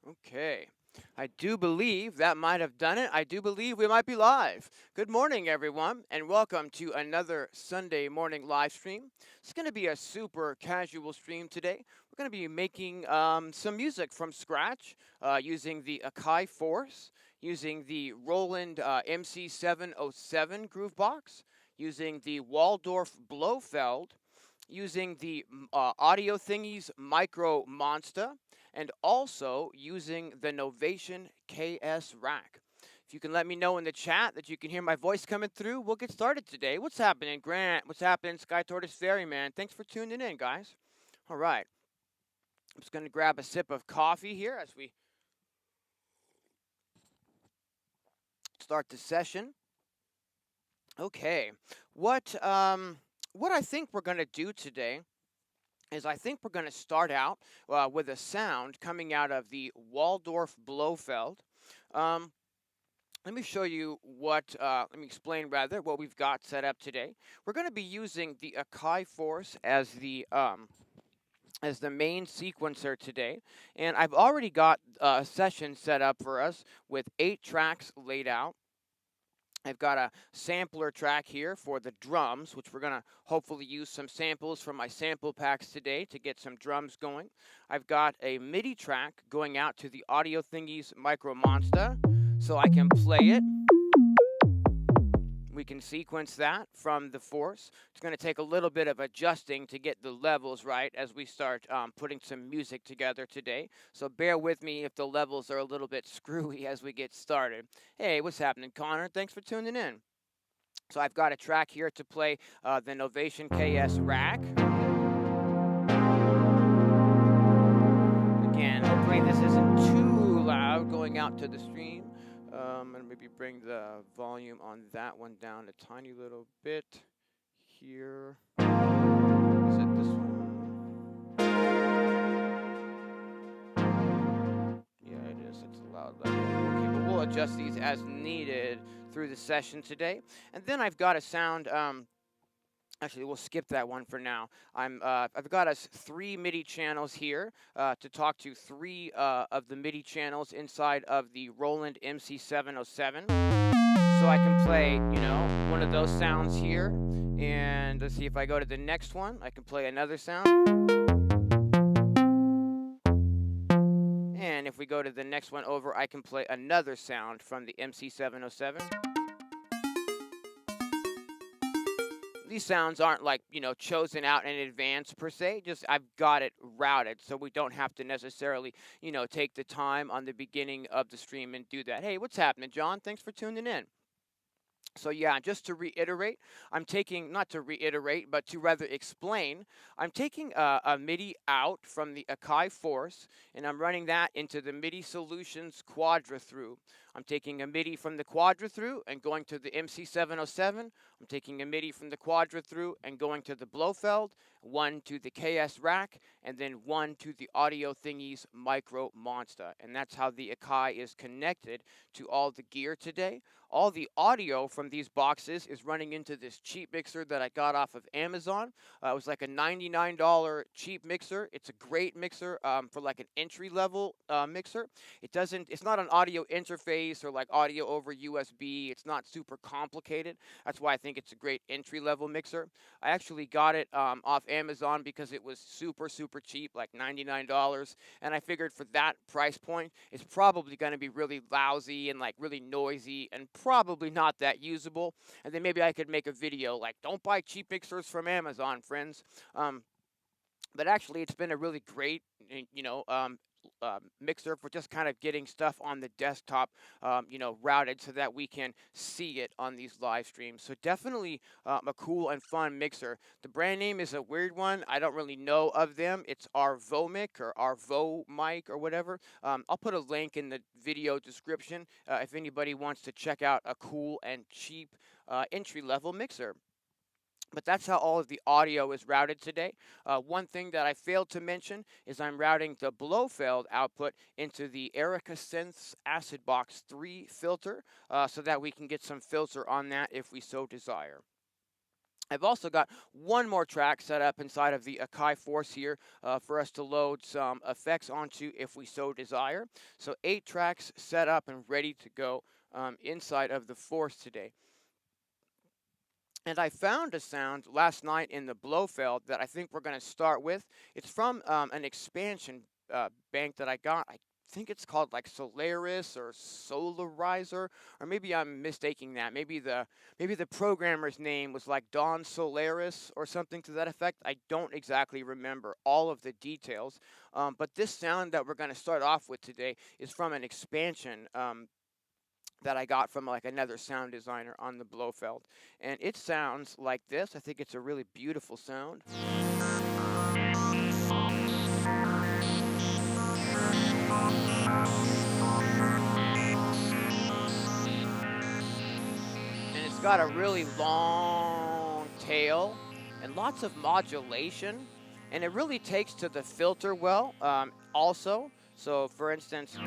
Okay. I do believe that might have done it. I do believe we might be live. Good morning, everyone, and welcome to another Sunday morning live stream. It's going to be a super casual stream today. We're going to be making some music from scratch using the Akai Force, using the Roland MC-707 groove box, using the Waldorf Blofeld, using the Audiothingies MicroMonsta, and also using the Novation KS Rack. If you can let me know in the chat that you can hear my voice coming through, we'll get started today. What's happening, Grant? What's happening, Sky Tortoise Ferryman? Thanks for tuning in, guys. All right. I'm just going to grab a sip of coffee here as we start the session. Okay. What I think we're going to do today is I think we're going to start out with a sound coming out of the Waldorf Blofeld. Let me show you let me explain rather what we've got set up today. We're going to be using the Akai Force as the main sequencer today, and I've already got a session set up for us with 8 tracks laid out. I've got a sampler track here for the drums, which we're going to hopefully use some samples from my sample packs today to get some drums going. I've got a MIDI track going out to the Audiothingies MicroMonsta, so I can play it. We can sequence that from the Force. It's going to take a little bit of adjusting to get the levels right as we start putting some music together today. So bear with me if the levels are a little bit screwy as we get started. Hey, what's happening, Connor? Thanks for tuning in. So I've got a track here to play the Novation KS Rack. Again, hopefully this isn't too loud going out to the stream. And maybe bring the volume on that one down a tiny little bit here. Is it this one? Yeah, it is. It's a loud level. Okay, but we'll adjust these as needed through the session today. And then I've got a sound. Actually, we'll skip that one for now. I've got us 3 MIDI channels here to talk to 3 of the MIDI channels inside of the Roland MC-707. So I can play, one of those sounds here. And let's see if I go to the next one, I can play another sound. And if we go to the next one over, I can play another sound from the MC-707. These sounds aren't like, chosen out in advance per se, just I've got it routed so we don't have to necessarily, take the time on the beginning of the stream and do that. Hey, what's happening, John? Thanks for tuning in. So yeah, just to reiterate, I'm taking, not to reiterate, but to rather explain, I'm taking a MIDI out from the Akai Force, and I'm running that into the MIDI Solutions Quadra through. I'm taking a MIDI from the Quadra through and going to the MC707. I'm taking a MIDI from the Quadra through and going to the Blofeld, one to the KS Rack, and then one to the Audiothingies MicroMonsta. And that's how the Akai is connected to all the gear today. All the audio from these boxes is running into this cheap mixer that I got off of Amazon. It was like a $99 cheap mixer. It's a great mixer for like an entry-level mixer. It's not an audio interface or like audio over USB. It's not super complicated. That's why I think it's a great entry-level mixer. I actually got it off Amazon because it was super, super cheap, like $99. And I figured for that price point, it's probably going to be really lousy and like really noisy and probably not that usable. And then maybe I could make a video like, don't buy cheap mixers from Amazon, friends. But actually, it's been a really great, mixer for just kind of getting stuff on the desktop, routed so that we can see it on these live streams. So definitely a cool and fun mixer. The brand name is a weird one. I don't really know of them. It's Arvomic or Arvomic or whatever. I'll put a link in the video description if anybody wants to check out a cool and cheap entry-level mixer. But that's how all of the audio is routed today. One thing that I failed to mention is I'm routing the Blofeld output into the Erica Synths Acid Box 3 filter so that we can get some filter on that if we so desire. I've also got one more track set up inside of the Akai Force here for us to load some effects onto if we so desire. So 8 tracks set up and ready to go inside of the Force today. And I found a sound last night in the Blofeld that I think we're going to start with. It's from an expansion bank that I got. I think it's called like Solaris or Solarizer, or maybe I'm mistaking that. Maybe the programmer's name was like Don Solaris or something to that effect. I don't exactly remember all of the details. But this sound that we're going to start off with today is from an expansion that I got from like another sound designer on the Blofeld. And it sounds like this. I think it's a really beautiful sound. And it's got a really long tail and lots of modulation. And it really takes to the filter well also. So for instance,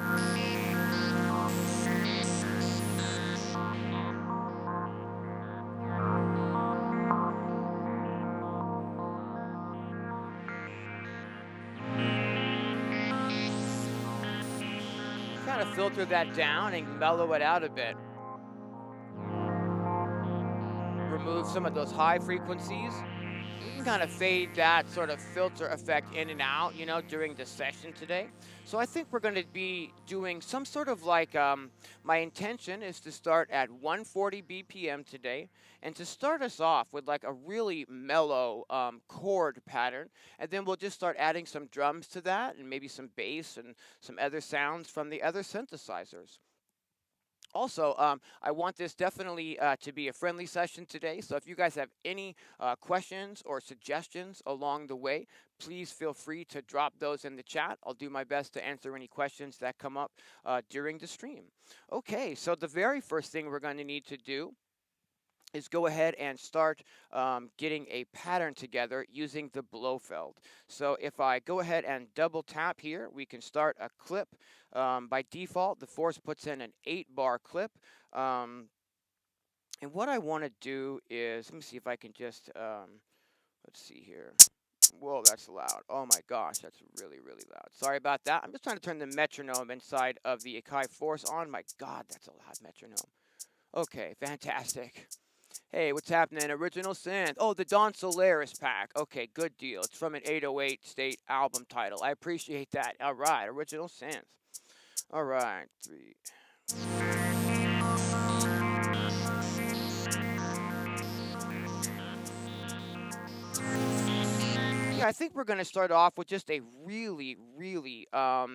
kind of filter that down and mellow it out a bit. Remove some of those high frequencies. You can kind of fade that sort of filter effect in and out, you know, during the session today. So I think we're going to be doing some sort of like, my intention is to start at 140 BPM today, and to start us off with like a really mellow chord pattern, and then we'll just start adding some drums to that, and maybe some bass and some other sounds from the other synthesizers. Also, I want this definitely to be a friendly session today. So if you guys have any questions or suggestions along the way, please feel free to drop those in the chat. I'll do my best to answer any questions that come up during the stream. Okay, so the very first thing we're going to need to do is go ahead and start getting a pattern together using the Blofeld. So if I go ahead and double tap here, we can start a clip. By default, the Force puts in an 8-bar clip. And what I want to do is, let me see if I can just, let's see here. Whoa, that's loud. Oh my gosh, that's really, really loud. Sorry about that. I'm just trying to turn the metronome inside of the Akai Force on. My God, that's a loud metronome. Okay, fantastic. Hey, what's happening? Original Synth. Oh, the Don Solaris pack. Okay, good deal. It's from an 808 state album title. I appreciate that. All right, Original Synth. All right, 3. Yeah, I think we're going to start off with just a really, really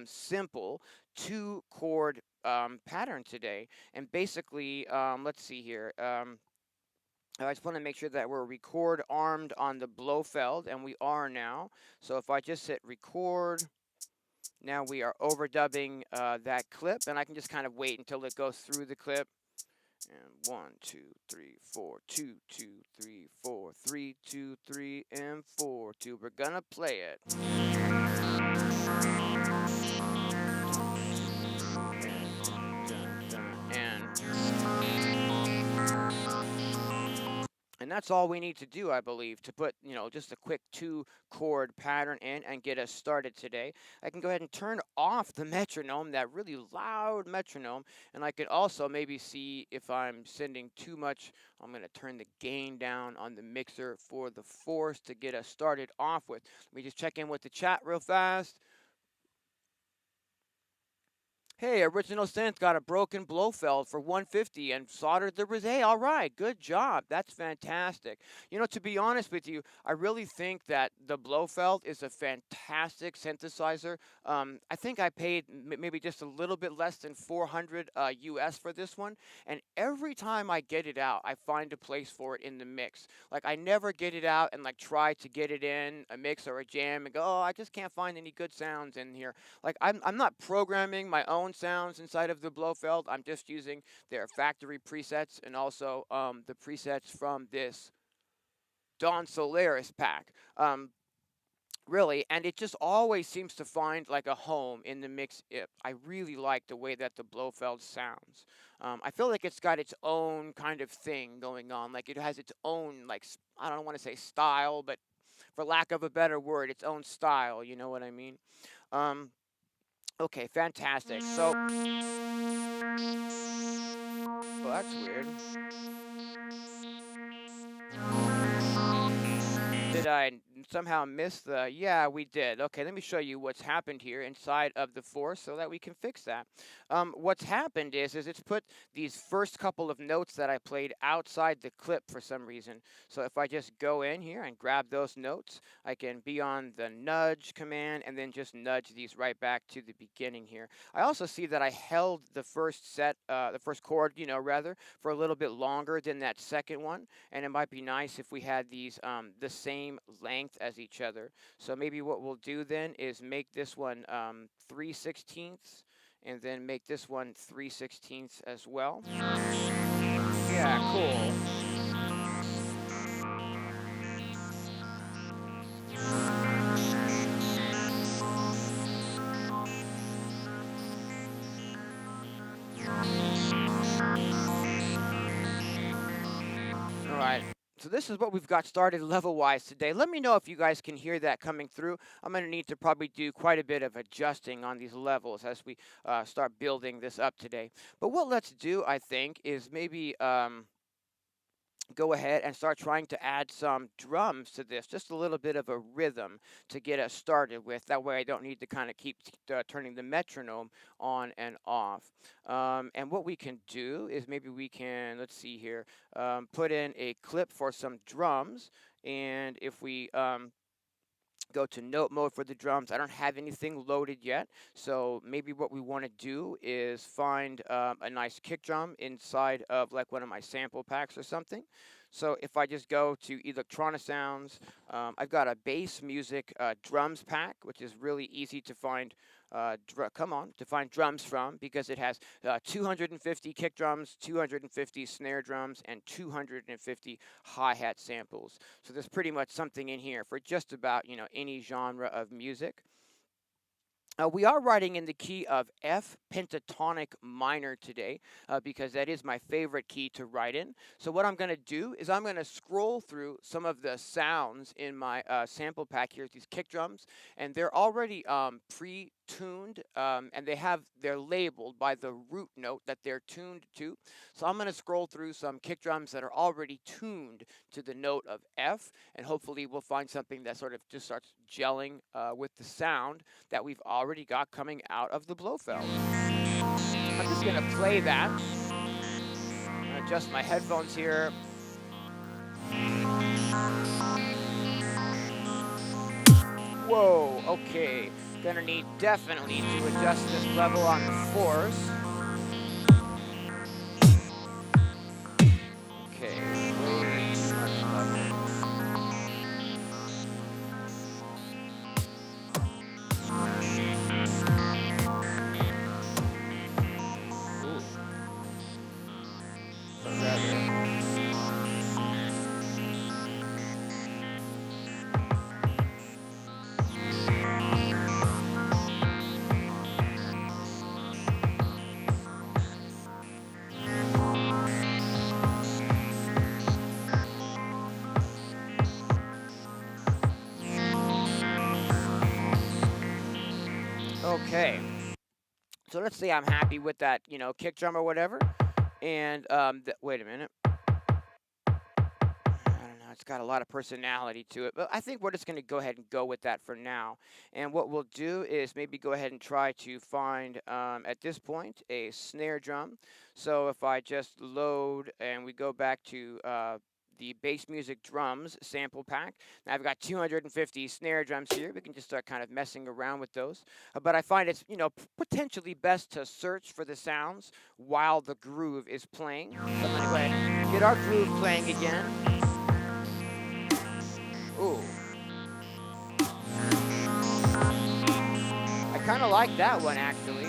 simple 2-chord pattern today. And basically, let's see here. I just want to make sure that we're record armed on the Blofeld, and we are now. So if I just hit record, now we are overdubbing that clip, and I can just kind of wait until it goes through the clip. And 1, 2, 3, 4, 2, 2, 3, 4, 3, 2, 3, and 4, 2. We're gonna play it. And that's all we need to do, I believe, to put, you know, just a quick 2-chord pattern in and get us started today. I can go ahead and turn off the metronome, that really loud metronome, and I can also maybe see if I'm sending too much. I'm going to turn the gain down on the mixer for the Force to get us started off with. Let me just check in with the chat real fast. Hey, Original Synth got a broken Blofeld for 150 and soldered the Hey, all right, good job. That's fantastic. You know, to be honest with you, I really think that the Blofeld is a fantastic synthesizer. I think I paid maybe just a little bit less than 400 US for this one, and every time I get it out, I find a place for it in the mix. Like, I never get it out and like try to get it in a mix or a jam and go, oh, I just can't find any good sounds in here. Like, I'm not programming my own sounds inside of the Blofeld. I'm just using their factory presets and also the presets from this Don Solaris pack. really, and it just always seems to find like a home in the mix. I really like the way that the Blofeld sounds. I feel like it's got its own kind of thing going on. Like it has its own like I don't want to say style, but for lack of a better word, its own style. You know what I mean? Um, okay, fantastic. So, well, that's weird. Did I somehow miss the? Yeah, we did. Okay, let me show you what's happened here inside of the force so that we can fix that. What's happened is it's put these first couple of notes that I played outside the clip for some reason. So if I just go in here and grab those notes, I can be on the nudge command and then just nudge these right back to the beginning here. I also see that I held the first set, the first chord, rather, for a little bit longer than that second one. And it might be nice if we had these the same length as each other. So maybe what we'll do then is make this one 3/16 and then make this one 3/16 as well. Yeah, cool. All right. So this is what we've got started level-wise today. Let me know if you guys can hear that coming through. I'm going to need to probably do quite a bit of adjusting on these levels as we start building this up today. But what let's do, I think, is maybe go ahead and start trying to add some drums to this, just a little bit of a rhythm to get us started with. That way I don't need to kind of keep turning the metronome on and off. And what we can do is maybe we can, let's see here, put in a clip for some drums. And if we go to note mode for the drums. I don't have anything loaded yet, so maybe what we want to do is find a nice kick drum inside of like one of my sample packs or something. So if I just go to Electronisounds, I've got a bass music drums pack, which is really easy to find. To find drums from, because it has 250 kick drums, 250 snare drums, and 250 hi-hat samples. So there's pretty much something in here for just about any genre of music. We are writing in the key of F pentatonic minor today because that is my favorite key to write in. So what I'm going to do is I'm going to scroll through some of the sounds in my sample pack here, these kick drums, and they're already pre-tuned and they're labeled by the root note that they're tuned to. So I'm going to scroll through some kick drums that are already tuned to the note of F, and hopefully we'll find something that sort of just starts gelling with the sound that we've already got coming out of the Blofeld. I'm just going to play that. I'm going to adjust my headphones here. Whoa, okay. Gonna need definitely to adjust this level on the force. Okay, way too much level. Ooh. Okay, so let's say I'm happy with that, kick drum or whatever, and wait a minute. I don't know, it's got a lot of personality to it, but I think we're just going to go ahead and go with that for now. And what we'll do is maybe go ahead and try to find, at this point, a snare drum. So if I just load and we go back to the bass music drums sample pack. Now I've got 250 snare drums here. We can just start kind of messing around with those. But I find it's, potentially best to search for the sounds while the groove is playing. So I'm going to go ahead and get our groove playing again. Ooh. I kind of like that one, actually.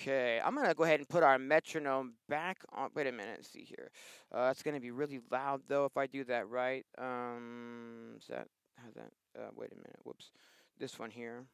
Okay. I'm going to go ahead and put our metronome back on. Wait a minute. Let's see here. It's going to be really loud, though, if I do that right. Is that, how's that? Wait a minute. Whoops. This one here.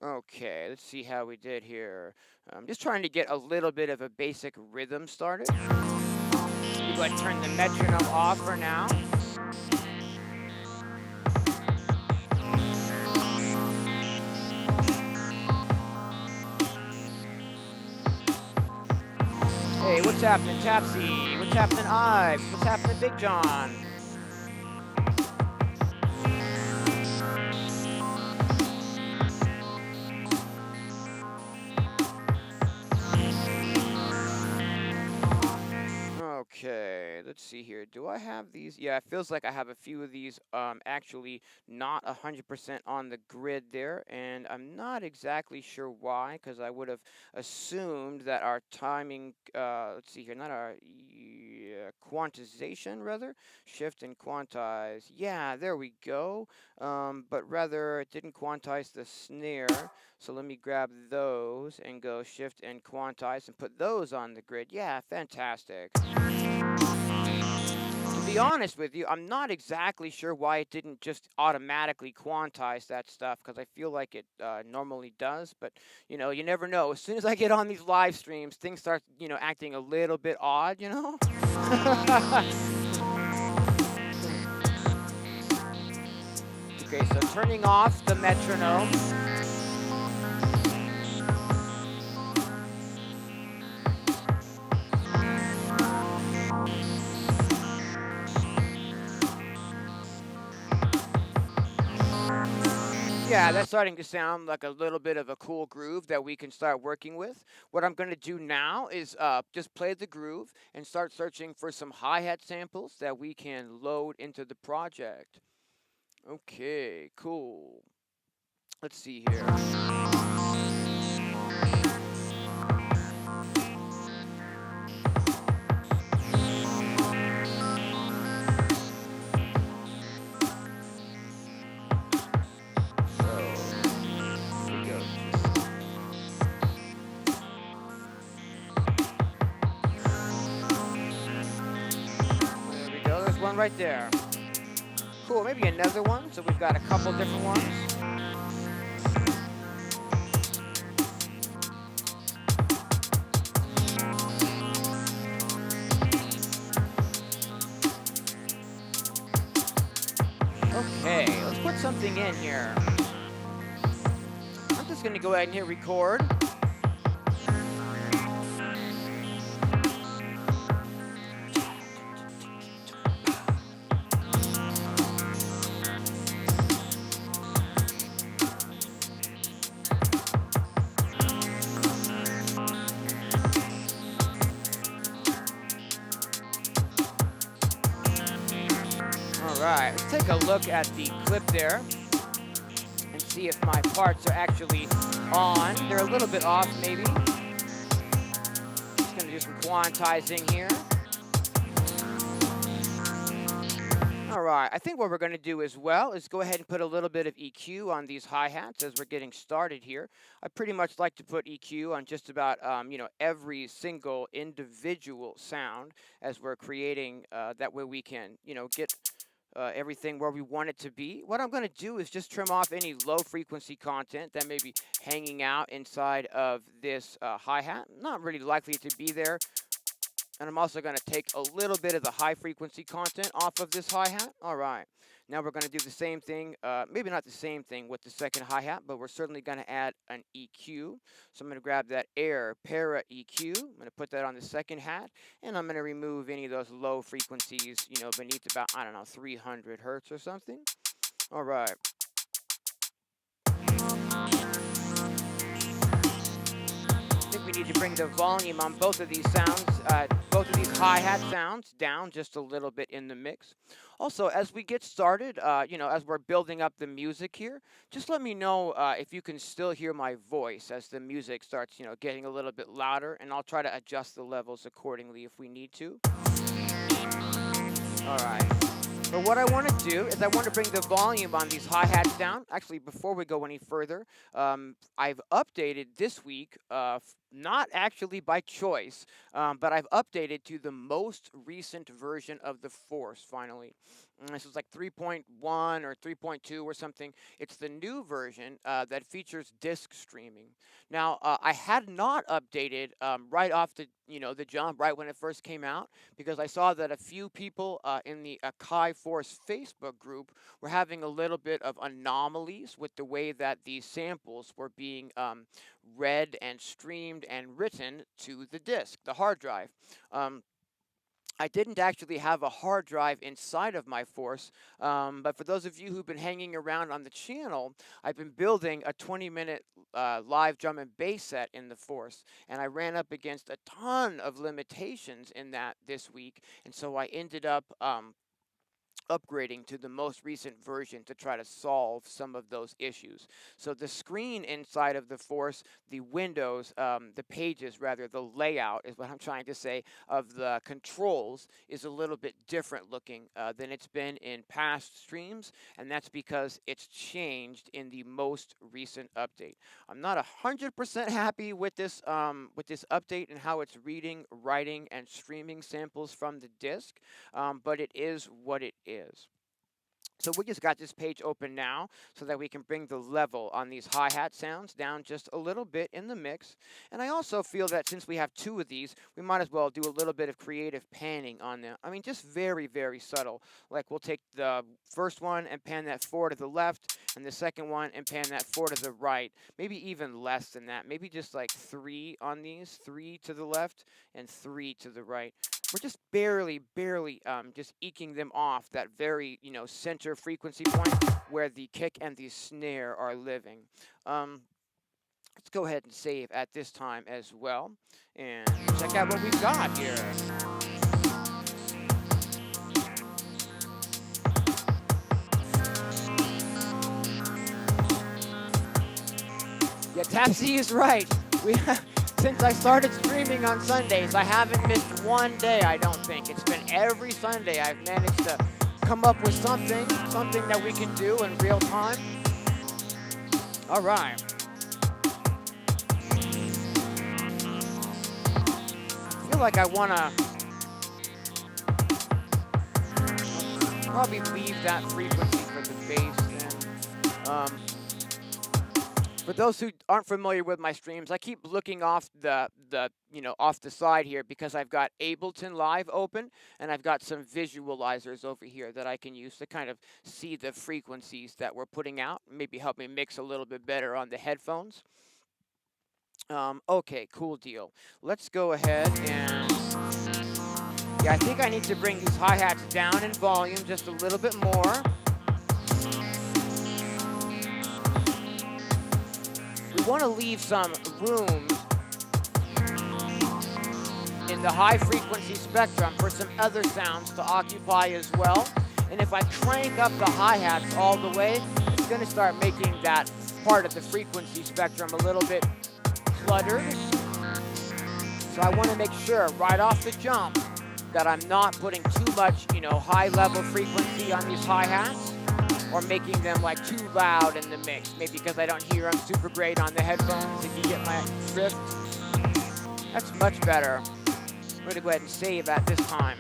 Okay, let's see how we did here. I'm just trying to get a little bit of a basic rhythm started. You go ahead and turn the metronome off for now. Hey, what's happening, Tapsy? What's happening, Ives? What's happening, Big John? Okay, let's see here. Do I have these? Yeah, it feels like I have a few of these actually not 100% on the grid there, and I'm not exactly sure why, because I would have assumed that our timing, let's see here, not our quantization, rather, shift and quantize. Yeah, there we go. But rather, it didn't quantize the snare. So let me grab those and go shift and quantize and put those on the grid. Yeah, fantastic. To be honest with you, I'm not exactly sure why it didn't just automatically quantize that stuff, because I feel like it normally does. But, you know, you never know. As soon as I get on these live streams, things start, you know, acting a little bit odd, you know? Okay, so turning off the metronome. Yeah, that's starting to sound like a little bit of a cool groove that we can start working with. What I'm going to do now is just play the groove and start searching for some hi-hat samples that we can load into the project. Okay, cool. Let's see here. One right there. Cool, maybe another one, so we've got a couple different ones. Okay, let's put something in here. I'm just gonna go ahead and hit record. Alright, let's take a look at the clip there and see if my parts are actually on. They're a little bit off, maybe. Just gonna do some quantizing here. Alright, I think what we're gonna do as well is go ahead and put a little bit of EQ on these hi-hats as we're getting started here. I pretty much like to put EQ on just about, you know, every single individual sound as we're creating, that way we can, you know, get everything where we want it to be. What I'm going to do is just trim off any low frequency content that may be hanging out inside of this hi-hat. Not really likely to be there. And I'm also going to take a little bit of the high frequency content off of this hi-hat. All right. Now we're going to do the same thing, maybe not the same thing with the second hi-hat, but we're certainly going to add an EQ. So I'm going to grab that Air Para EQ. I'm going to put that on the second hat, and I'm going to remove any of those low frequencies, you know, beneath about, I don't know, 300 hertz or something. All right. I think we need to to bring the volume on both of these sounds, both of these hi-hat sounds down just a little bit in the mix. Also, as we get started, as we're building up the music here, just let me know if you can still hear my voice as the music starts, getting a little bit louder, and I'll try to adjust the levels accordingly if we need to. All right. But what I want to do is I want to bring the volume on these hi-hats down. Actually, before we go any further, I've updated this week, not actually by choice, but I've updated to the most recent version of the Force, finally. This is like 3.1 or 3.2 or something. It's the new version that features disk streaming. Now, I had not updated right off the jump, right when it first came out, because I saw that a few people in the Akai Force Facebook group were having a little bit of anomalies with the way that these samples were being read and streamed and written to the disk, the hard drive. I didn't actually have a hard drive inside of my Force, but for those of you who've been hanging around on the channel, I've been building a 20-minute live drum and bass set in the Force, and I ran up against a ton of limitations in that this week, and so I ended up upgrading to the most recent version to try to solve some of those issues. So the screen inside of the Force, the windows, the pages rather, the layout is what I'm trying to say, of the controls is a little bit different looking than it's been in past streams, and that's because it's changed in the most recent update. I'm not 100% happy with this update and how it's reading, writing, and streaming samples from the disk, but it is what it is. So we just got this page open now so that we can bring the level on these hi-hat sounds down just a little bit in the mix. And I also feel that since we have two of these, we might as well do a little bit of creative panning on them. I mean, just very, very subtle. Like we'll take the first one and pan that 4 to the left, and the second one and pan that 4 to the right. Maybe even less than that. Maybe just like 3 on these, 3 to the left and 3 to the right. We're just barely just eking them off that very, center frequency point where the kick and the snare are living. Let's go ahead and save at this time as well and check out what we've got here. Yeah, Tapsy is right. Since I started streaming on Sundays, I haven't missed one day, I don't think. It's been every Sunday I've managed to come up with something that we can do in real time. All right. I feel like I want to probably leave that frequency for the bass then. For those who aren't familiar with my streams, I keep looking off off the side here because I've got Ableton Live open and I've got some visualizers over here that I can use to kind of see the frequencies that we're putting out, maybe help me mix a little bit better on the headphones. Okay, cool deal. Let's go ahead and I think I need to bring these hi-hats down in volume just a little bit more. We want to leave some room in the high frequency spectrum for some other sounds to occupy as well. And if I crank up the hi-hats all the way, it's going to start making that part of the frequency spectrum a little bit cluttered. So I want to make sure right off the jump that I'm not putting too much, high level frequency on these hi-hats, or making them like too loud in the mix, maybe because I don't hear them super great on the headphones, if you get my drift. That's much better. I'm going to go ahead and save at this time.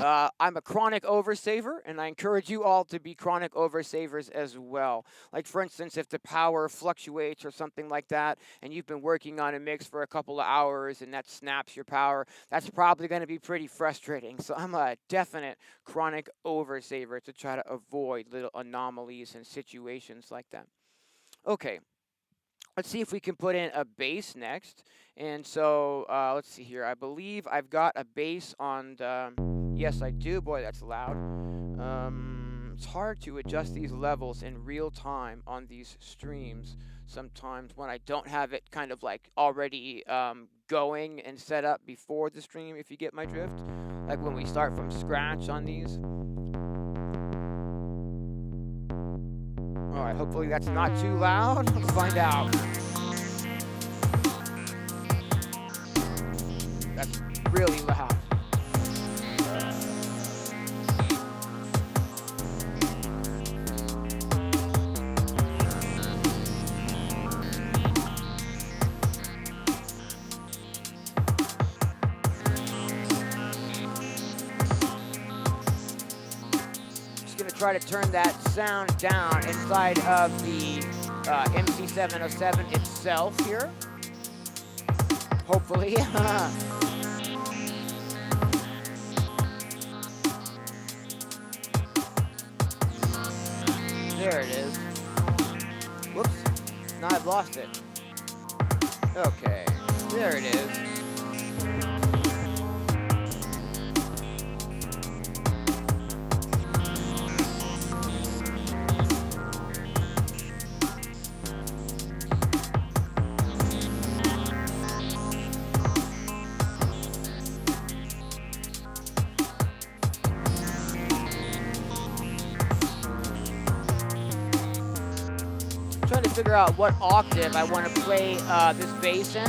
I'm a chronic oversaver, and I encourage you all to be chronic oversavers as well. Like, for instance, if the power fluctuates or something like that, and you've been working on a mix for a couple of hours and that snaps your power, that's probably going to be pretty frustrating. So I'm a definite chronic oversaver to try to avoid little anomalies and situations like that. Okay. Let's see if we can put in a bass next. And so, let's see here. I believe I've got a bass on the... Yes, I do. Boy, that's loud. It's hard to adjust these levels in real time on these streams sometimes when I don't have it kind of like already going and set up before the stream, if you get my drift. Like when we start from scratch on these. Alright, hopefully that's not too loud. Let's find out. That's really loud. Try to turn that sound down inside of the MC-707 itself here. Hopefully. There it is. Whoops. Now I've lost it. Okay. There it is. Trying to figure out what octave I want to play this bass in.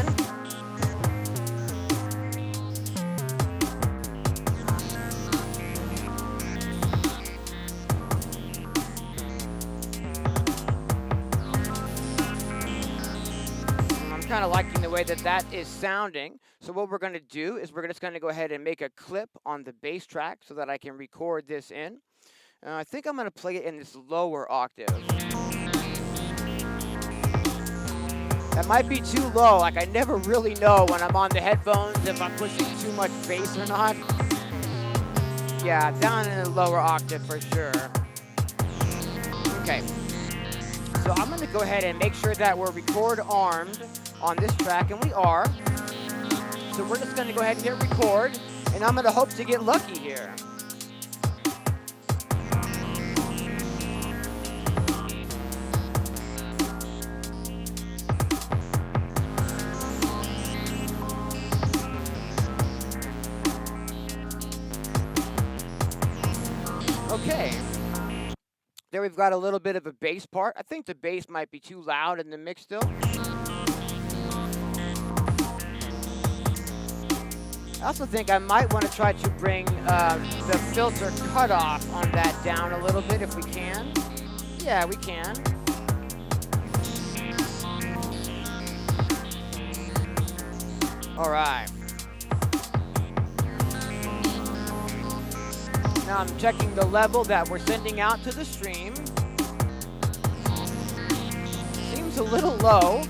I'm kind of liking the way that that is sounding. So what we're going to do is we're just going to go ahead and make a clip on the bass track so that I can record this in. I think I'm going to play it in this lower octave. That might be too low, like I never really know when I'm on the headphones if I'm pushing too much bass or not. Yeah, down in the lower octave for sure. Okay, so I'm gonna go ahead and make sure that we're record armed on this track, and we are. So we're just gonna go ahead and hit record, and I'm gonna hope to get lucky here. Okay, there we've got a little bit of a bass part. I think the bass might be too loud in the mix still. I also think I might want to try to bring the filter cutoff on that down a little bit if we can. Yeah, we can. All right. Now I'm checking the level that we're sending out to the stream. Seems a little low.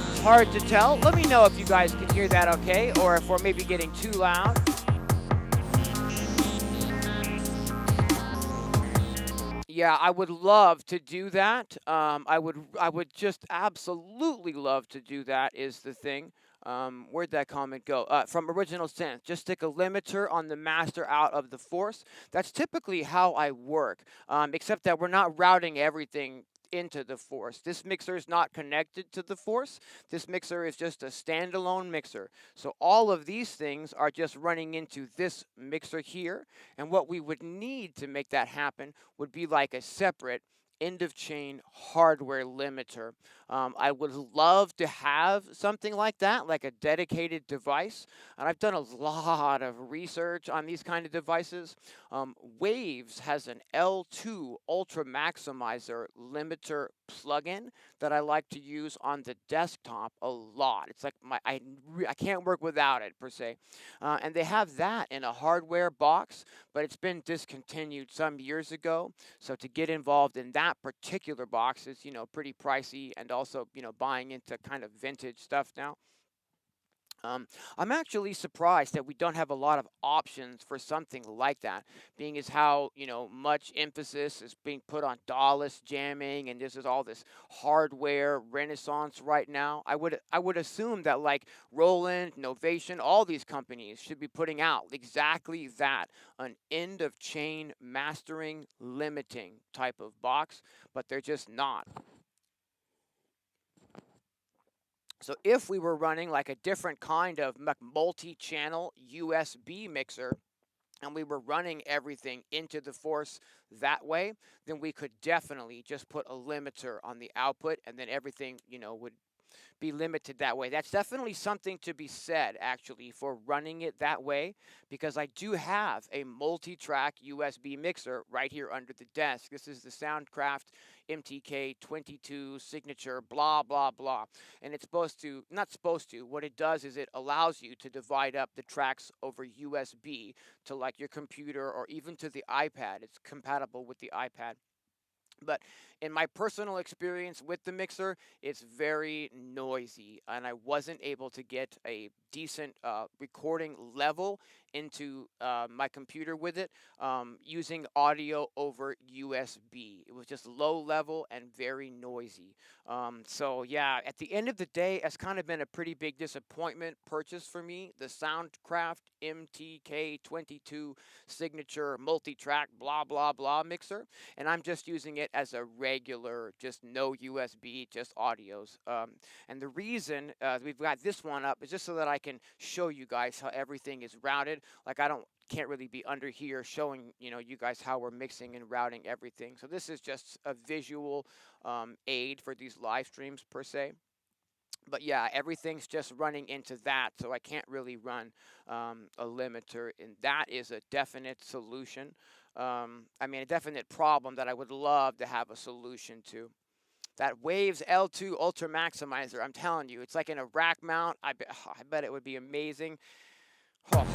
It's hard to tell. Let me know if you guys can hear that okay, or if we're maybe getting too loud. Yeah, I would love to do that. I would just absolutely love to do that is the thing. Where'd that comment go? From original Synth, just stick a limiter on the master out of the force. That's typically how I work, except that we're not routing everything into the force. This mixer is not connected to the force. This mixer is just a standalone mixer. So all of these things are just running into this mixer here. And what we would need to make that happen would be like a separate end-of-chain hardware limiter. I would love to have something like that, like a dedicated device. And I've done a lot of research on these kind of devices. Waves has an L2 Ultra Maximizer limiter plugin that I like to use on the desktop a lot. It's like I can't work without it per se. And they have that in a hardware box, but it's been discontinued some years ago. So to get involved in that particular box is, pretty pricey, and also, buying into kind of vintage stuff now. I'm actually surprised that we don't have a lot of options for something like that, being as how, much emphasis is being put on dawless jamming, and this is all this hardware renaissance right now. I would assume that like Roland, Novation, all these companies should be putting out exactly that, an end of chain mastering limiting type of box, but they're just not. So if we were running like a different kind of multi-channel USB mixer, and we were running everything into the force that way, then we could definitely just put a limiter on the output, and then everything, would be limited that way. That's definitely something to be said, actually, for running it that way, because I do have a multi-track USB mixer right here under the desk. This is the Soundcraft MTK22 signature, blah, blah, blah. And it's supposed to, not supposed to, what it does is it allows you to divide up the tracks over USB to like your computer or even to the iPad. It's compatible with the iPad. But in my personal experience with the mixer, it's very noisy, and I wasn't able to get a decent recording level into my computer with it using audio over USB. It was just low level and very noisy. So yeah, at the end of the day, it's kind of been a pretty big disappointment purchase for me. The Soundcraft MTK22 signature multi-track blah blah blah mixer, and I'm just using it as a regular, just no USB, just audios. And the reason we've got this one up is just so that I can show you guys how everything is routed. Like can't really be under here showing you guys how we're mixing and routing everything. So this is just a visual aid for these live streams per se. But yeah, everything's just running into that, so I can't really run a limiter, and that is a definite solution. I mean, a definite problem that I would love to have a solution to. That Waves L2 Ultra Maximizer, I'm telling you, it's like in a rack mount. I bet it would be amazing. Oh.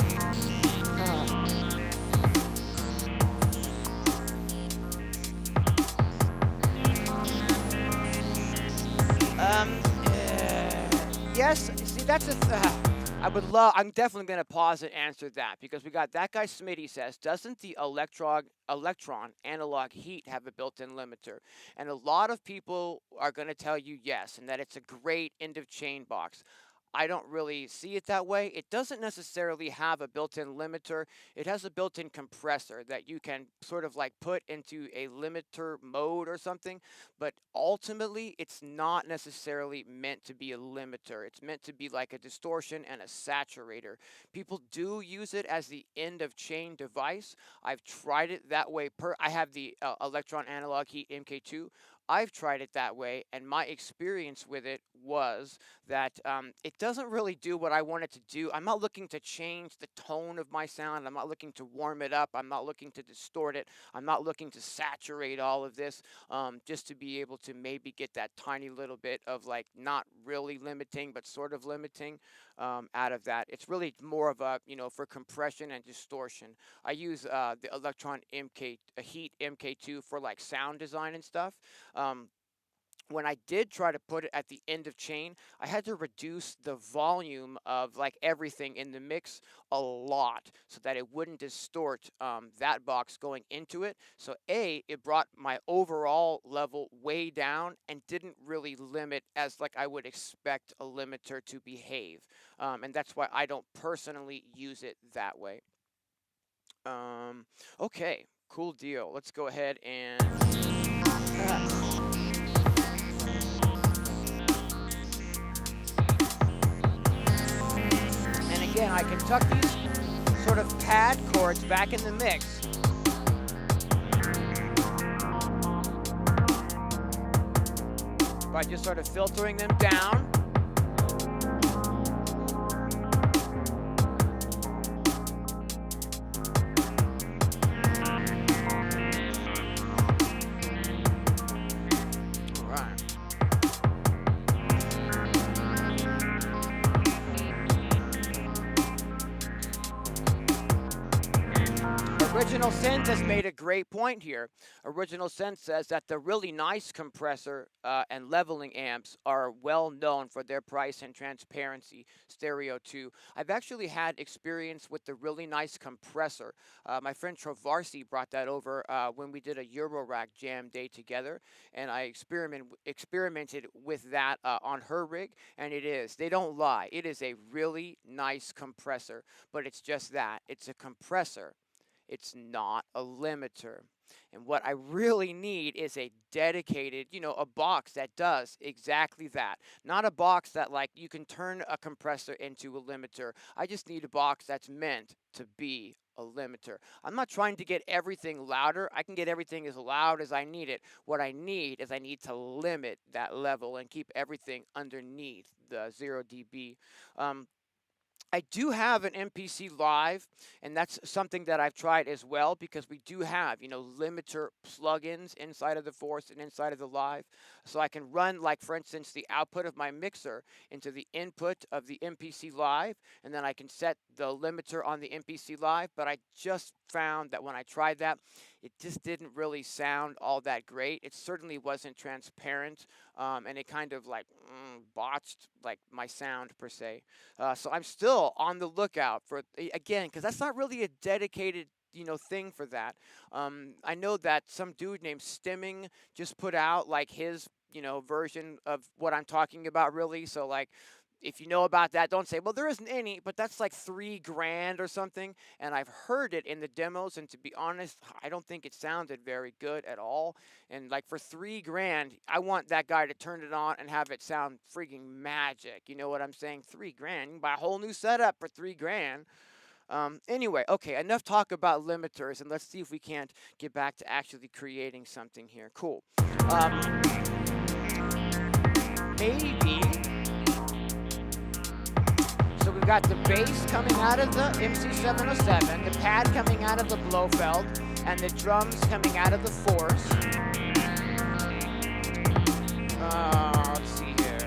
Yes, see, I'm definitely going to pause and answer that, because we got that guy Smitty says, doesn't the electron analog heat have a built-in limiter? And a lot of people are going to tell you yes, and that it's a great end-of-chain box. I don't really see it that way. It doesn't necessarily have a built-in limiter. It has a built-in compressor that you can sort of like put into a limiter mode or something, but ultimately it's not necessarily meant to be a limiter. It's meant to be like a distortion and a saturator. People do use it as the end-of-chain device. I've tried it that way. I have the Electron Analog Heat MK2. I've tried it that way, and my experience with it was that it doesn't really do what I want it to do. I'm not looking to change the tone of my sound. I'm not looking to warm it up. I'm not looking to distort it. I'm not looking to saturate all of this just to be able to maybe get that tiny little bit of like not really limiting, but sort of limiting out of that. It's really more of a, for compression and distortion. I use the Electron Heat MK2 for like sound design and stuff. When I did try to put it at the end of chain, I had to reduce the volume of like everything in the mix a lot so that it wouldn't distort that box going into it. So it brought my overall level way down and didn't really limit as like I would expect a limiter to behave. And that's why I don't personally use it that way. Okay, cool deal. Let's go ahead and... Again, I can tuck these sort of pad chords back in the mix. By just sort of filtering them down. Original Synth has made a great point here. Original Synth says that the really nice compressor and leveling amps are well known for their price and transparency. Stereo 2. I've actually had experience with the really nice compressor. My friend Travarsi brought that over when we did a Eurorack jam day together, and I experimented with that on her rig, and it is. They don't lie. It is a really nice compressor, but it's just that. It's a compressor. It's not a limiter. And what I really need is a dedicated, a box that does exactly that. Not a box that, like, you can turn a compressor into a limiter. I just need a box that's meant to be a limiter. I'm not trying to get everything louder. I can get everything as loud as I need it. What I need is I need to limit that level and keep everything underneath the 0 dB. I do have an MPC Live, and that's something that I've tried as well, because we do have, limiter plugins inside of the Force and inside of the Live. So I can run, like, for instance, the output of my mixer into the input of the MPC Live, and then I can set the limiter on the MPC Live. But I just found that when I tried that, it just didn't really sound all that great. It certainly wasn't transparent, and it kind of like botched like my sound per se. So I'm still on the lookout for, again, because that's not really a dedicated thing for that. I know that some dude named Stimming just put out like his version of what I'm talking about, really. So like, if you know about that, don't say, well, there isn't any, but that's like $3,000 or something. And I've heard it in the demos, and to be honest, I don't think it sounded very good at all. And like for $3,000, I want that guy to turn it on and have it sound freaking magic. You know what I'm saying? $3,000. You can buy a whole new setup for $3,000. Anyway, okay, enough talk about limiters, and let's see if we can't get back to actually creating something here. Cool. Maybe. So we've got the bass coming out of the MC-707, the pad coming out of the Blofeld, and the drums coming out of the Force. Let's see here.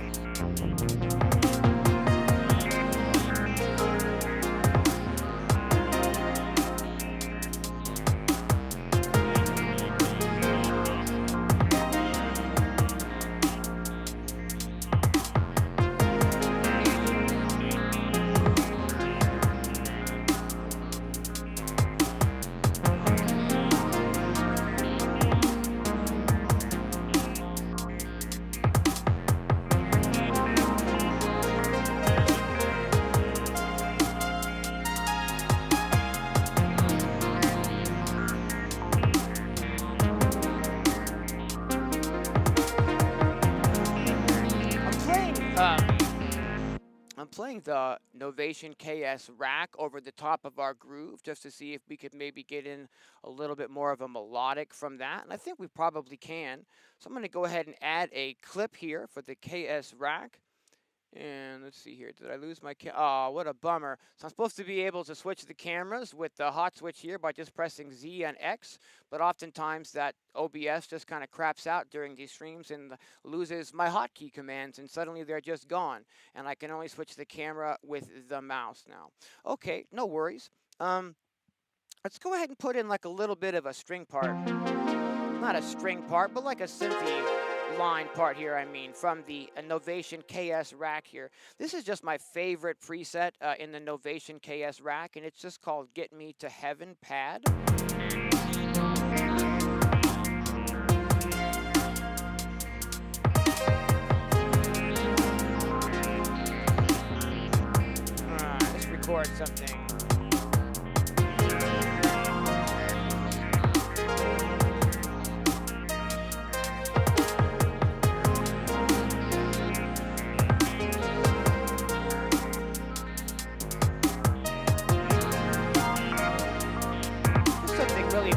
I'm playing the Novation KS Rack over the top of our groove just to see if we could maybe get in a little bit more of a melodic from that, and I think we probably can. So I'm going to go ahead and add a clip here for the KS Rack. And let's see here, did I lose my oh, what a bummer. So I'm supposed to be able to switch the cameras with the hot switch here by just pressing Z and X, but oftentimes that OBS just kind of craps out during these streams and loses my hotkey commands, and suddenly they're just gone. And I can only switch the camera with the mouse now. Okay, no worries. Let's go ahead and put in like a little bit of a string part. Not a string part, but like a synthy line part here, I mean, from the Novation KS Rack here. This is just my favorite preset in the Novation KS Rack, and it's just called Get Me to Heaven Pad. Let's record something.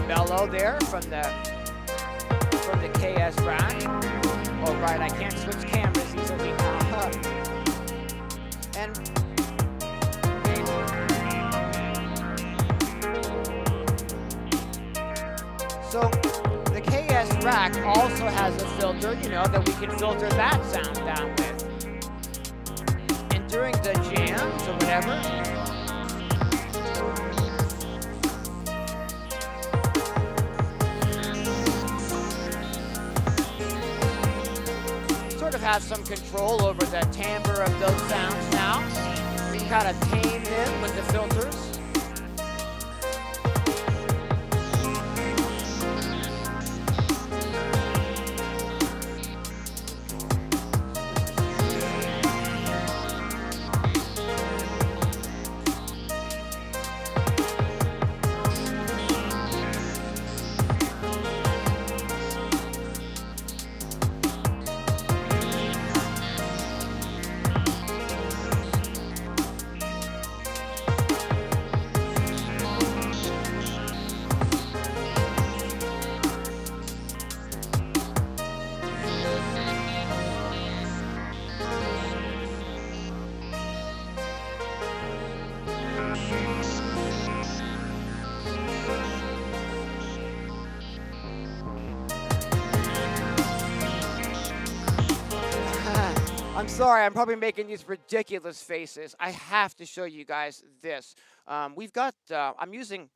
Mellow there from the KS Rack. Oh right, I can't switch cameras easily. And so the KS Rack also has a filter, that we can filter that sound down with. And during the jams or whatever, have some control over the timbre of those sounds now. We can kind of tame them with the filters. I'm sorry, I'm probably making these ridiculous faces. I have to show you guys this. We've got, I'm using,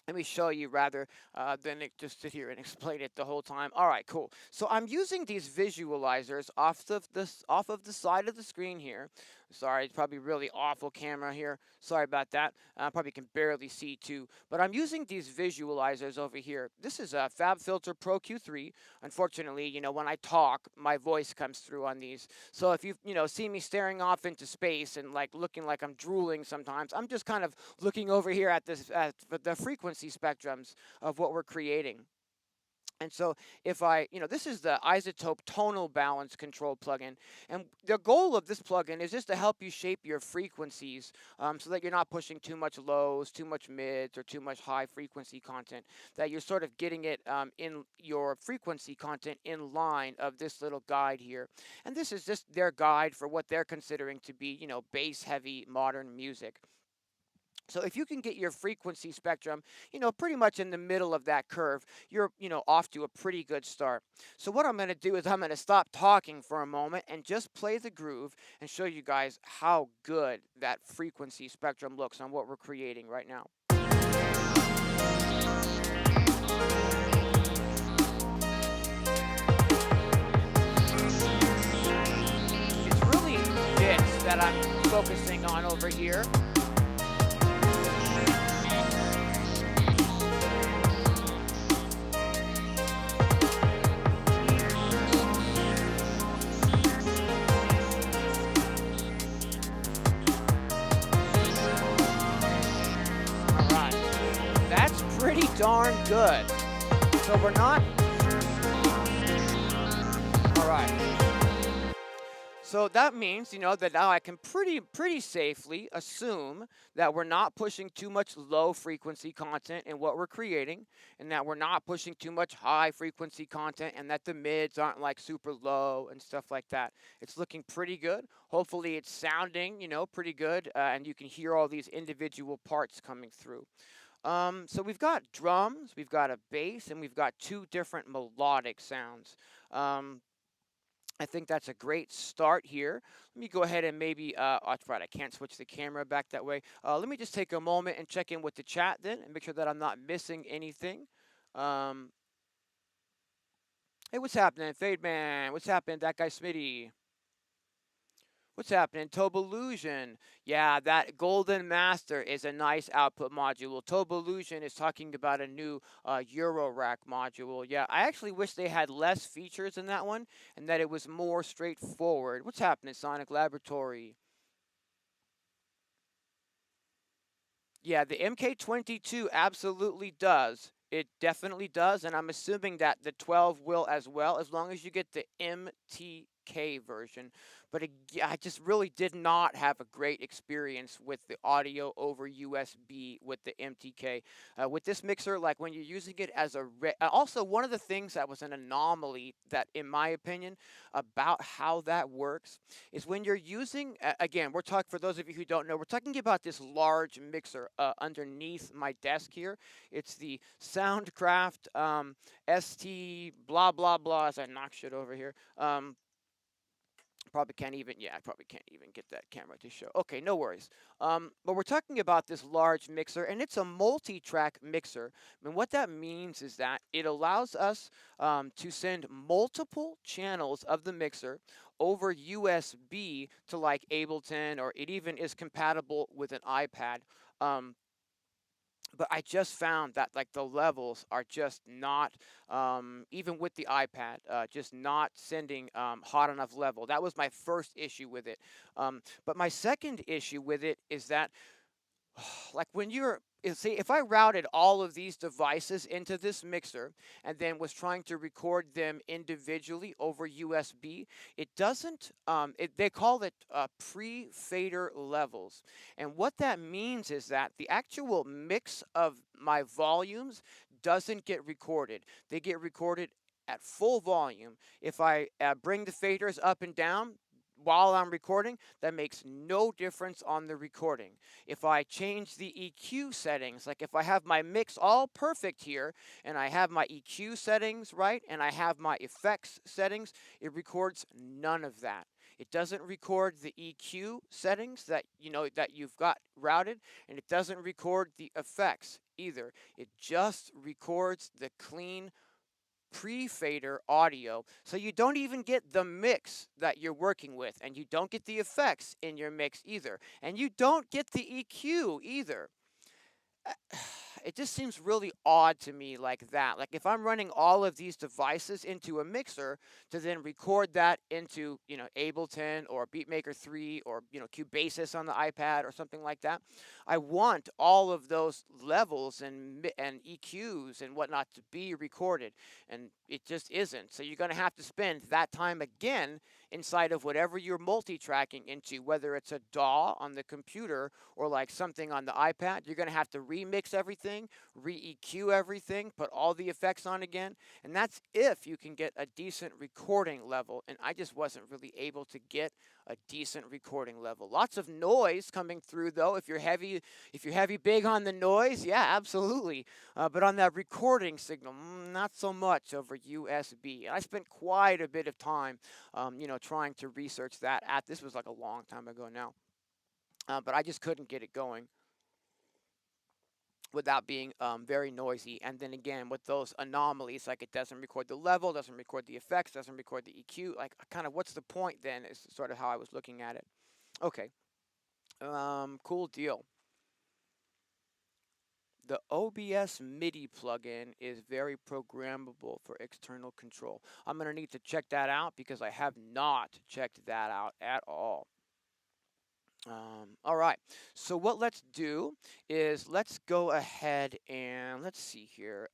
let me show you rather than just sit here and explain it the whole time. All right, cool. So I'm using these visualizers off of the side of the screen here. Sorry, it's probably really awful camera here. Sorry about that. Probably can barely see too. But I'm using these visualizers over here. This is a FabFilter Pro Q3. Unfortunately, when I talk, my voice comes through on these. So if you, see me staring off into space and like looking like I'm drooling sometimes, I'm just kind of looking over here at the frequency spectrums of what we're creating. And so if this is the Isotope Tonal Balance Control plugin. And the goal of this plugin is just to help you shape your frequencies so that you're not pushing too much lows, too much mids, or too much high frequency content. That you're sort of getting it in your frequency content in line of this little guide here. And this is just their guide for what they're considering to be, bass heavy modern music. So if you can get your frequency spectrum, pretty much in the middle of that curve, you're, off to a pretty good start. So what I'm going to do is I'm going to stop talking for a moment and just play the groove and show you guys how good that frequency spectrum looks on what we're creating right now. It's really this that I'm focusing on over here. Pretty darn good. So we're not. All right. So that means, that now I can pretty safely assume that we're not pushing too much low frequency content in what we're creating, and that we're not pushing too much high frequency content, and that the mids aren't like super low and stuff like that. It's looking pretty good. Hopefully it's sounding, pretty good, and you can hear all these individual parts coming through. So we've got drums, we've got a bass, and we've got two different melodic sounds. I think that's a great start here. Let me go ahead and maybe, that's right, I can't switch the camera back that way. Let me just take a moment and check in with the chat then and make sure that I'm not missing anything. Hey, what's happening? Fade Man, what's happening? That guy Smitty. What's happening? Toballusion. Yeah, that Golden Master is a nice output module. Toballusion is talking about a new Euro Rack module. Yeah, I actually wish they had less features in that one and that it was more straightforward. What's happening, Sonic Laboratory? Yeah, the MK22 absolutely does. It definitely does, and I'm assuming that the 12 will as well, as long as you get the MTK version. But I just really did not have a great experience with the audio over USB with the MTK. With this mixer, like when you're using it as a... also, one of the things that was an anomaly that, in my opinion, about how that works is when you're using... again, we're talking, for those of you who don't know, we're talking about this large mixer underneath my desk here. It's the Soundcraft ST blah, blah, blah, as I knock shit over here. Probably can't even, yeah, I probably can't even get that camera to show. Okay, no worries. But we're talking about this large mixer, and it's a multi-track mixer. And what that means is that it allows us to send multiple channels of the mixer over USB to like Ableton, or it even is compatible with an iPad. Um, but I just found that like the levels are just not, even with the iPad, just not sending hot enough level. That was my first issue with it. But my second issue with it is that like when you're see, if I routed all of these devices into this mixer and then was trying to record them individually over USB, it doesn't, they call it pre-fader levels. And what that means is that the actual mix of my volumes doesn't get recorded. They get recorded at full volume. If I bring the faders up and down while I'm recording, that makes no difference on the recording. If I change the EQ settings, like if I have my mix all perfect here, and I have my EQ settings right, and I have my effects settings, it records none of that. It doesn't record the EQ settings that that you've got routed, and it doesn't record the effects either. It just records the clean pre-fader audio, so you don't even get the mix that you're working with, and you don't get the effects in your mix either, and you don't get the EQ either. It just seems really odd to me like that. Like if I'm running all of these devices into a mixer to then record that into, Ableton or Beatmaker 3 or, Cubasis on the iPad or something like that, I want all of those levels and EQs and whatnot to be recorded, and it just isn't. So you're going to have to spend that time again inside of whatever you're multi-tracking into, whether it's a DAW on the computer or like something on the iPad. You're going to have to remix everything, re-EQ everything, put all the effects on again, and that's if you can get a decent recording level, and I just wasn't really able to get a decent recording level. Lots of noise coming through though. If you're heavy big on the noise, yeah, absolutely. But on that recording signal, not so much over USB. And I spent quite a bit of time, trying to research that. This was like a long time ago now, but I just couldn't get it going without being very noisy. And then again, with those anomalies, like it doesn't record the level, doesn't record the effects, doesn't record the EQ. Like, kind of, what's the point then? Is sort of how I was looking at it. Okay, cool deal. The OBS MIDI plugin is very programmable for external control. I'm going to need to check that out because I have not checked that out at all. All right, so what let's do is let's go ahead and let's see here.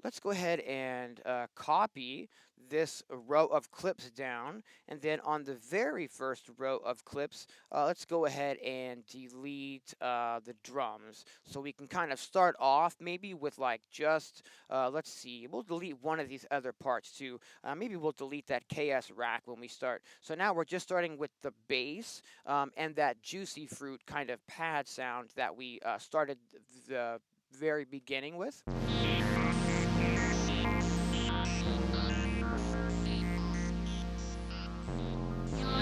Let's go ahead and copy this row of clips down, and then on the very first row of clips, let's go ahead and delete the drums, so we can kind of start off maybe with like just, let's see, we'll delete one of these other parts too. Maybe we'll delete that KS Rack when we start. So now we're just starting with the bass and that juicy fruit kind of pad sound that we started the very beginning with.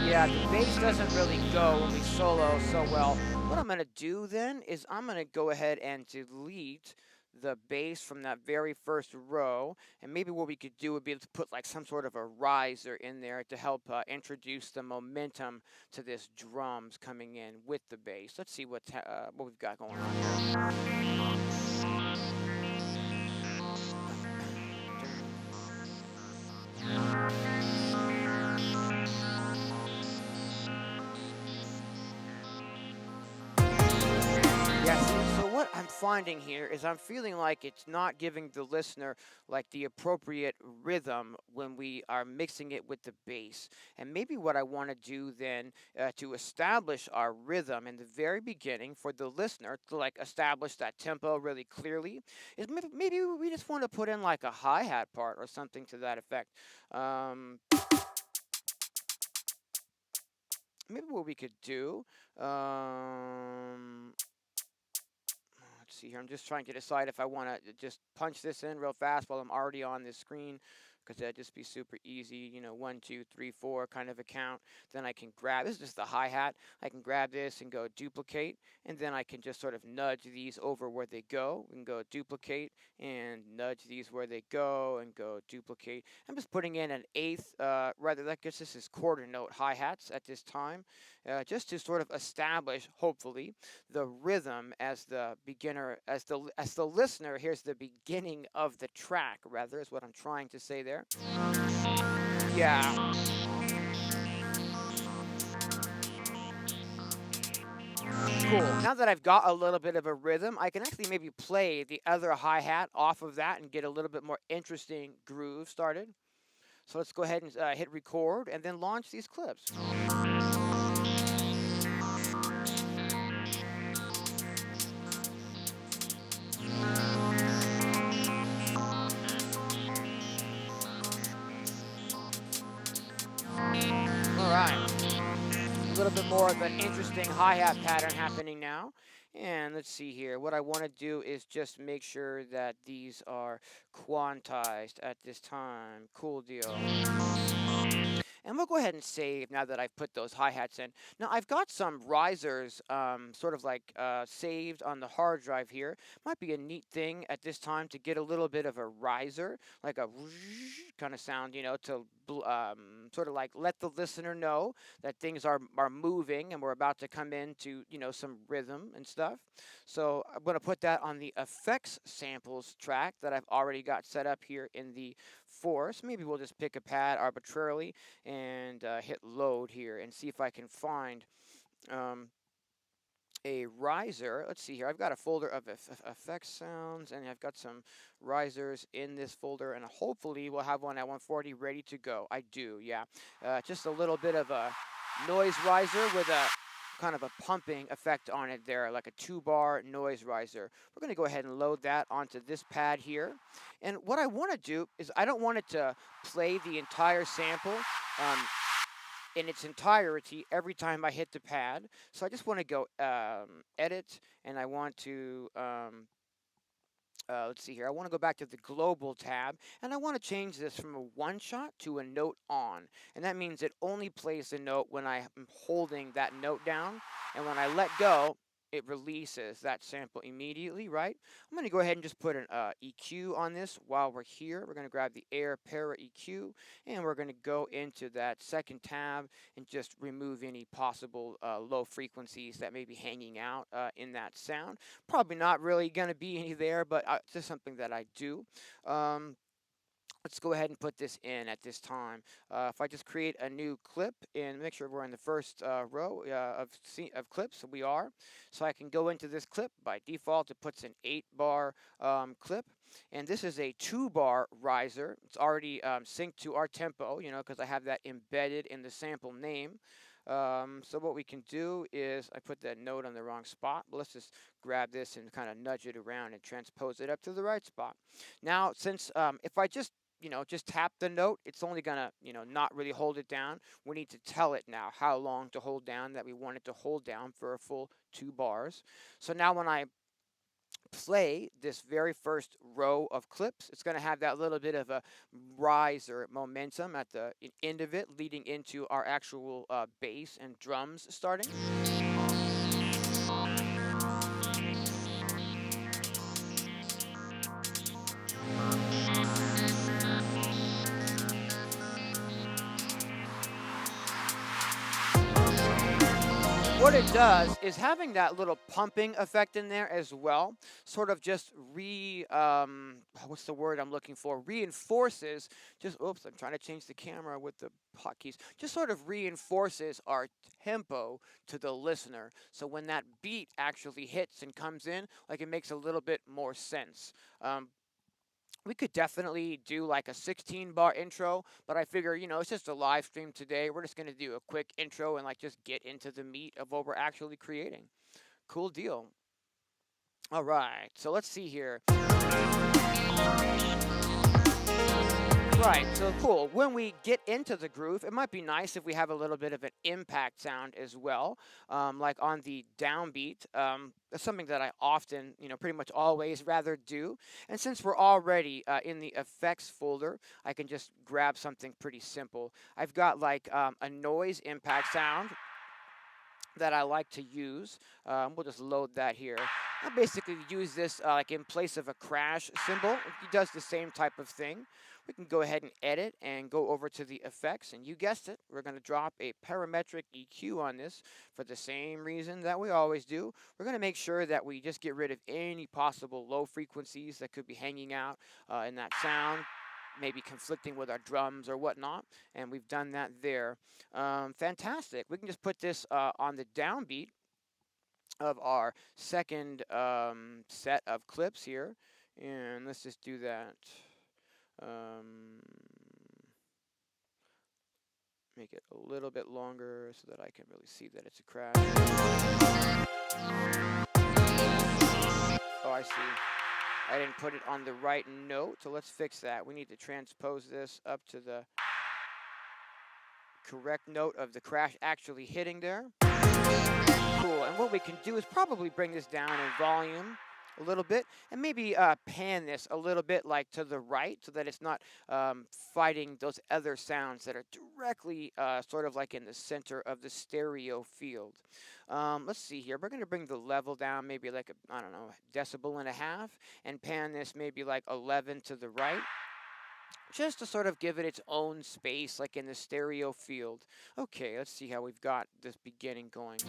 Yeah, the bass doesn't really go when we solo so well. What I'm going to do then is I'm going to go ahead and delete the bass from that very first row, and maybe what we could do would be to put like some sort of a riser in there to help introduce the momentum to this drums coming in with the bass. Let's see what we've got going on here. What I'm finding here is I'm feeling like it's not giving the listener like the appropriate rhythm when we are mixing it with the bass. And maybe what I want to do then to establish our rhythm in the very beginning for the listener to like establish that tempo really clearly is maybe we just want to put in like a hi-hat part or something to that effect. Maybe what we could do, let's see here, I'm just trying to decide if I want to just punch this in real fast while I'm already on this screen. because that'd just be super easy, you know, 1, 2, 3, 4 kind of a count. Then I can grab, this is just the hi-hat, I can grab this and go duplicate, and then I can just sort of nudge these over where they go, and go duplicate, and nudge these where they go, and go duplicate. I'm just putting in an eighth, rather, I guess this is quarter note hi-hats at this time, just to sort of establish, hopefully, the rhythm as the beginner, as the listener hears the beginning of the track, rather, is what I'm trying to say there. Yeah. Cool. Now that I've got a little bit of a rhythm, I can actually maybe play the other hi-hat off of that and get a little bit more interesting groove started. So let's go ahead and hit record and then launch these clips. All right. A little bit more of an interesting hi-hat pattern happening now. And let's see here. What I want to do is just make sure that these are quantized at this time. Cool deal. And we'll go ahead and save now that I've put those hi-hats in. Now, I've got some risers sort of like saved on the hard drive here. Might be a neat thing at this time to get a little bit of a riser, like a kind of sound, you know, to sort of like let the listener know that things are moving and we're about to come into, you know, some rhythm and stuff. So I'm going to put that on the effects samples track that I've already got set up here in the Force. Maybe we'll just pick a pad arbitrarily and hit load here and see if I can find a riser. Let's see here. I've got a folder of effects sounds, and I've got some risers in this folder, and hopefully we'll have one at 140 ready to go. I do, yeah. Just a little bit of a noise riser with a kind of a pumping effect on it there, like a 2-bar noise riser. We're going to go ahead and load that onto this pad here. And what I want to do is I don't want it to play the entire sample in its entirety every time I hit the pad. So I just want to go edit, and I want to let's see here. I want to go back to the global tab, and I want to change this from a one shot to a note on. And that means it only plays the note when I am holding that note down, and when I let go, it releases that sample immediately, right? I'm going to go ahead and just put an EQ on this while we're here. We're going to grab the Air Para EQ, and we're going to go into that second tab and just remove any possible low frequencies that may be hanging out in that sound. Probably not really going to be any there, but it's just something that I do. Let's go ahead and put this in at this time. If I just create a new clip and make sure we're in the first row of clips, we are. So I can go into this clip. By default, it puts an 8-bar clip. And this is a 2-bar riser. It's already synced to our tempo, you know, because I have that embedded in the sample name. So what we can do is, I put that note on the wrong spot. Let's just grab this and kind of nudge it around and transpose it up to the right spot. Now, since if I just tap the note, it's only gonna, not really hold it down. We need to tell it now how long to hold down, that we want it to hold down for a full 2 bars. So now when I play this very first row of clips, it's going to have that little bit of a riser momentum at the end of it, leading into our actual bass and drums starting. What it does is having that little pumping effect in there as well, sort of just what's the word I'm looking for? Reinforces, oops, I'm trying to change the camera with the hotkeys. Just sort of reinforces our tempo to the listener. So when that beat actually hits and comes in, like, it makes a little bit more sense. We could definitely do like a 16-bar intro, but I figure, it's just a live stream today. We're just going to do a quick intro and just get into the meat of what we're actually creating. Cool deal. All right, so let's see here. Right, so cool. When we get into the groove, it might be nice if we have a little bit of an impact sound as well, like on the downbeat. That's something that I often, pretty much always rather do. And since we're already in the effects folder, I can just grab something pretty simple. I've got like a noise impact sound that I like to use. We'll just load that here. I basically use this like in place of a crash symbol. It does the same type of thing. We can go ahead and edit and go over to the effects, and you guessed it, we're going to drop a parametric EQ on this for the same reason that we always do. We're going to make sure that we just get rid of any possible low frequencies that could be hanging out in that sound, maybe conflicting with our drums or whatnot, and we've done that there. Fantastic. We can just put this on the downbeat of our second set of clips here, and let's just do that. Make it a little bit longer so that I can really see that it's a crash. Oh, I see. I didn't put it on the right note, so let's fix that. We need to transpose this up to the correct note of the crash actually hitting there. Cool, and what we can do is probably bring this down in volume a little bit, and maybe pan this a little bit like to the right so that it's not fighting those other sounds that are directly sort of like in the center of the stereo field. Let's see here. We're going to bring the level down maybe like, I don't know, decibel and a half, and pan this maybe like 11 to the right, just to sort of give it its own space like in the stereo field. Okay, let's see how we've got this beginning going.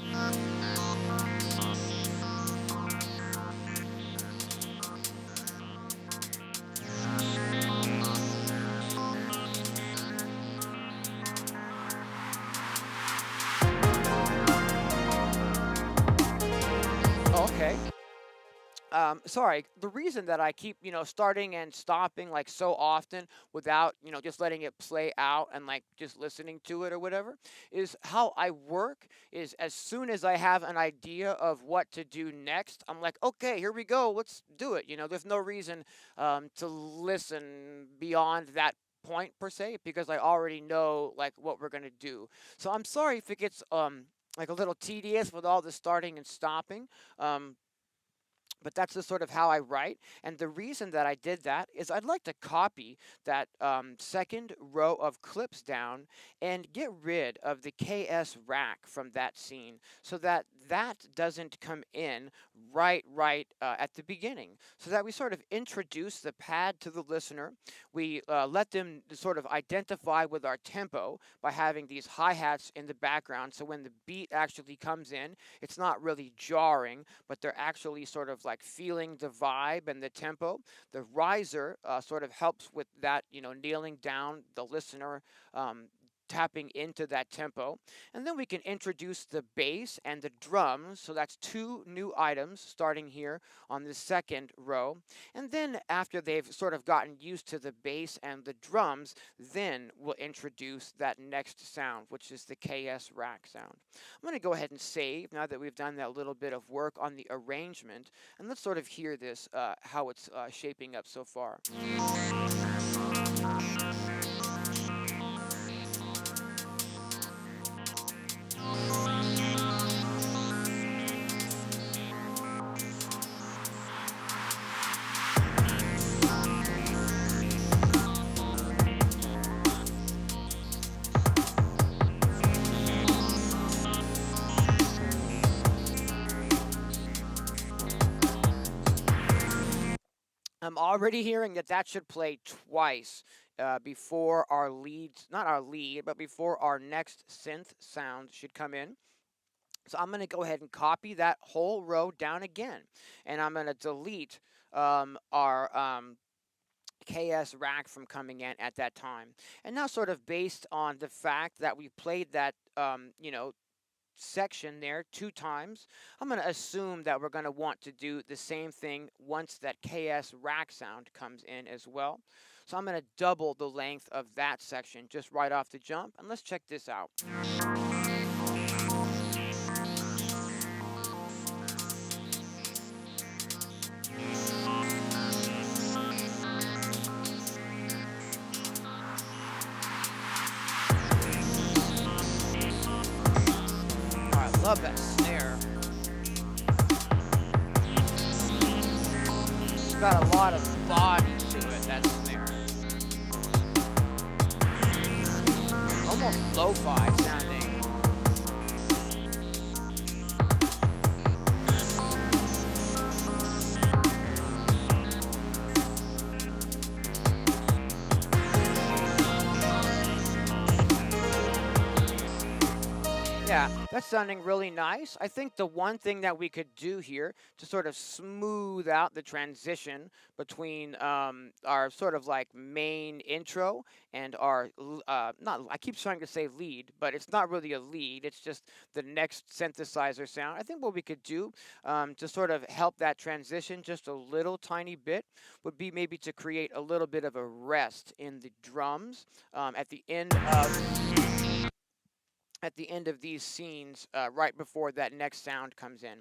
Okay. Sorry, the reason that I keep, starting and stopping like so often without, just letting it play out and like just listening to it or whatever, is how I work is as soon as I have an idea of what to do next, I'm like, okay, here we go, let's do it. There's no reason to listen beyond that point per se, because I already know like what we're gonna do. So I'm sorry if it gets like a little tedious with all the starting and stopping. But that's the sort of how I write. And the reason that I did that is I'd like to copy that second row of clips down and get rid of the KS Rack from that scene so that that doesn't come in right at the beginning. So that we sort of introduce the pad to the listener. We let them sort of identify with our tempo by having these hi-hats in the background. So when the beat actually comes in, it's not really jarring, but they're actually sort of like feeling the vibe and the tempo. The riser sort of helps with that, nailing down the listener, tapping into that tempo. And then we can introduce the bass and the drums. So that's two new items starting here on the second row. And then after they've sort of gotten used to the bass and the drums, then we'll introduce that next sound, which is the KS Rack sound. I'm going to go ahead and save now that we've done that little bit of work on the arrangement. And let's sort of hear this, how it's shaping up so far. I'm already hearing that should play twice before our leads, not our lead, but before our next synth sound should come in. So I'm going to go ahead and copy that whole row down again. And I'm going to delete our KS Rack from coming in at that time. And now sort of based on the fact that we played that, section there 2 times, I'm going to assume that we're going to want to do the same thing once that KS Rack sound comes in as well. So I'm going to double the length of that section just right off the jump, and let's check this out. love that snare. It's got a lot of body to it, that snare. Almost lo-fi sounding. Yeah, that's sounding really nice. I think the one thing that we could do here to sort of smooth out the transition between our sort of like main intro and our, not, I keep trying to say lead, but it's not really a lead, it's just the next synthesizer sound. I think what we could do to sort of help that transition just a little tiny bit would be maybe to create a little bit of a rest in the drums at the end of these scenes right before that next sound comes in.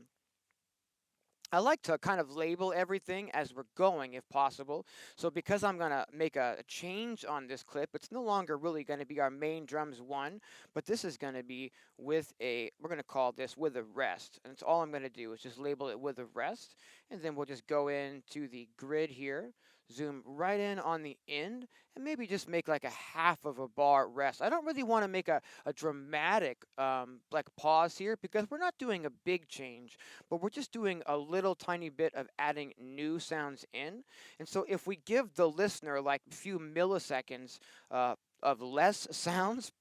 I like to kind of label everything as we're going if possible. So because I'm going to make a change on this clip, it's no longer really going to be our main drums one, but this is going to be with we're going to call this with a rest. And it's all I'm going to do is just label it with a rest. And then we'll just go into the grid here, zoom right in on the end, and maybe just make like a half of a bar rest. I don't really want to make a dramatic like pause here because we're not doing a big change, but we're just doing a little tiny bit of adding new sounds in. And so if we give the listener like a few milliseconds of less sounds,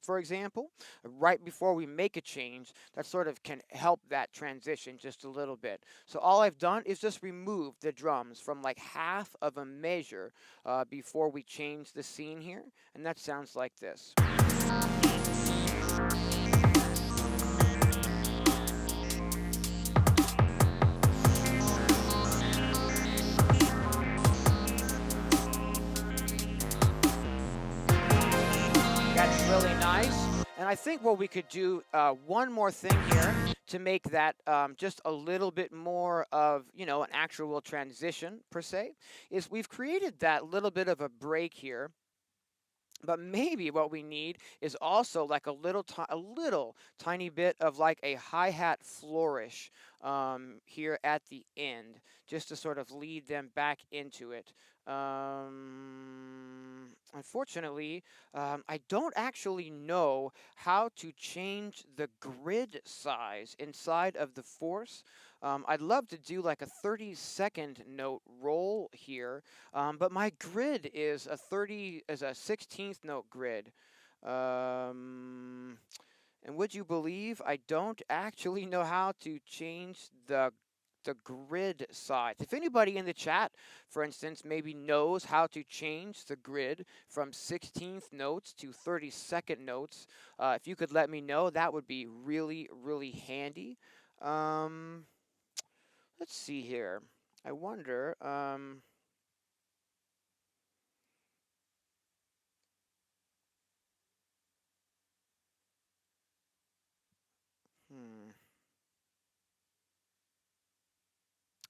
for example, right before we make a change, that sort of can help that transition just a little bit. So all I've done is just remove the drums from like half of a measure before we change the scene here, and that sounds like this. That's really nice. And I think what we could do, one more thing here to make that just a little bit more of, you know, an actual transition per se, is we've created that little bit of a break here. But maybe what we need is also like a little tiny bit of like a hi-hat flourish here at the end, just to sort of lead them back into it. Unfortunately, I don't actually know how to change the grid size inside of the Force. I'd love to do like a 30-second note roll here, but my grid is a 16th note grid. And would you believe I don't actually know how to change the grid size? If anybody in the chat, for instance, maybe knows how to change the grid from 16th notes to 32nd notes, if you could let me know, that would be really, really handy. Let's see here. I wonder,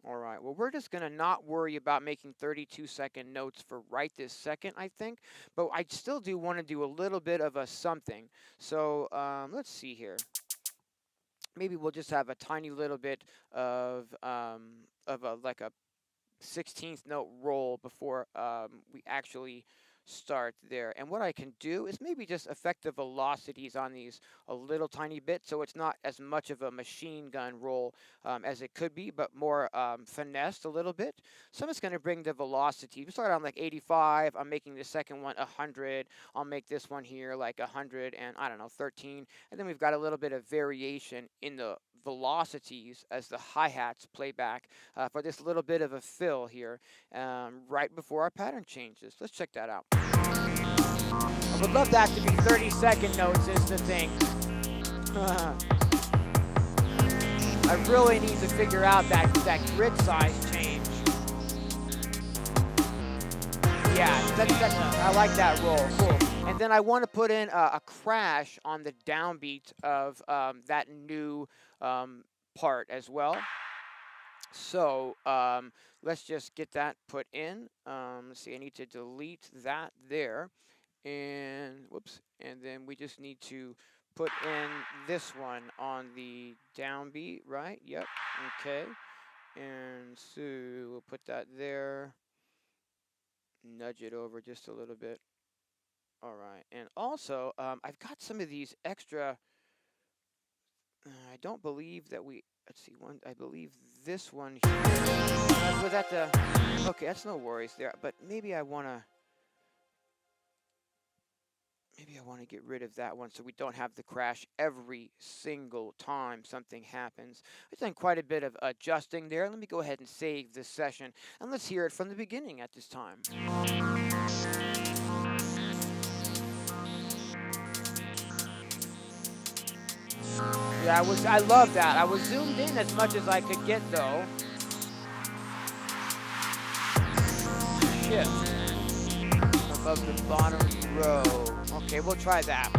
All right, well, we're just going to not worry about making 32-second notes for right this second, I think. But I still do want to do a little bit of a something. So let's see here. Maybe we'll just have a tiny little bit of like a 16th note roll before we actually start there. And what I can do is maybe just affect the velocities on these a little tiny bit so it's not as much of a machine gun roll as it could be, but more finessed a little bit. So I'm just going to bring the velocity. We start on like 85. I'm making the second one 100. I'll make this one here like 100 and I don't know, 13. And then we've got a little bit of variation in the velocities as the hi-hats play back for this little bit of a fill here right before our pattern changes. Let's check that out. I would love that to be 30-second notes is the thing. I really need to figure out that grid size change. Yeah, I like that roll. Cool. And then I want to put in a crash on the downbeat of that new part as well. So let's just get that put in. Let's see, I need to delete that there. And whoops. And then we just need to put in this one on the downbeat, right? Yep. Okay. And so we'll put that there. Nudge it over just a little bit. All right. And also, I've got some of these extra. I don't believe that we. Let's see. One. I believe this one here. Was that the? Okay, that's no worries there. But maybe I wanna. Maybe I want to get rid of that one so we don't have the crash every single time something happens. I've done quite a bit of adjusting there. Let me go ahead and save this session, and let's hear it from the beginning at this time. Yeah, I love that. I was zoomed in as much as I could get though. Shift above the bottom row. Okay, we'll try that.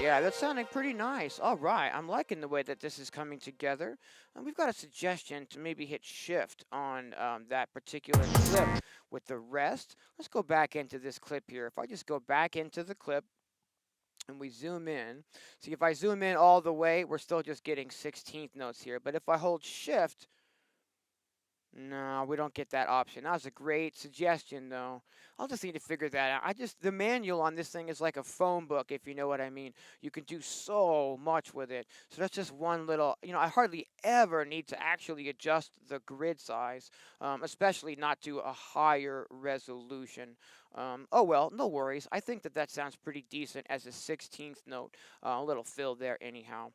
Yeah, that's sounding pretty nice. All right, I'm liking the way that this is coming together. And we've got a suggestion to maybe hit shift on that particular clip with the rest. Let's go back into this clip here. If I just go back into the clip and we zoom in, see if I zoom in all the way, we're still just getting 16th notes here. But if I hold shift, no, we don't get that option. That was a great suggestion, though. I'll just need to figure that out. The manual on this thing is like a phone book, if you know what I mean. You can do so much with it. So that's just one little, I hardly ever need to actually adjust the grid size, especially not to a higher resolution. Oh, well, no worries. I think that sounds pretty decent as a 16th note. A little fill there anyhow.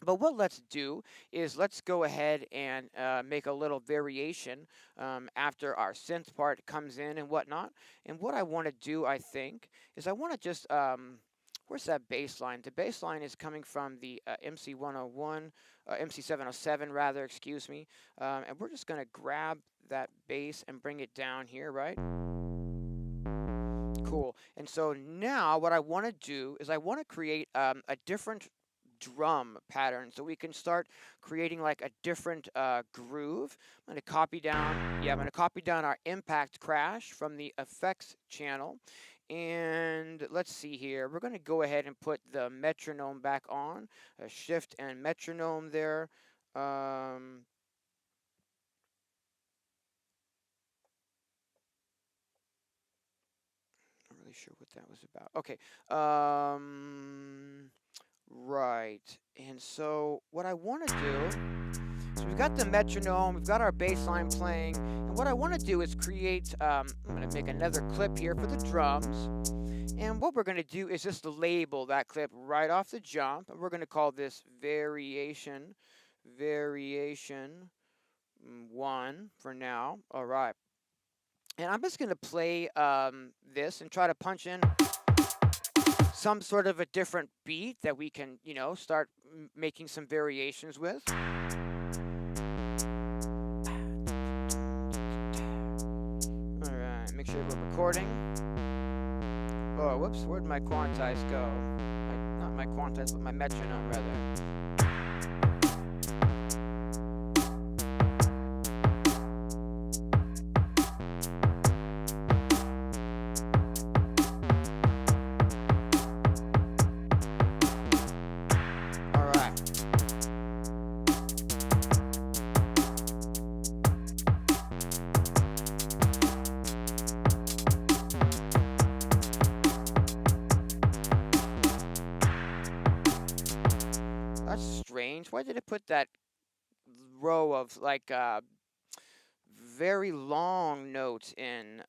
But what let's do is let's go ahead and make a little variation after our synth part comes in and whatnot. And what I want to do, I think, is I want to just, where's that bass line? The bass line is coming from the MC101, MC707 rather, excuse me. And we're just going to grab that bass and bring it down here, right? Cool. And so now what I want to do is I want to create a different drum pattern so we can start creating like a different groove. I'm going to copy down our impact crash from the effects channel, and let's see here, we're going to go ahead and put the metronome back on, a shift and metronome there. Not really sure what that was about. Okay. Right, and so what I want to do, so we've got the metronome, we've got our bass line playing, and what I want to do is create, I'm going to make another clip here for the drums, and what we're going to do is just label that clip right off the jump, and we're going to call this variation 1 for now. All right, and I'm just going to play this and try to punch in some sort of a different beat that we can, start making some variations with. All right, make sure we're recording. Oh, whoops, where'd my quantize go? Not my quantize, but my metronome, rather. Why did it put that row of like very long notes in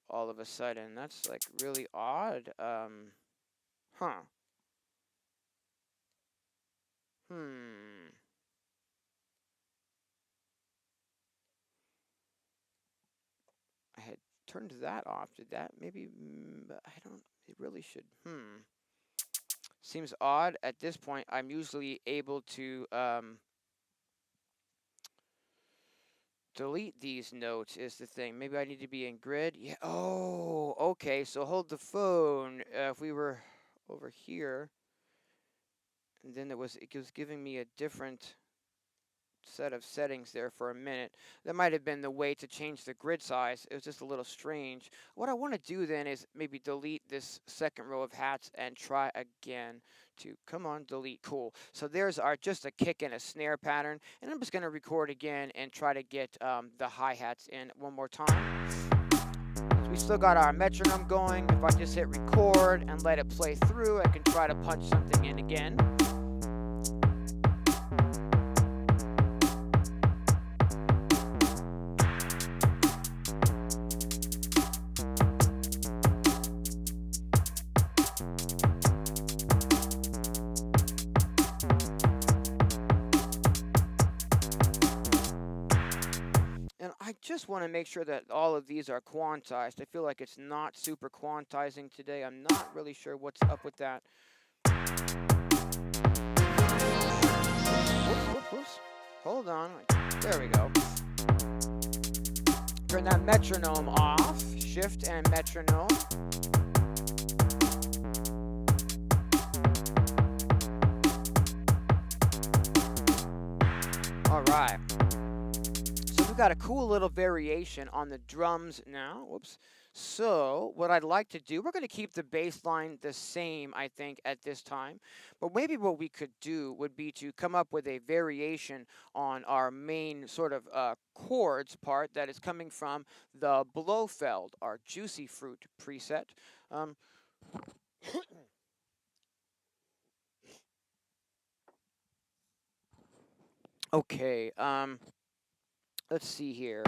all of a sudden? That's like really odd. Huh. turned that off. Did that maybe? I don't. It really should. Seems odd at this point. I'm usually able to delete these notes is the thing. Maybe I need to be in grid. Yeah. Oh, okay. So hold the phone. If we were over here, and then it was giving me a different set of settings there for a minute. That might have been the way to change the grid size. It was just a little strange. What I want to do then is maybe delete this second row of hats and try again to, come on, delete. Cool. So there's our just a kick and a snare pattern, and I'm just going to record again and try to get the hi-hats in one more time. We still got our metronome going. If I just hit record and let it play through, I can try to punch something in again. I just want to make sure that all of these are quantized. I feel like it's not super quantizing today. I'm not really sure what's up with that. Whoops. Hold on. There we go. Turn that metronome off. Shift and metronome. All right. We've got a cool little variation on the drums now. Whoops. So what I'd like to do, we're going to keep the bass line the same, I think, at this time. But maybe what we could do would be to come up with a variation on our main sort of chords part that is coming from the Blofeld, our Juicy Fruit preset. Okay. Let's see here.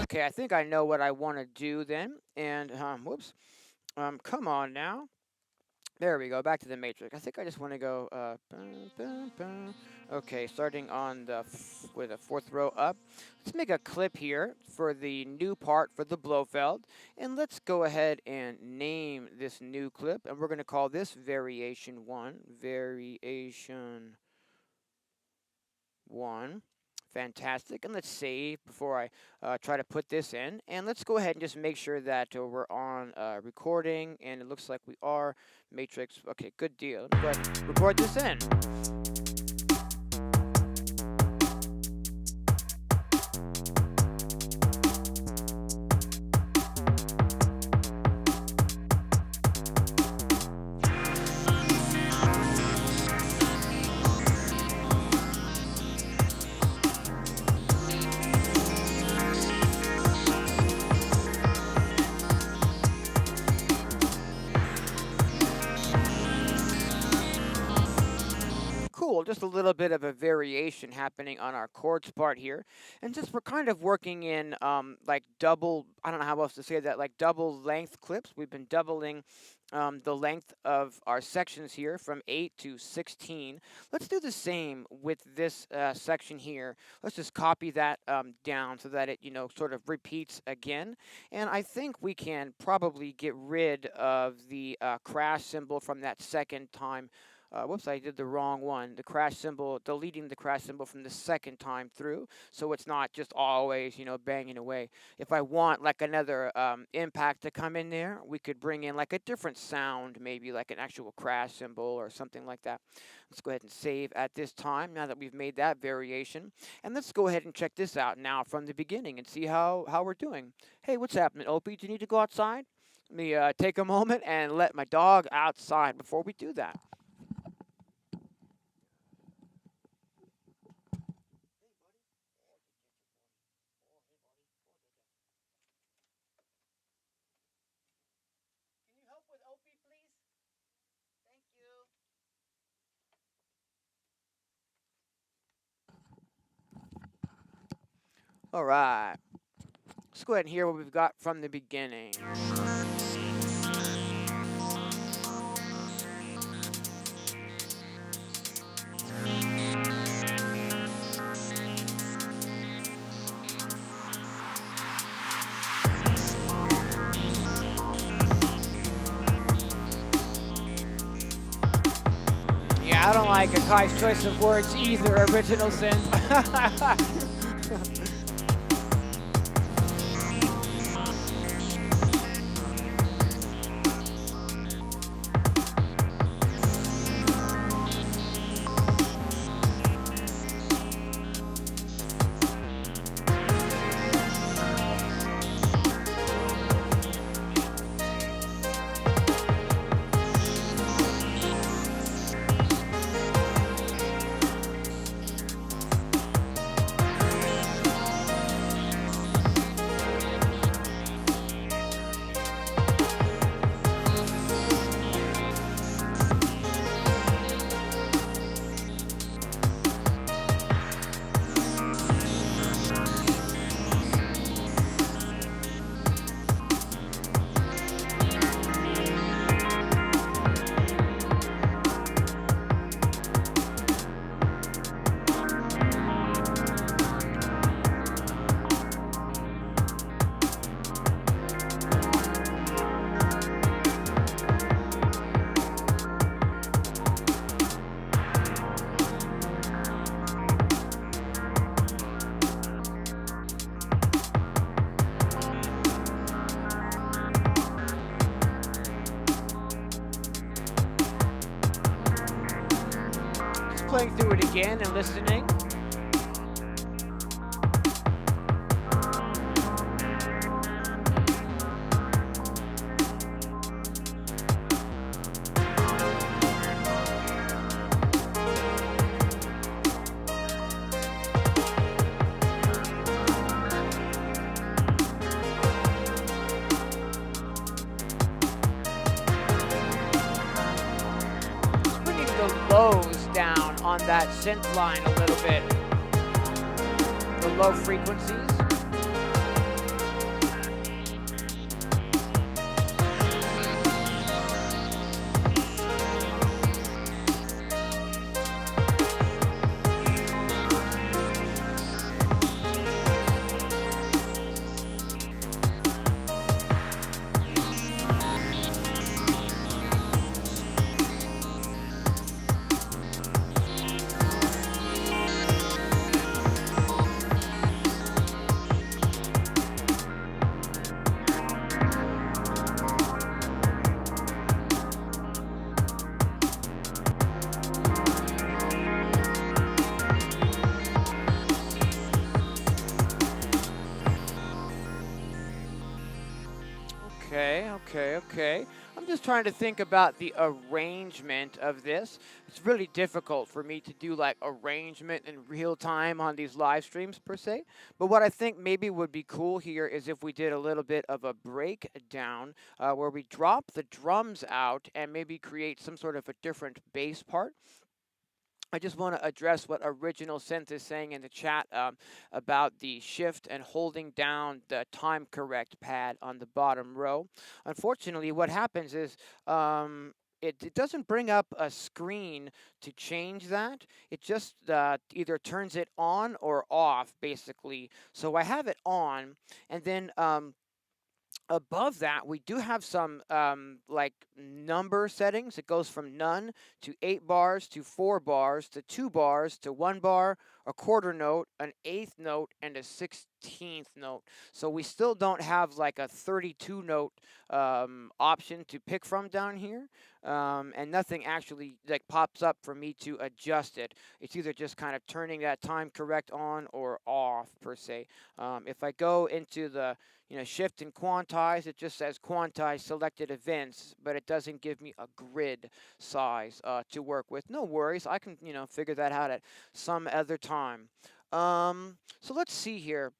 Okay, I think I know what I want to do then. And, whoops. Come on now. There we go, back to the matrix. I think I just want to go, okay, starting on with the fourth row up. Let's make a clip here for the new part for the Blofeld. And let's go ahead and name this new clip. And we're going to call this Variation 1. Variation 1. Fantastic. And let's save before I try to put this in. And let's go ahead and just make sure that we're on recording. And it looks like we are. Matrix. Okay, good deal. Let me go ahead and record this in. Cool, just a little bit of a variation happening on our chords part here. And just we're kind of working in like double, I don't know how else to say that, like double length clips. We've been doubling the length of our sections here from 8 to 16. Let's do the same with this section here. Let's just copy that down so that it, sort of repeats again. And I think we can probably get rid of the crash symbol from that second time. Whoops, I did the wrong one. The crash symbol, deleting the crash symbol from the second time through, so it's not just always, banging away. If I want like another impact to come in there, we could bring in like a different sound, maybe like an actual crash symbol or something like that. Let's go ahead and save at this time, now that we've made that variation. And let's go ahead and check this out now from the beginning and see how we're doing. Hey, what's happening, Opie? Do you need to go outside? Let me take a moment and let my dog outside before we do that. Can you help with Opie, please? All right. Let's go ahead and hear what we've got from the beginning. Yeah, I don't like Akai's choice of words either, original synth. Playing through it again and listening. Just bringing the lows down on that synth line a little bit. The low frequencies. Okay. I'm just trying to think about the arrangement of this. It's really difficult for me to do like arrangement in real time on these live streams per se. But what I think maybe would be cool here is if we did a little bit of a breakdown where we drop the drums out and maybe create some sort of a different bass part. I just want to address what Original Synth is saying in the chat about the shift and holding down the time correct pad on the bottom row. Unfortunately, what happens is it doesn't bring up a screen to change that. It just either turns it on or off, basically. So I have it on, and then above that, we do have some like number settings. It goes from none to 8 bars to 4 bars to 2 bars to 1 bar, a quarter note, an eighth note, and a 16th note. So we still don't have like a 32 note option to pick from down here. And nothing actually like pops up for me to adjust it. It's either just kind of turning that time correct on or off per se. If I go into the shift and quantize, it just says quantize selected events, but it doesn't give me a grid size to work with. No worries, I can figure that out at some other time. So let's see here.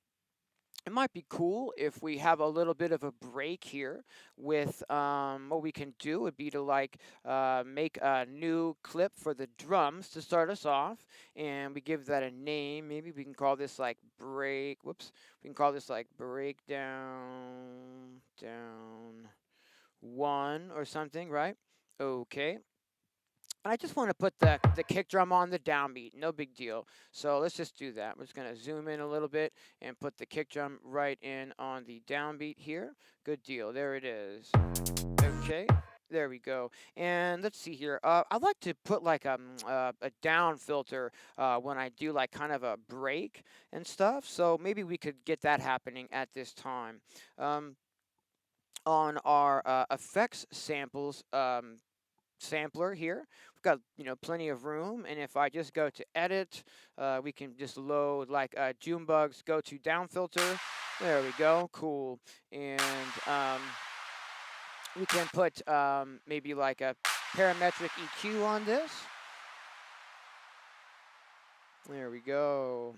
it might be cool if we have a little bit of a break here with what we can do would be to like make a new clip for the drums to start us off, and we give that a name. Maybe we can call this like we can call this like breakdown down one or something, right? Okay. I just want to put the kick drum on the downbeat, no big deal. So let's just do that. We're just going to zoom in a little bit and put the kick drum right in on the downbeat here. Good deal. There it is. Okay. There we go. And let's see here. I'd like to put like a down filter when I do like kind of a break and stuff. So maybe we could get that happening at this time. On our effects samples sampler here. We've got, plenty of room, and if I just go to edit, we can just load like Junebug's go to down filter. There we go, cool. And we can put maybe like a parametric EQ on this. There we go.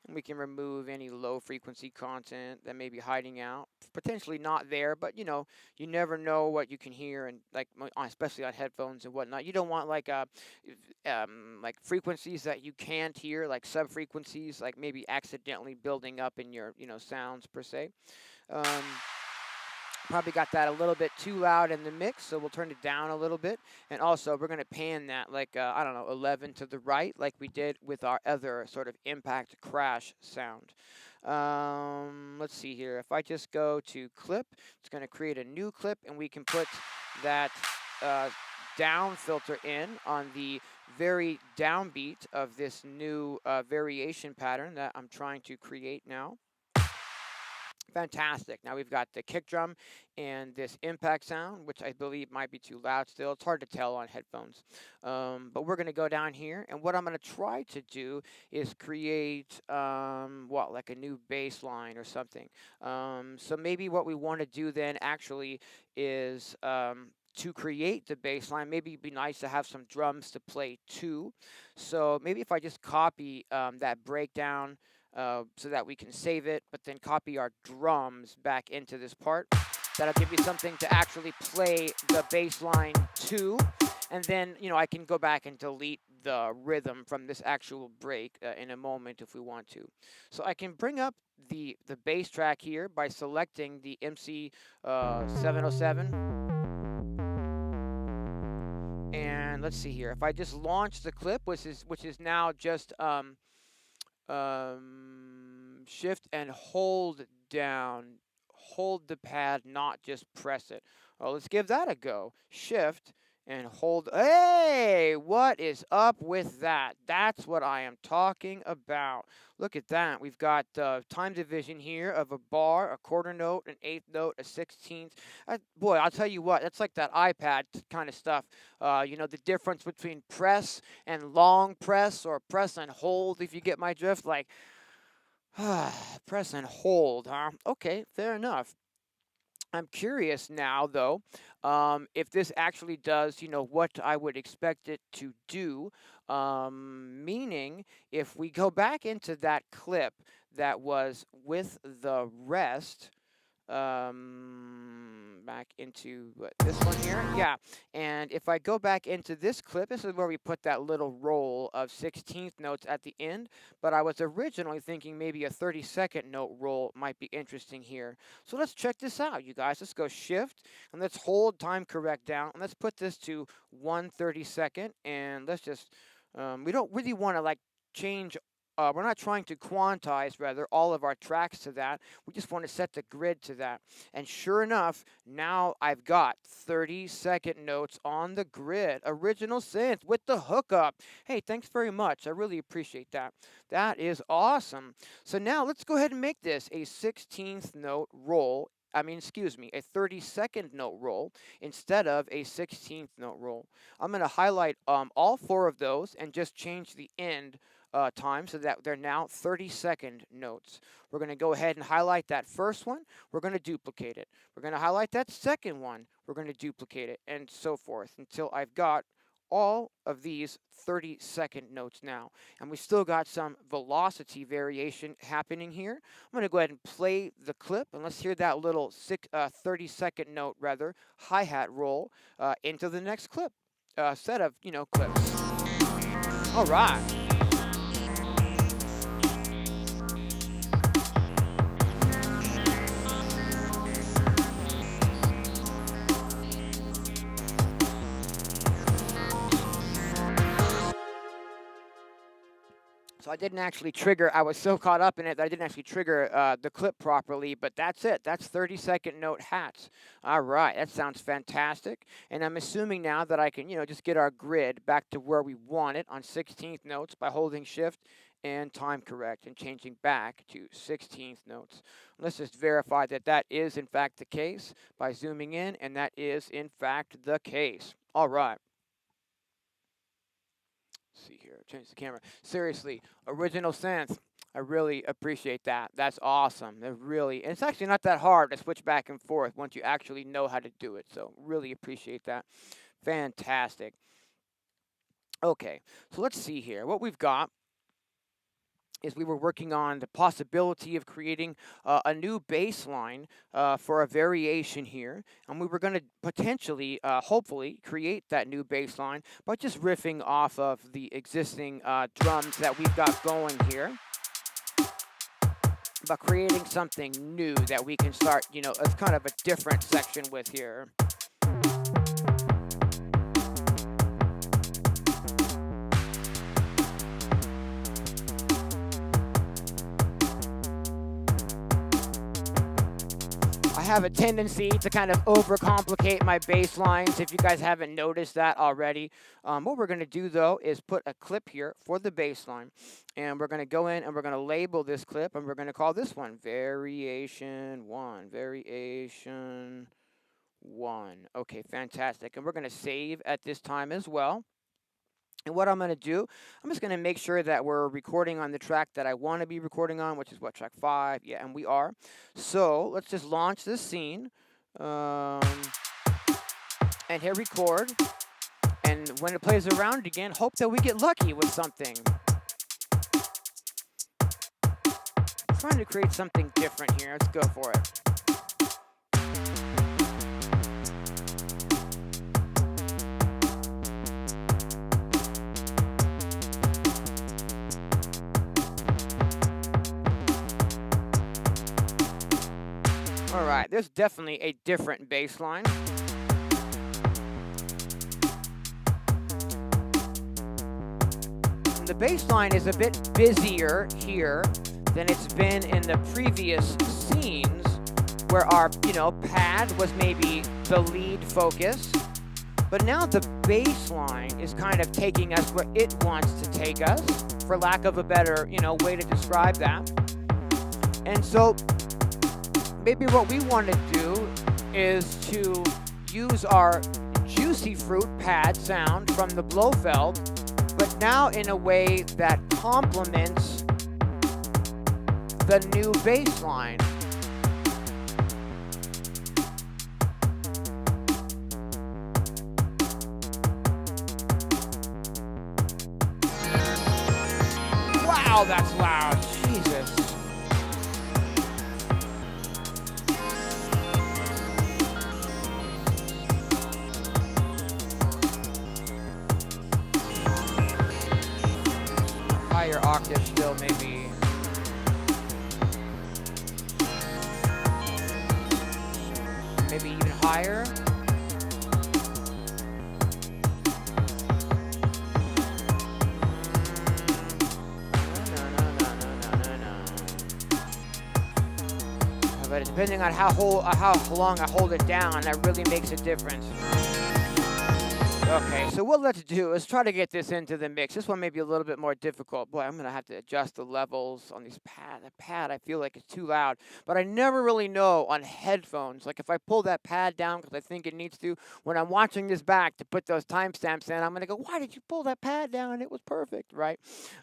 And we can remove any low frequency content that may be hiding out. Potentially not there, but you never know what you can hear, and like especially on headphones and whatnot. You don't want like frequencies that you can't hear, like sub frequencies, like maybe accidentally building up in your sounds per se. Probably got that a little bit too loud in the mix, so we'll turn it down a little bit. And also, we're going to pan that like, I don't know, 11 to the right, like we did with our other sort of impact crash sound. Let's see here. If I just go to clip, it's going to create a new clip, and we can put that down filter in on the very downbeat of this new variation pattern that I'm trying to create now. Fantastic. Now we've got the kick drum and this impact sound, which I believe might be too loud still. It's hard to tell on headphones. But we're going to go down here, and what I'm going to try to do is create, like a new bass line or something. So maybe what we want to do then actually is to create the bass line, maybe it'd be nice to have some drums to play too. So maybe if I just copy that breakdown, so that we can save it, but then copy our drums back into this part. That'll give you something to actually play the bass line to, and then I can go back and delete the rhythm from this actual break in a moment if we want to. So I can bring up the bass track here by selecting the MC-707. And let's see here. If I just launch the clip, which is now just shift and hold down, hold the pad, not just press it. Well, let's give that a go. Shift and hold. Hey, what is up with that? That's what I am talking about. Look at that. We've got time division here of a bar, a quarter note, an eighth note, a 16th. Boy, I'll tell you what, that's like that iPad kind of stuff. The difference between press and long press, or press and hold, if you get my drift. Like, press and hold, huh? Okay, fair enough. I'm curious now, though, if this actually does, what I would expect it to do. Meaning, if we go back into that clip that was with the rest, back into this one here, yeah. And if I go back into this clip, this is where we put that little roll of 16th notes at the end, but I was originally thinking maybe a 32nd note roll might be interesting here. So let's check this out, you guys. Let's go shift, and let's hold time correct down, and let's put this to 1/32, and let's just, we don't really want to like change. We're not trying to quantize, rather, all of our tracks to that. We just want to set the grid to that. And sure enough, now I've got 32nd notes on the grid. Original synth with the hookup. Hey, thanks very much. I really appreciate that. That is awesome. So now let's go ahead and make this a 16th note roll. A 32nd note roll instead of a 16th note roll. I'm going to highlight all four of those and just change the end time so that they're now 32nd notes. We're going to go ahead and highlight that first one. We're going to duplicate it. We're going to highlight that second one. We're going to duplicate it, and so forth until I've got all of these 30-second notes now. And we still got some velocity variation happening here. I'm going to go ahead and play the clip, and let's hear that little 30-second note, rather, hi-hat roll into the next clip, set of, clips. All right. So I didn't actually trigger, I was so caught up in it that I didn't actually trigger the clip properly, but that's it. That's 30-second note hats. All right, that sounds fantastic. And I'm assuming now that I can, just get our grid back to where we want it on 16th notes by holding shift and time correct and changing back to 16th notes. Let's just verify that that is in fact the case by zooming in, and that is in fact the case. All right. See here, change the camera. Seriously, original synth. I really appreciate that. That's awesome. It's actually not that hard to switch back and forth once you actually know how to do it. So really appreciate that. Fantastic. Okay, so let's see here. What we've got is we were working on the possibility of creating a new bass line for a variation here. And we were going to potentially, hopefully, create that new bass line by just riffing off of the existing drums that we've got going here. But creating something new that we can start, as kind of a different section with here. I have a tendency to kind of overcomplicate my bass lines if you guys haven't noticed that already. What we're going to do, though, is put a clip here for the bass line. And we're going to go in and we're going to label this clip, and we're going to call this one Variation 1. Variation 1. Okay, fantastic. And we're going to save at this time as well. And what I'm going to do, I'm just going to make sure that we're recording on the track that I want to be recording on, which is what, track 5? Yeah, and we are. So let's just launch this scene and hit record. And when it plays around again, hope that we get lucky with something. Trying to create something different here. Let's go for it. All right, there's definitely a different bass line. The bass line is a bit busier here than it's been in the previous scenes where our, pad was maybe the lead focus. But now the bass line is kind of taking us where it wants to take us, for lack of a better, way to describe that. And so maybe what we want to do is to use our Juicy Fruit pad sound from the Blofeld, but now in a way that complements the new bass line. Wow, that's loud. Jesus. Higher octave still, maybe. Maybe even higher. But depending on how long I hold it down, that really makes a difference. Okay, so what let's do is try to get this into the mix. This one may be a little bit more difficult. Boy, I'm going to have to adjust the levels on these pad. The pad, I feel like it's too loud. But I never really know on headphones. Like if I pull that pad down because I think it needs to, when I'm watching this back to put those timestamps in, I'm going to go, why did you pull that pad down? It was perfect, right?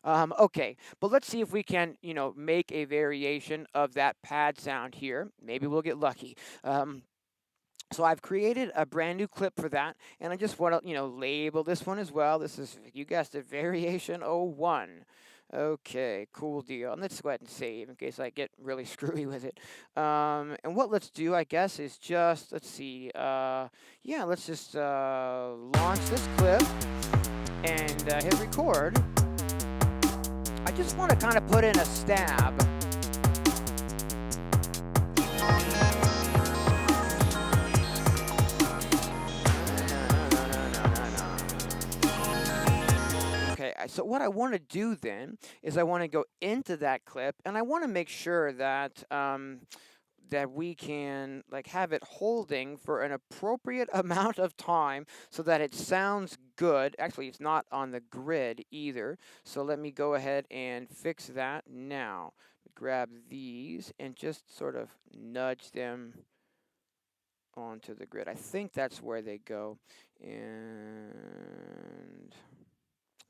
Okay, but let's see if we can, make a variation of that pad sound here. Maybe we'll get lucky. So I've created a brand new clip for that, and I just want to, label this one as well. This is, you guessed it, Variation 01. Okay, cool deal. And let's go ahead and save in case I get really screwy with it. And what let's do, I guess, is just, let's see, yeah, let's just launch this clip and hit record. I just want to kind of put in a stab. Okay, so what I want to do then is I want to go into that clip and I want to make sure that that we can like have it holding for an appropriate amount of time so that it sounds good. Actually, it's not on the grid either. So let me go ahead and fix that now. Grab these and just sort of nudge them onto the grid. I think that's where they go. And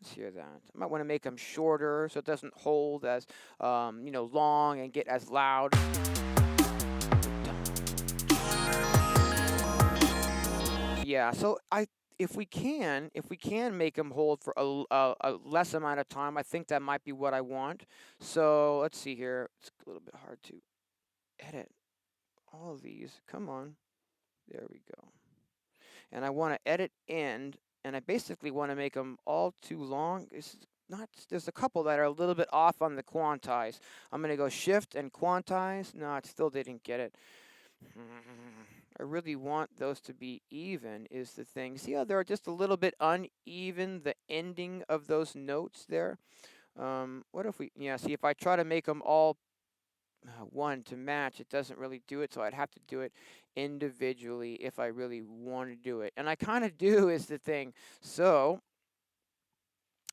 let's hear that. I might want to make them shorter so it doesn't hold as, long and get as loud. Yeah, so if we can make them hold for a less amount of time, I think that might be what I want. So let's see here. It's a little bit hard to edit all of these. Come on. There we go. And I want to edit end, and I basically want to make them all too long. There's a couple that are a little bit off on the quantize. I'm going to go shift and quantize. No, it still didn't get it. I really want those to be even is the thing. See how they're just a little bit uneven, the ending of those notes there? What if we, see if I try to make them all one to match, it doesn't really do it, so I'd have to do it individually if I really want to do it. And I kind of do is the thing. So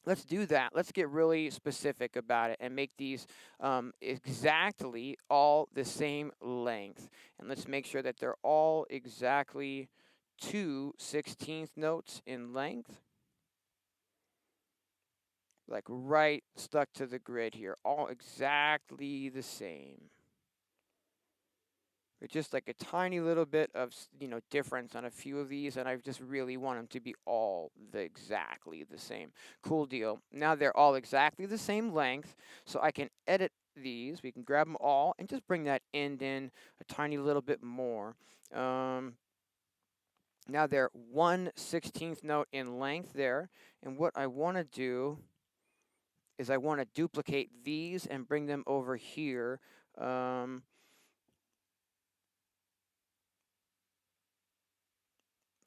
let's do that. Let's get really specific about it and make these exactly all the same length. And let's make sure that they're all exactly 2/16 notes in length. Like right stuck to the grid here. All exactly the same. It's just like a tiny little bit of, difference on a few of these, and I just really want them to be all exactly the same. Cool deal. Now they're all exactly the same length, so I can edit these. We can grab them all and just bring that end in a tiny little bit more. Now they're 1/16 note in length there, and what I want to do is I want to duplicate these and bring them over here.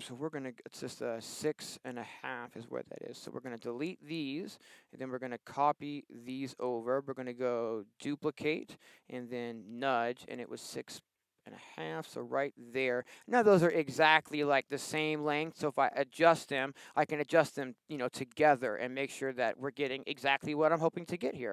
So we're going to, it's just a 6.5 is what that is. So we're going to delete these, and then we're going to copy these over. We're going to go duplicate and then nudge, and it was 6.5, so right there. Now those are exactly like the same length, so if I adjust them, I can adjust them, together and make sure that we're getting exactly what I'm hoping to get here.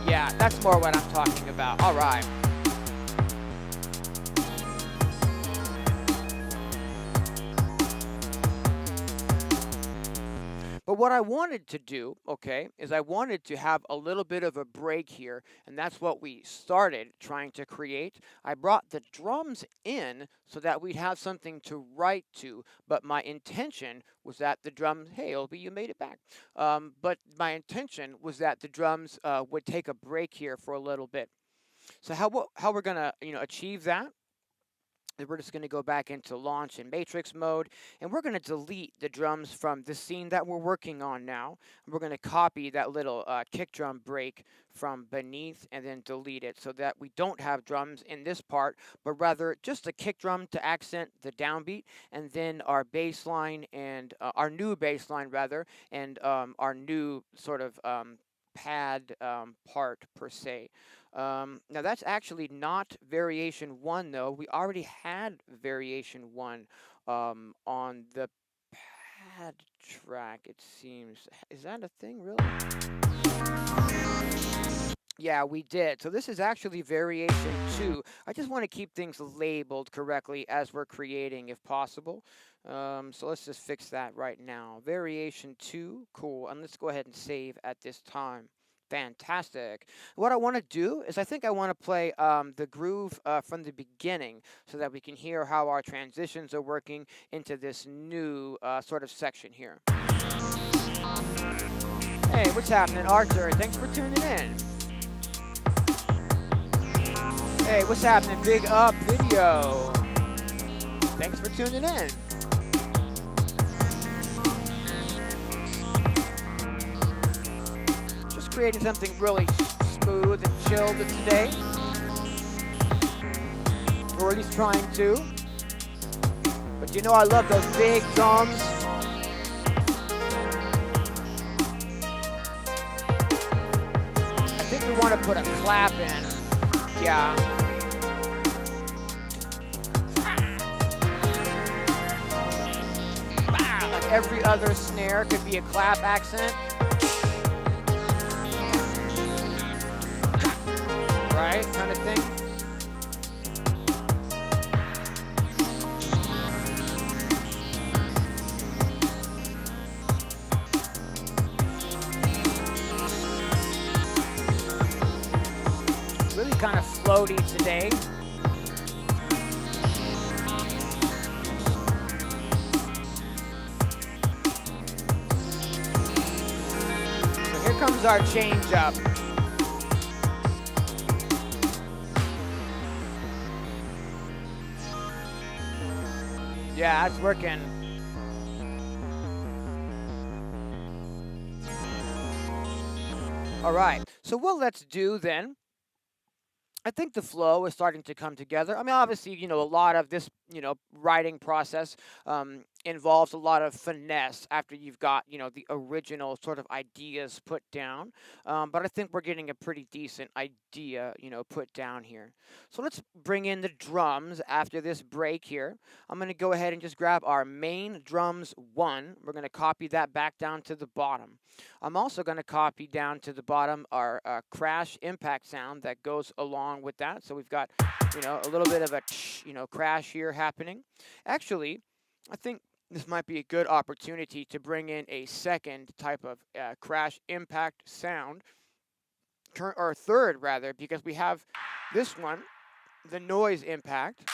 Yeah, that's more what I'm talking about. All right. But what I wanted to do, okay, is I wanted to have a little bit of a break here, and that's what we started trying to create. I brought the drums in so that we'd have something to write to, but my intention was that the drums, hey, LB, you made it back. But my intention was that the drums would take a break here for a little bit. So how we're gonna, achieve that? We're just going to go back into launch and matrix mode, and we're going to delete the drums from the scene that we're working on now. We're going to copy that little kick drum break from beneath and then delete it so that we don't have drums in this part, but rather just a kick drum to accent the downbeat, and then our bass line and our new bass line rather, and our new sort of pad part per se. Now that's actually not variation 1 though. We already had variation 1 on the pad track, it seems. Is that a thing, really? Yeah, we did. So this is actually variation 2. I just want to keep things labeled correctly as we're creating if possible. So let's just fix that right now. Variation 2, cool. And let's go ahead and save at this time. Fantastic. What I want to do is I think I want to play the groove from the beginning so that we can hear how our transitions are working into this new sort of section here. Hey, what's happening, Arthur? Thanks for tuning in. Hey, what's happening, Big Up Video? Thanks for tuning in. Just creating something really smooth and chilled today. Or at least trying to. But you know I love those big drums. I think we want to put a clap in. Yeah. Like every other snare could be a clap accent. Right? Kind of thing. Really kind of floaty today. So here comes our change up. Yeah, that's working. All right, so what let's do then, I think the flow is starting to come together. I mean, obviously, you know, a lot of this, you know, writing process involves a lot of finesse after you've got, you know, the original sort of ideas put down. But I think we're getting a pretty decent idea, you know, put down here. So let's bring in the drums after this break here. I'm going to go ahead and just grab our main drums 1. We're going to copy that back down to the bottom. I'm also going to copy down to the bottom our crash impact sound that goes along with that. So we've got, you know, a little bit of a, you know, crash here happening. Actually, I think this might be a good opportunity to bring in a second type of crash impact sound, or third rather, because we have this one, the noise impact.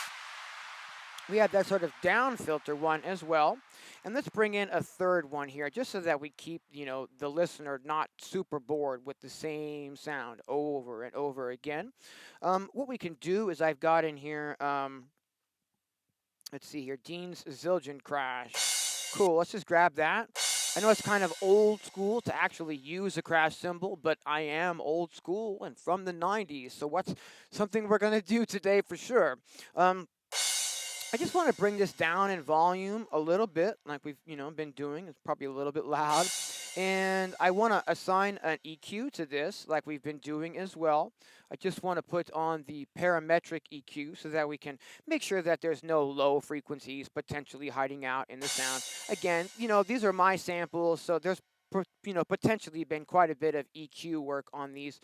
We have that sort of down filter one as well. And let's bring in a third one here, just so that we keep, you know, the listener not super bored with the same sound over and over again. What we can do is I've got in here, let's see here, Dean's Zildjian Crash. Cool, let's just grab that. I know it's kind of old school to actually use a crash cymbal, but I am old school and from the 90s, so what's something we're going to do today for sure. I just want to bring this down in volume a little bit, like we've, you know, been doing. It's probably a little bit loud. And I want to assign an EQ to this, like we've been doing as well. I just want to put on the parametric EQ so that we can make sure that there's no low frequencies potentially hiding out in the sound. Again, you know, these are my samples, so there's, you know, potentially been quite a bit of EQ work on these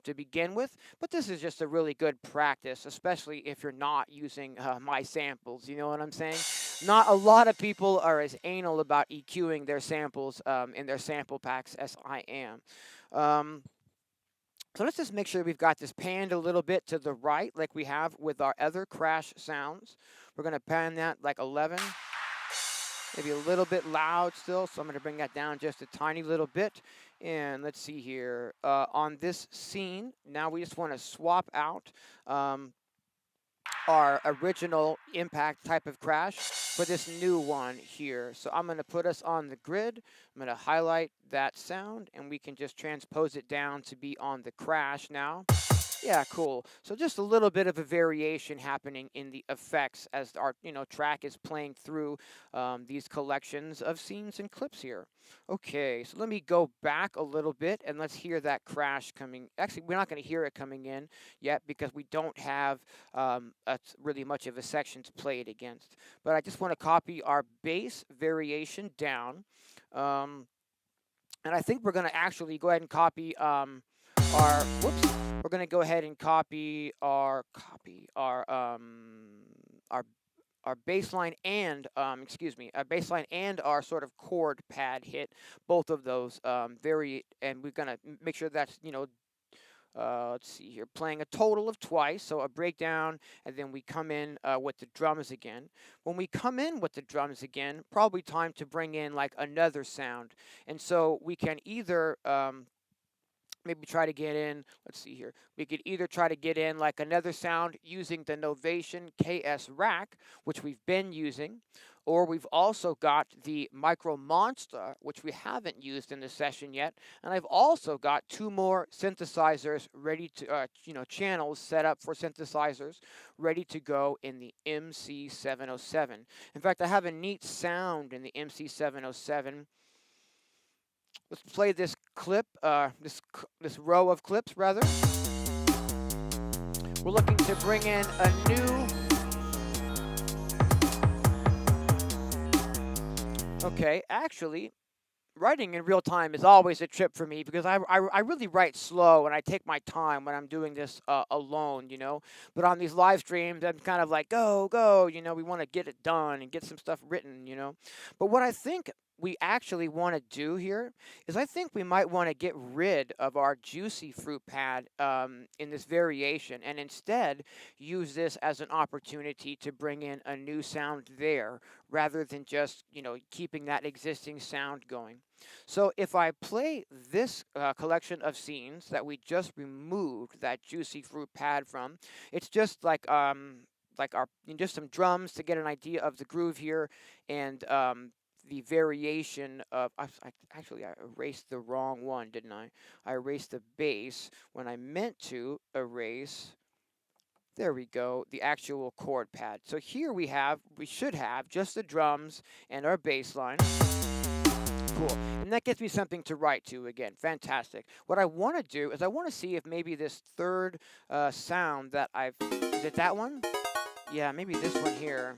to begin with, but this is just a really good practice, especially if you're not using my samples, you know what I'm saying? Not a lot of people are as anal about EQing their samples in their sample packs as I am. So let's just make sure we've got this panned a little bit to the right, like we have with our other crash sounds. We're going to pan that like 11. Maybe a little bit loud still, so I'm going to bring that down just a tiny little bit. And let's see here. On this scene, now we just want to swap out our original impact type of crash for this new one here. So I'm going to put us on the grid. I'm going to highlight that sound, and we can just transpose it down to be on the crash now. Yeah, cool. So just a little bit of a variation happening in the effects as our, you know, track is playing through these collections of scenes and clips here. Okay, so let me go back a little bit and let's hear that crash coming. Actually, we're not going to hear it coming in yet because we don't have really much of a section to play it against. But I just want to copy our bass variation down. And I think we're going to actually go ahead and copy we're going to go ahead and copy our bass line and our bass line and our sort of chord pad hit, both of those and we're gonna make sure that's, you know, let's see here, playing a total of twice, so a breakdown, and then we come in with the drums again. When we come in with the drums again, probably time to bring in like another sound, and so we can either maybe try to get in, let's see here, we could either try to get in like another sound using the Novation KS Rack, which we've been using, or we've also got the MicroMonsta, which we haven't used in the session yet, and I've also got 2 more synthesizers ready to, you know, channels set up for synthesizers ready to go in the MC-707. In fact, I have a neat sound in the MC-707. Let's play this clip, this row of clips, rather. We're looking to bring in a new... Okay, actually, writing in real time is always a trip for me because I really write slow and I take my time when I'm doing this alone, you know. But on these live streams, I'm kind of like, go, you know, we want to get it done and get some stuff written, you know. But what I think we actually want to do here is I think we might want to get rid of our juicy fruit pad in this variation and instead use this as an opportunity to bring in a new sound there rather than just, you know, keeping that existing sound going. So if I play this collection of scenes that we just removed that juicy fruit pad from, it's just like just some drums to get an idea of the groove here, and the variation of, actually I erased the wrong one, didn't I? I erased the bass when I meant to erase, there we go, the actual chord pad. So here we should have just the drums and our bass line. Cool. And that gives me something to write to again. Fantastic. What I want to do is I want to see if maybe this third sound that is it that one? Yeah, maybe this one here.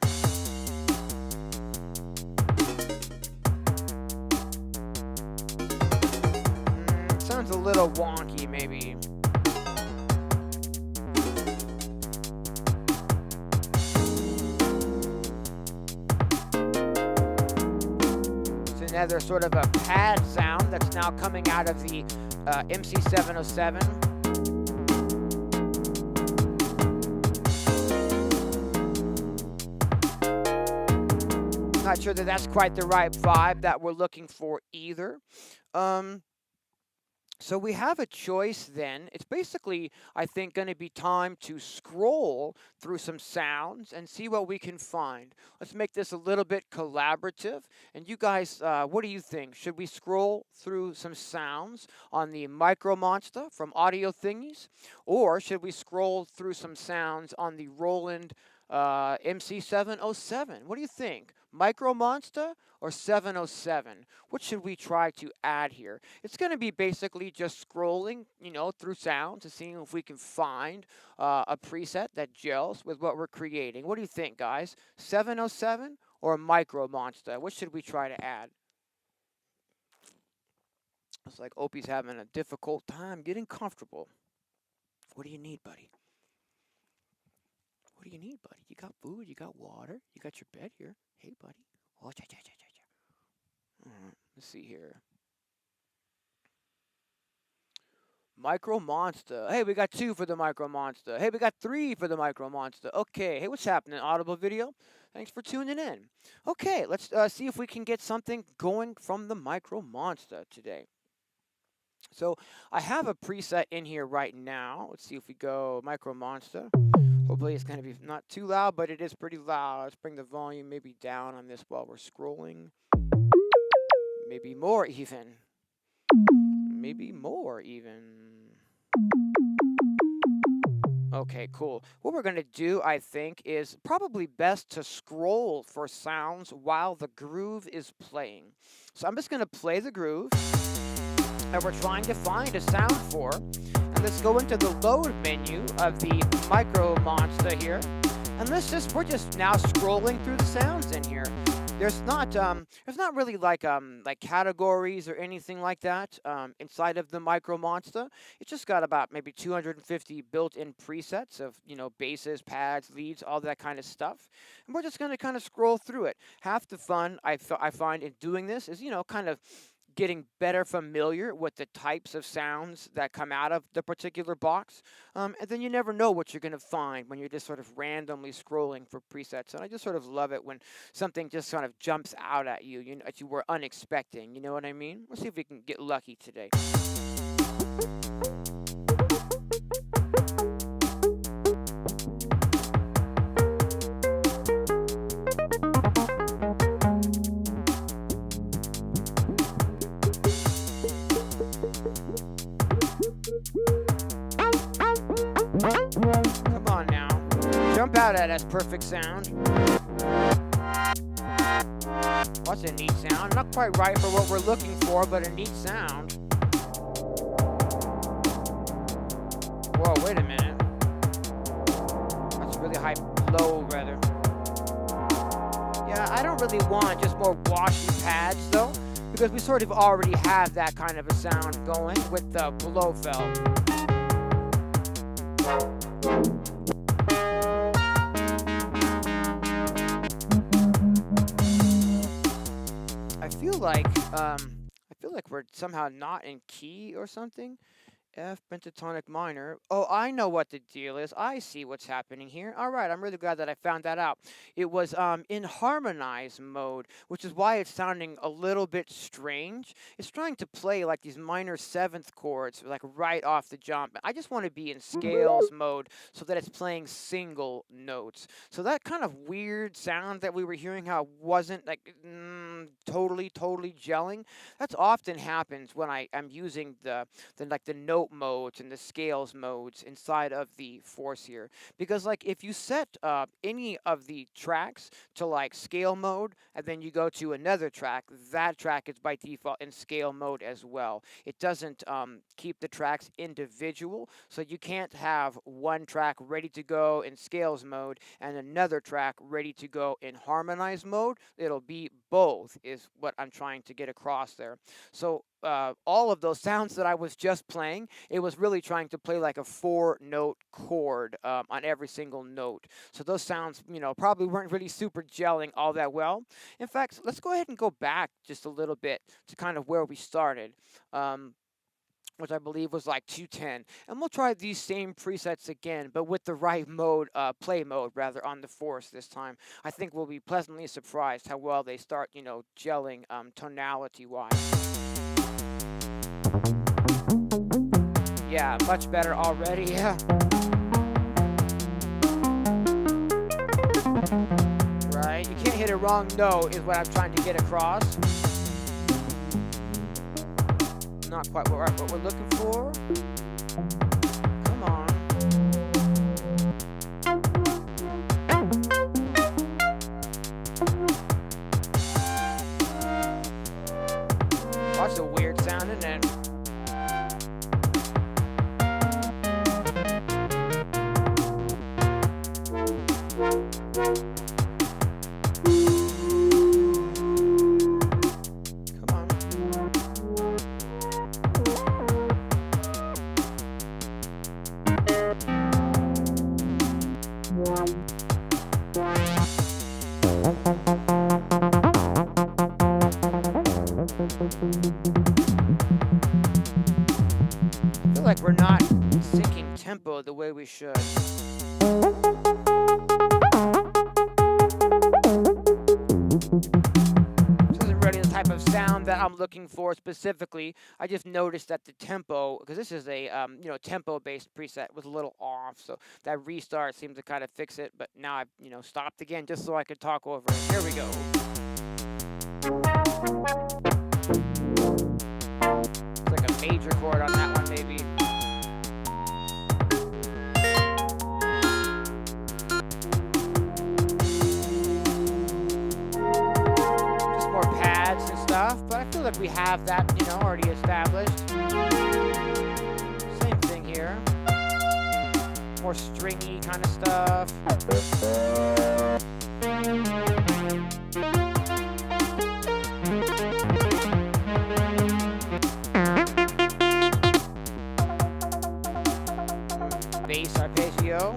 Sounds a little wonky, maybe. It's another sort of a pad sound that's now coming out of the MC-707. Not sure that that's quite the right vibe that we're looking for either. So we have a choice then. It's basically, I think, going to be time to scroll through some sounds and see what we can find. Let's make this a little bit collaborative. And you guys, what do you think? Should we scroll through some sounds on the MicroMonsta from Audiothingies? Or should we scroll through some sounds on the Roland MC-707? What do you think? MicroMonsta or 707? What should we try to add here? It's going to be basically just scrolling, you know, through sounds and seeing if we can find a preset that gels with what we're creating. What do you think, guys? 707 or MicroMonsta? What should we try to add? It's like Opie's having a difficult time getting comfortable. What do you need, buddy? What do you need, buddy? You got food, you got water, you got your bed here. Hey, buddy. Oh, let's see here. MicroMonsta. Hey, we got 2 for the MicroMonsta. Hey, we got 3 for the MicroMonsta. Okay. Hey, what's happening? Audible video? Thanks for tuning in. Okay, let's see if we can get something going from the MicroMonsta today. So I have a preset in here right now. Let's see if we go MicroMonsta. Hopefully it's going to be not too loud, but it is pretty loud. Let's bring the volume maybe down on this while we're scrolling. Maybe more even. Maybe more even. Okay, cool. What we're going to do, I think, is probably best to scroll for sounds while the groove is playing. So I'm just going to play the groove that we're trying to find a sound for. And let's go into the load menu of the MicroMonsta here. And we're just now scrolling through the sounds in here. There's not really like categories or anything like that inside of the MicroMonsta. It's just got about maybe 250 built-in presets of, you know, basses, pads, leads, all that kind of stuff. And we're just going to kind of scroll through it. Half the fun I find in doing this is, you know, kind of getting better familiar with the types of sounds that come out of the particular box. And then you never know what you're going to find when you're just sort of randomly scrolling for presets. And I just sort of love it when something just kind of jumps out at you, you know, that you were unexpecting. You know what I mean? Let's see if we can get lucky today. Come on now. Jump out at us, perfect sound. What's a neat sound? Not quite right for what we're looking for, but a neat sound. Whoa, wait a minute. That's really high, low rather. Yeah, I don't really want just more washy pads though, because we sort of already have that kind of a sound going with the Blofeld. I feel like we're somehow not in key or something. F pentatonic minor. Oh, I know what the deal is. I see what's happening here. All right, I'm really glad that I found that out. It was in harmonize mode, which is why it's sounding a little bit strange. It's trying to play like these minor seventh chords, like right off the jump. I just want to be in scales mode so that it's playing single notes. So that kind of weird sound that we were hearing, how it wasn't like totally gelling. That's often happens when I'm using the note modes and the scales modes inside of the Force here, because like if you set any of the tracks to like scale mode and then you go to another track, that track is by default in scale mode as well. It doesn't keep the tracks individual, so you can't have one track ready to go in scales mode and another track ready to go in harmonize mode. It'll be both is what I'm trying to get across there. So all of those sounds that I was just playing, it was really trying to play like a 4-note chord on every single note. So those sounds, you know, probably weren't really super gelling all that well. In fact, let's go ahead and go back just a little bit to kind of where we started. Which I believe was like 210. And we'll try these same presets again, but with the right mode, play mode rather, on the Force this time. I think we'll be pleasantly surprised how well they start, you know, gelling tonality-wise. Yeah, much better already, yeah. Right, you can't hit a wrong note is what I'm trying to get across. Not quite what we're looking for. Come on. That's a weird sound, isn't it? I feel like we're not syncing tempo the way we should. This isn't really the type of sound that I'm looking for specifically. I just noticed that the tempo, because this is a you know, tempo-based preset, was a little off, so that restart seemed to kind of fix it. But now I've, you know, stopped again just so I could talk over it. Here we go. It's like a major chord on that one, maybe. Just more pads and stuff, but I feel like we have that, you know, already established. Same thing here. More stringy kind of stuff. bass arpeggio.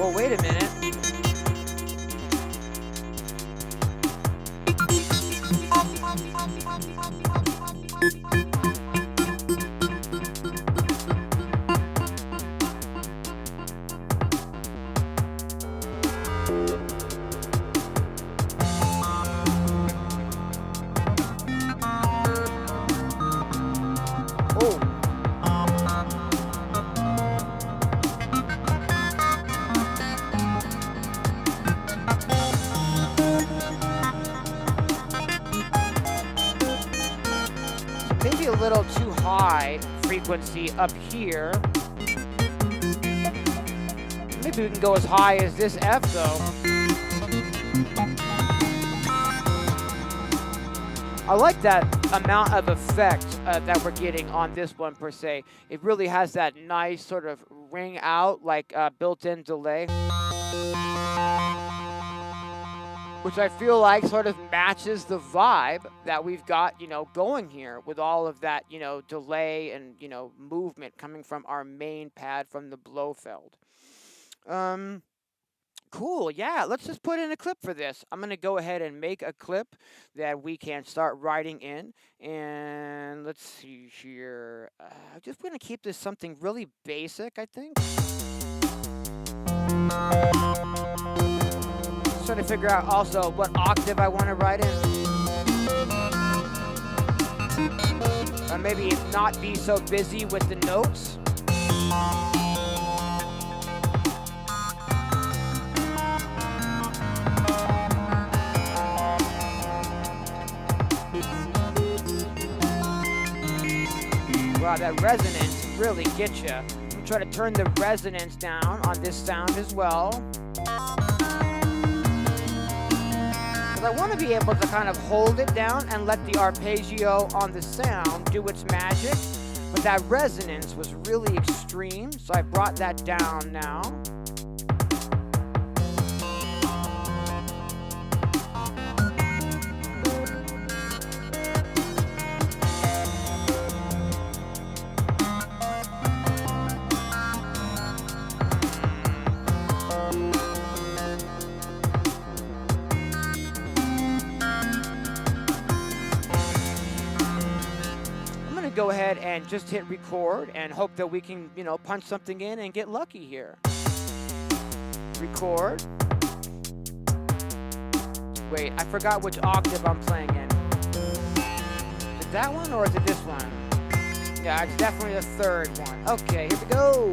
Oh, wait a minute. Maybe a little too high frequency up here. Maybe we can go as high as this F though. I like that amount of effect that we're getting on this one per se. It really has that nice sort of ring out, like built-in delay, which I feel like sort of matches the vibe that we've got, you know, going here with all of that, you know, delay and, you know, movement coming from our main pad from the Blofeld. Cool, yeah, let's just put in a clip for this. I'm going to go ahead and make a clip that we can start writing in. And let's see here. I'm just going to keep this something really basic, I think. Just trying to figure out also what octave I want to write in. Or maybe not be so busy with the notes. Wow, that resonance really gets you. I'm trying to turn the resonance down on this sound as well. Because I want to be able to kind of hold it down and let the arpeggio on the sound do its magic. But that resonance was really extreme, so I brought that down now. Go ahead and just hit record and hope that we can, you know, punch something in and get lucky here. Record. Wait, I forgot which octave I'm playing in. Is it that one or is it this one? Yeah, it's definitely the third one. Okay, here we go.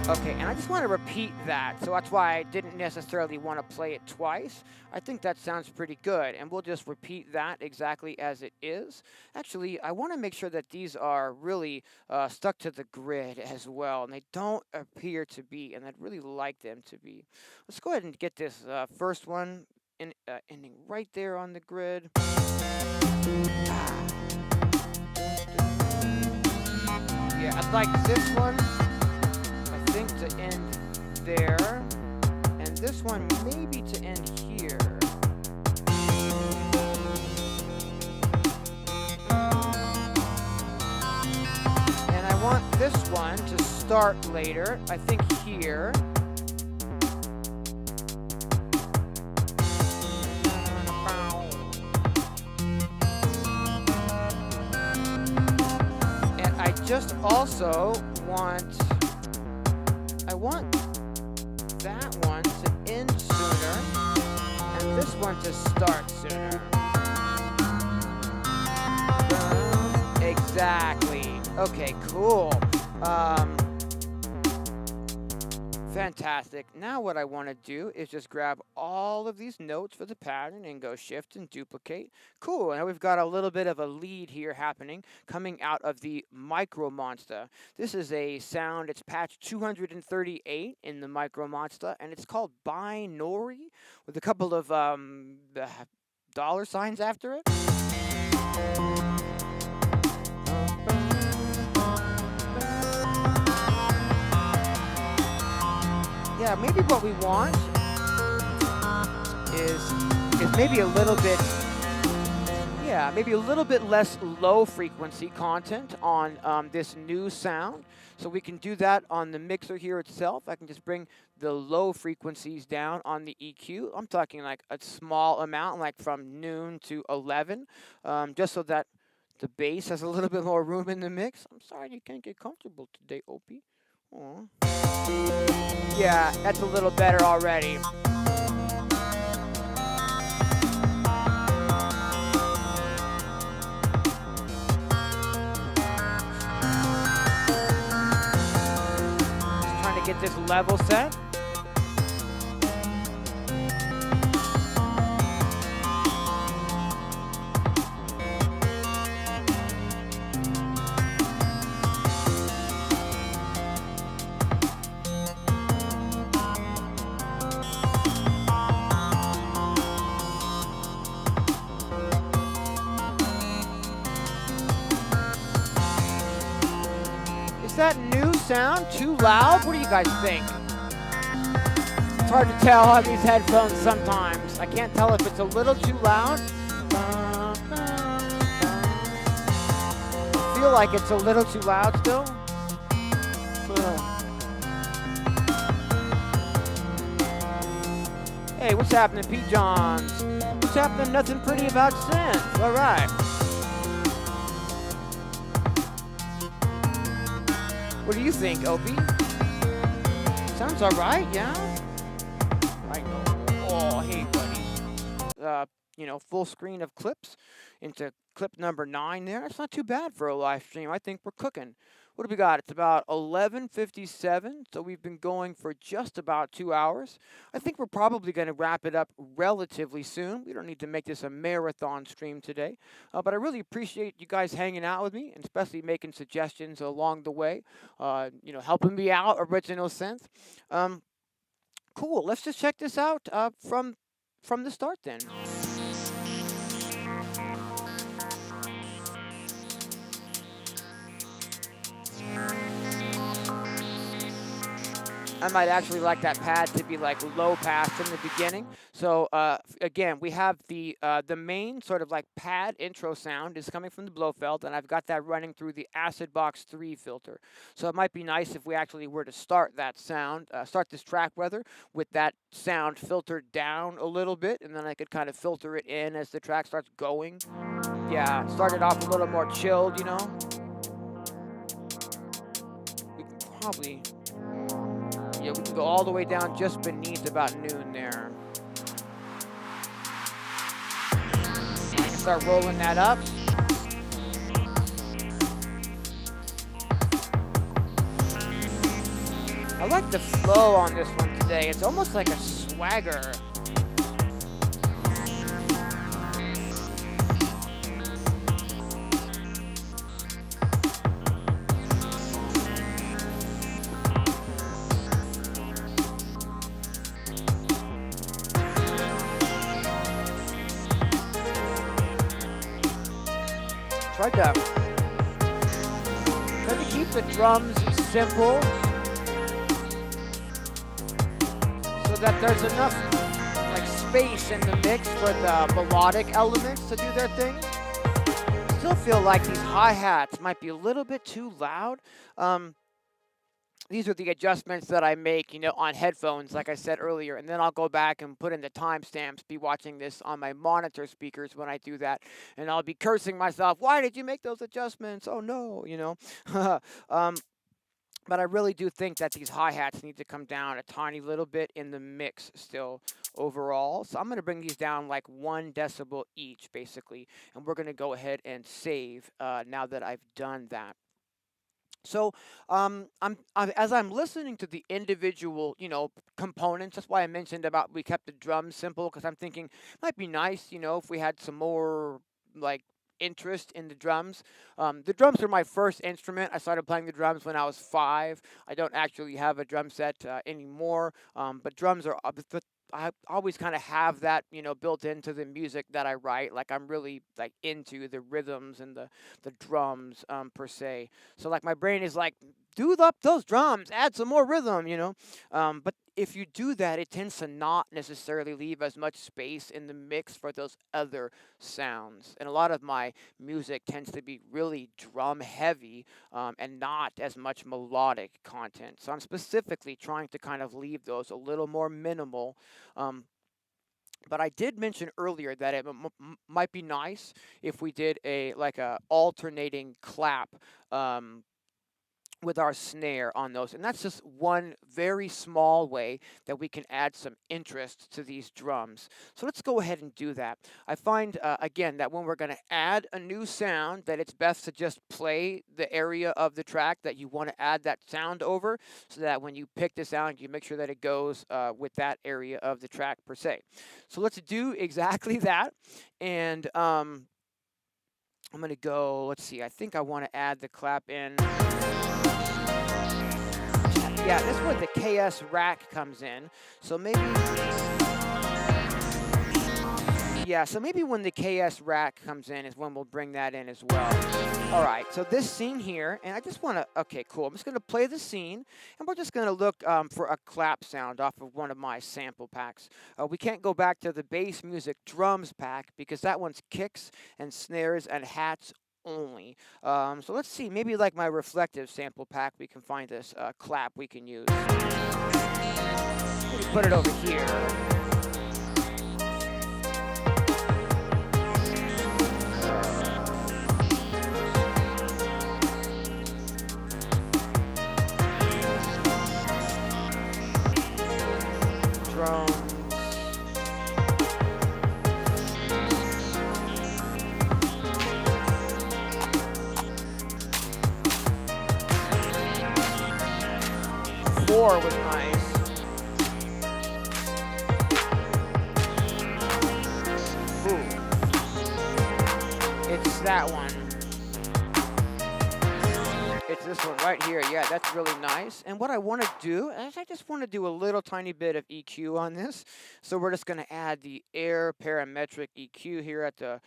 Okay, and I just want to repeat that, so that's why I didn't necessarily want to play it twice. I think that sounds pretty good, and we'll just repeat that exactly as it is. Actually, I want to make sure that these are really stuck to the grid as well, and they don't appear to be, and I'd really like them to be. Let's go ahead and get this first one ending right there on the grid. Yeah, I'd like this one. To end there, and this one maybe to end here. And I want this one to start later, I think here. And I just also want that one to end sooner, and this one to start sooner. Exactly. Okay, cool. Fantastic. Now what I want to do is just grab all of these notes for the pattern and go shift and duplicate. Cool. Now we've got a little bit of a lead here happening coming out of the MicroMonsta. This is a sound, it's patch 238 in the MicroMonsta, and it's called binaural with a couple of dollar signs after it. Yeah, maybe what we want is maybe a little bit, yeah, maybe a little bit less low frequency content on this new sound. So we can do that on the mixer here itself. I can just bring the low frequencies down on the EQ. I'm talking like a small amount, like from noon to 11, just so that the bass has a little bit more room in the mix. I'm sorry you can't get comfortable today, Opie. Aw. Yeah, that's a little better already. Just trying to get this level set. That new sound too loud? What do you guys think? It's hard to tell on these headphones sometimes. I can't tell if it's a little too loud. I feel like it's a little too loud still. Hey, what's happening, Pete Johns? What's happening? Nothing pretty about synth. All right. What do you think, Opie? Sounds all right, yeah? I know. Oh, hey, buddy. You know, full screen of clips into clip number 9 there. That's not too bad for a live stream. I think we're cooking. What do we got? It's about 11:57, so we've been going for just about 2 hours. I think we're probably going to wrap it up relatively soon. We don't need to make this a marathon stream today, but I really appreciate you guys hanging out with me, and especially making suggestions along the way, you know, helping me out, Original Synth. Cool, let's just check this out from the start then. I might actually like that pad to be like low pass in the beginning. So again, we have the main sort of like pad intro sound is coming from the Blofeld, and I've got that running through the Acid Box 3 filter. So it might be nice if we actually were to start that sound, start this track rather, with that sound filtered down a little bit, and then I could kind of filter it in as the track starts going. Yeah, start it off a little more chilled, you know. We can probably... yeah, we can go all the way down just beneath about noon there. I can start rolling that up. I like the flow on this one today. It's almost like a swagger. Try to keep the drums simple so that there's enough like space in the mix for the melodic elements to do their thing. Still feel like these hi-hats might be a little bit too loud. These are the adjustments that I make, you know, on headphones, like I said earlier, and then I'll go back and put in the timestamps, be watching this on my monitor speakers when I do that, and I'll be cursing myself, why did you make those adjustments? Oh no, you know. But I really do think that these hi-hats need to come down a tiny little bit in the mix still overall. So I'm going to bring these down like 1 decibel each, basically, and we're going to go ahead and save now that I've done that. So as I'm listening to the individual, you know, components, that's why I mentioned about we kept the drums simple, because I'm thinking it might be nice, you know, if we had some more like interest in the drums. The drums are my first instrument. I started playing the drums when I was 5. I don't actually have a drum set anymore, but drums are I always kind of have that, you know, built into the music that I write. Like I'm really like into the rhythms and the drums per se. So like my brain is like do up those drums, add some more rhythm, But if you do that, it tends to not necessarily leave as much space in the mix for those other sounds. And a lot of my music tends to be really drum heavy and not as much melodic content. So I'm specifically trying to kind of leave those a little more minimal. But I did mention earlier that it might be nice if we did a alternating clap with our snare on those. And that's just one very small way that we can add some interest to these drums. So let's go ahead and do that. I find, again, that when we're going to add a new sound, that it's best to just play the area of the track that you want to add that sound over, so that when you pick the sound, you make sure that it goes with that area of the track per se. So let's do exactly that. And I'm going to go, let's see, I think I want to add the clap in. Yeah, this is where the KS Rack comes in. So maybe, yeah, so maybe when the KS Rack comes in is when we'll bring that in as well. All right, so this scene here, and I just want to, okay, cool. I'm just going to play the scene, and we're just going to look for a clap sound off of one of my sample packs. We can't go back to the bass music drums pack because that one's kicks and snares and hats only. So let's see, maybe like my reflective sample pack, we can find this clap we can use. Maybe put it over here. Drums. Four was nice. Ooh. It's that one. It's this one right here. Yeah, that's really nice. And what I want to do is I just want to do a little tiny bit of EQ on this. So we're just going to add the air parametric EQ here at the...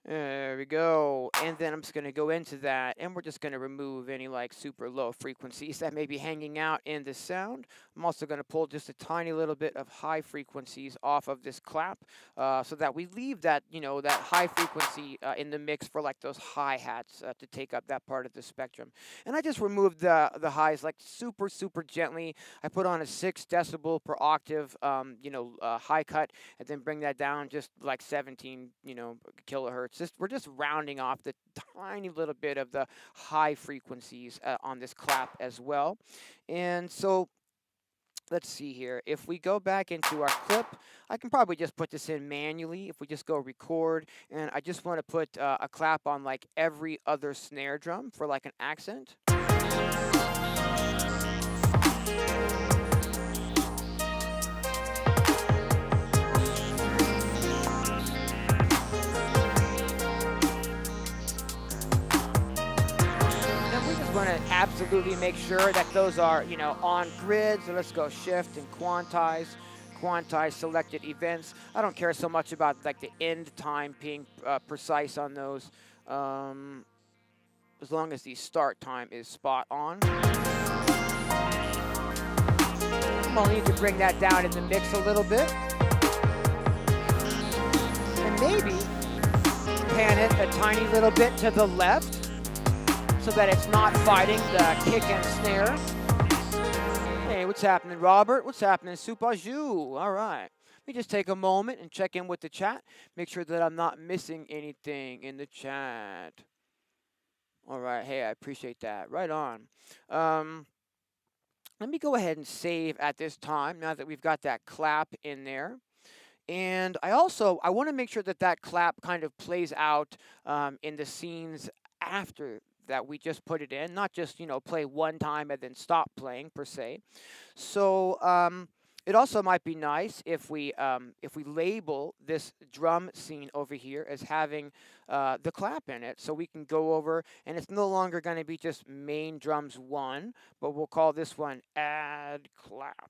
There we go. And then I'm just going to go into that, and we're just going to remove any like super low frequencies that may be hanging out in the sound. I'm also going to pull just a tiny little bit of high frequencies off of this clap so that we leave that, that high frequency in the mix for like those hi-hats to take up that part of the spectrum. And I just removed the highs like super, super gently. I put on a 6 decibel per octave, high cut, and then bring that down just like 17, kilohertz. We're just rounding off the tiny little bit of the high frequencies on this clap as well. And so let's see here. If we go back into our clip, I can probably just put this in manually. If we just go record, and I just want to put a clap on like every other snare drum for like an accent. Want to absolutely make sure that those are, on grid. So let's go shift and quantize selected events. I don't care so much about like the end time being precise on those, as long as the start time is spot on. I'll need to bring that down in the mix a little bit, and maybe pan it a tiny little bit to the left, so that it's not fighting the kick and snare. Hey, what's happening, Robert? What's happening, Super Jou? All right. Let me just take a moment and check in with the chat. Make sure that I'm not missing anything in the chat. All right. Hey, I appreciate that. Right on. Let me go ahead and save at this time, now that we've got that clap in there. And I want to make sure that that clap kind of plays out in the scenes after that we just put it in, not just, play one time and then stop playing per se. So it also might be nice if we label this drum scene over here as having the clap in it, so we can go over, and it's no longer going to be just main drums 1, but we'll call this one add clap.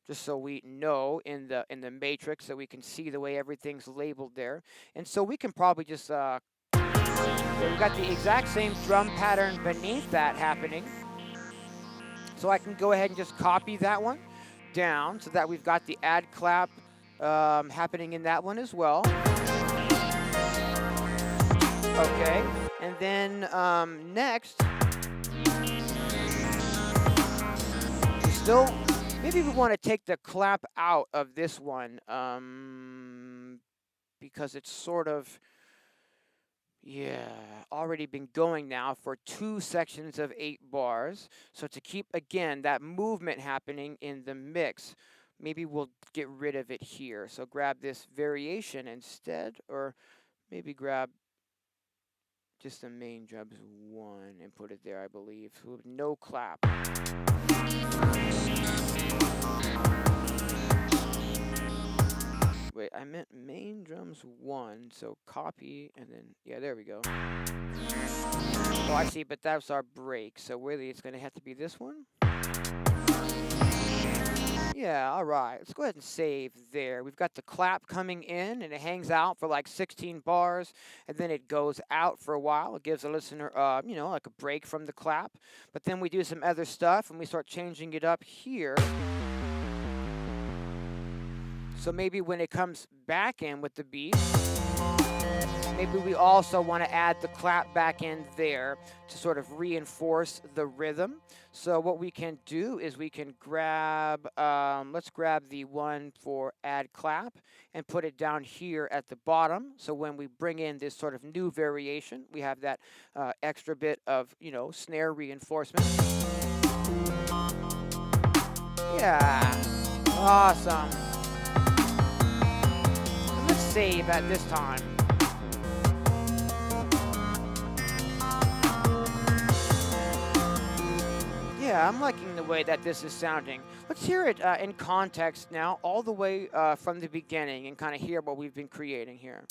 Just so we know in the matrix, so we can see the way everything's labeled there. And so we can probably just So we've got the exact same drum pattern beneath that happening. So I can go ahead and just copy that one down so that we've got the add clap happening in that one as well. Okay, and then next, still, maybe we want to take the clap out of this one because it's sort of, yeah, already been going now for 2 sections of 8 bars. So to keep, again, that movement happening in the mix, maybe we'll get rid of it here. So grab this variation instead, or maybe grab just the main drums 1 and put it there, I believe. So no clap. Wait, I meant main drums 1, so copy, and then, yeah, there we go. Oh, I see, but that's our break, so really it's going to have to be this one. Yeah, all right, let's go ahead and save there. We've got the clap coming in, and it hangs out for like 16 bars, and then it goes out for a while. It gives the listener, you know, like a break from the clap, but then we do some other stuff, and we start changing it up here. So maybe when it comes back in with the beat, maybe we also want to add the clap back in there to sort of reinforce the rhythm. So what we can do is we can grab, let's grab the one for add clap and put it down here at the bottom. So when we bring in this sort of new variation, we have that extra bit of, you know, snare reinforcement. Yeah, awesome. Let's save at this time. Yeah, I'm liking the way that this is sounding. Let's hear it in context now, all the way from the beginning, and kind of hear what we've been creating here.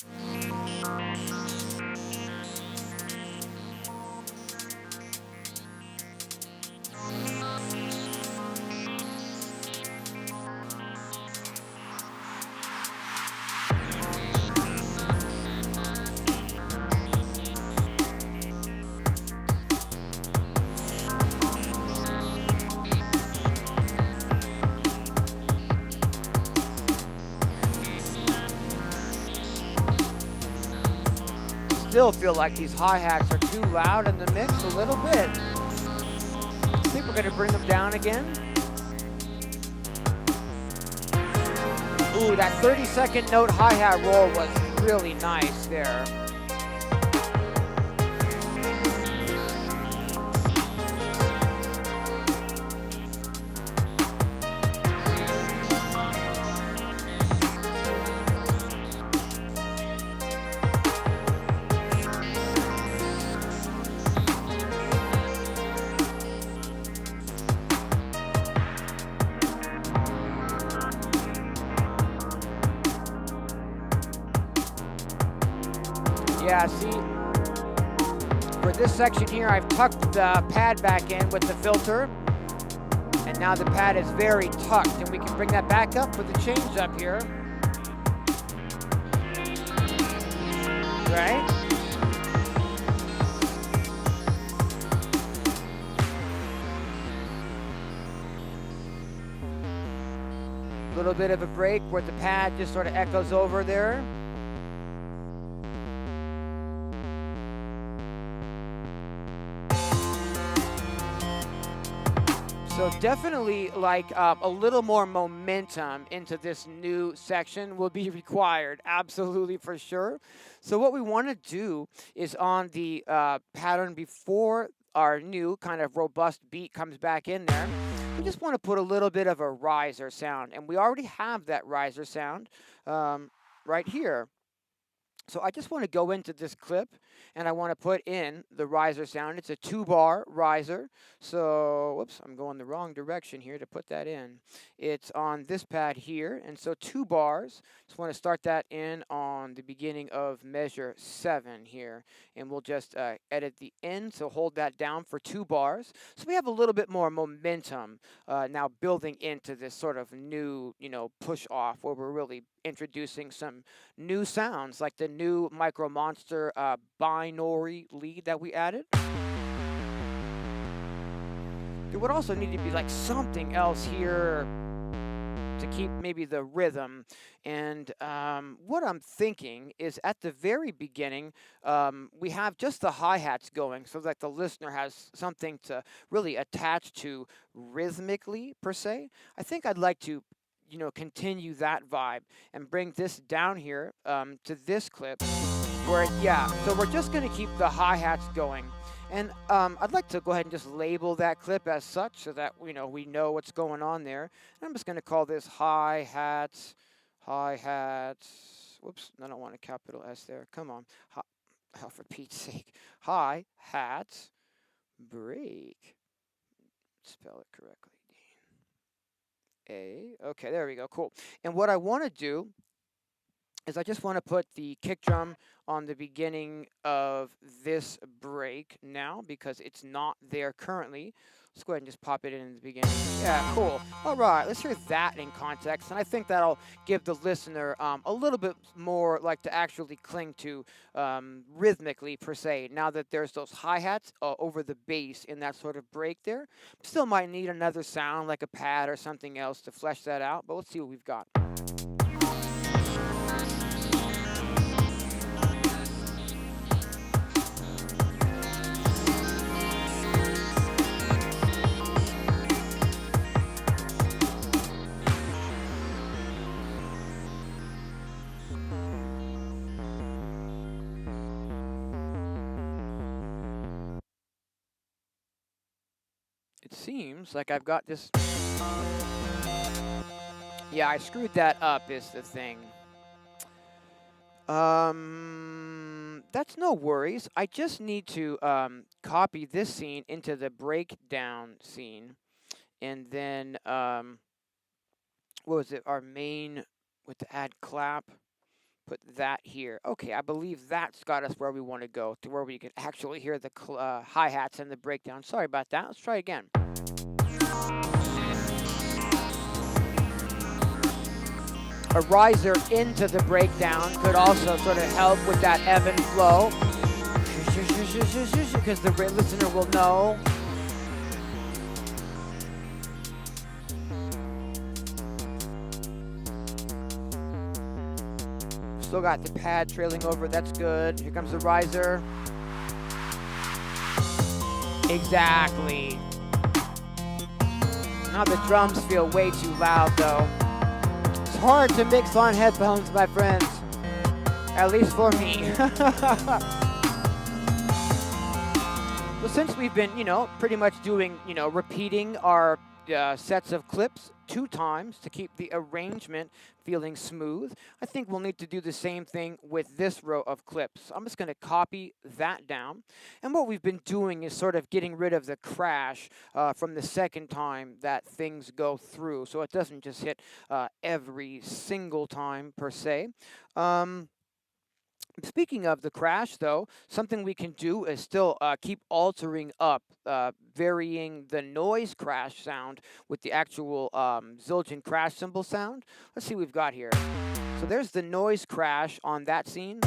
Still feel like these hi-hats are too loud in the mix a little bit. I think we're going to bring them down again. Ooh, that 30-second note hi-hat roll was really nice there. Yeah, see, for this section here, I've tucked the pad back in with the filter, and now the pad is very tucked, and we can bring that back up with the change up here. Right? A little bit of a break where the pad just sort of echoes over there. So definitely like a little more momentum into this new section will be required, absolutely for sure. So what we want to do is on the pattern before our new kind of robust beat comes back in there, we just want to put a little bit of a riser sound. And we already have that riser sound right here. So I just want to go into this clip and I want to put in the riser sound. It's a 2-bar riser. So, whoops, I'm going the wrong direction here to put that in. It's on this pad here. And so 2 bars. Just want to start that in on the beginning of measure 7 here. And we'll just edit the end. So hold that down for 2 bars. So we have a little bit more momentum now building into this sort of new, push off where we're really introducing some new sounds like the new MicroMonsta binaural lead that we added. There would also need to be like something else here to keep maybe the rhythm. And what I'm thinking is at the very beginning, we have just the hi-hats going so that the listener has something to really attach to rhythmically, per se. I think I'd like to, continue that vibe and bring this down here to this clip where, yeah, so we're just going to keep the hi-hats going. And I'd like to go ahead and just label that clip as such so that we know what's going on there. And I'm just going to call this hi-hats. Whoops, I don't want a capital S there. Come on. Oh, for Pete's sake. Hi-hats break. Spell it correctly. Okay, there we go. Cool. And what I want to do is I just want to put the kick drum on the beginning of this break now because it's not there currently. Let's go ahead and just pop it in the beginning. Yeah, cool. All right, let's hear that in context. And I think that'll give the listener a little bit more like to actually cling to rhythmically per se, now that there's those hi-hats over the bass in that sort of break there. Still might need another sound like a pad or something else to flesh that out, but let's see what we've got. It seems like I've got this. Yeah, I screwed that up is the thing. That's no worries. I just need to copy this scene into the breakdown scene. And then, what was it? Our main with the add clap. Put that here. Okay, I believe that's got us where we want to go, to where we can actually hear the hi-hats and the breakdown. Sorry about that. Let's try again. A riser into the breakdown could also sort of help with that ebb and flow, because the listener will know. Still got the pad trailing over, that's good. Here comes the riser. Exactly. Now the drums feel way too loud though. It's hard to mix on headphones, my friends. At least for me. Well, since we've been, pretty much doing, repeating our sets of clips 2 times to keep the arrangement feeling smooth, I think we'll need to do the same thing with this row of clips. I'm just going to copy that down. And what we've been doing is sort of getting rid of the crash from the second time that things go through, so it doesn't just hit every single time per se. Speaking of the crash, though, something we can do is still keep altering up, varying the noise crash sound with the actual Zildjian crash cymbal sound. Let's see what we've got here. So there's the noise crash on that scene,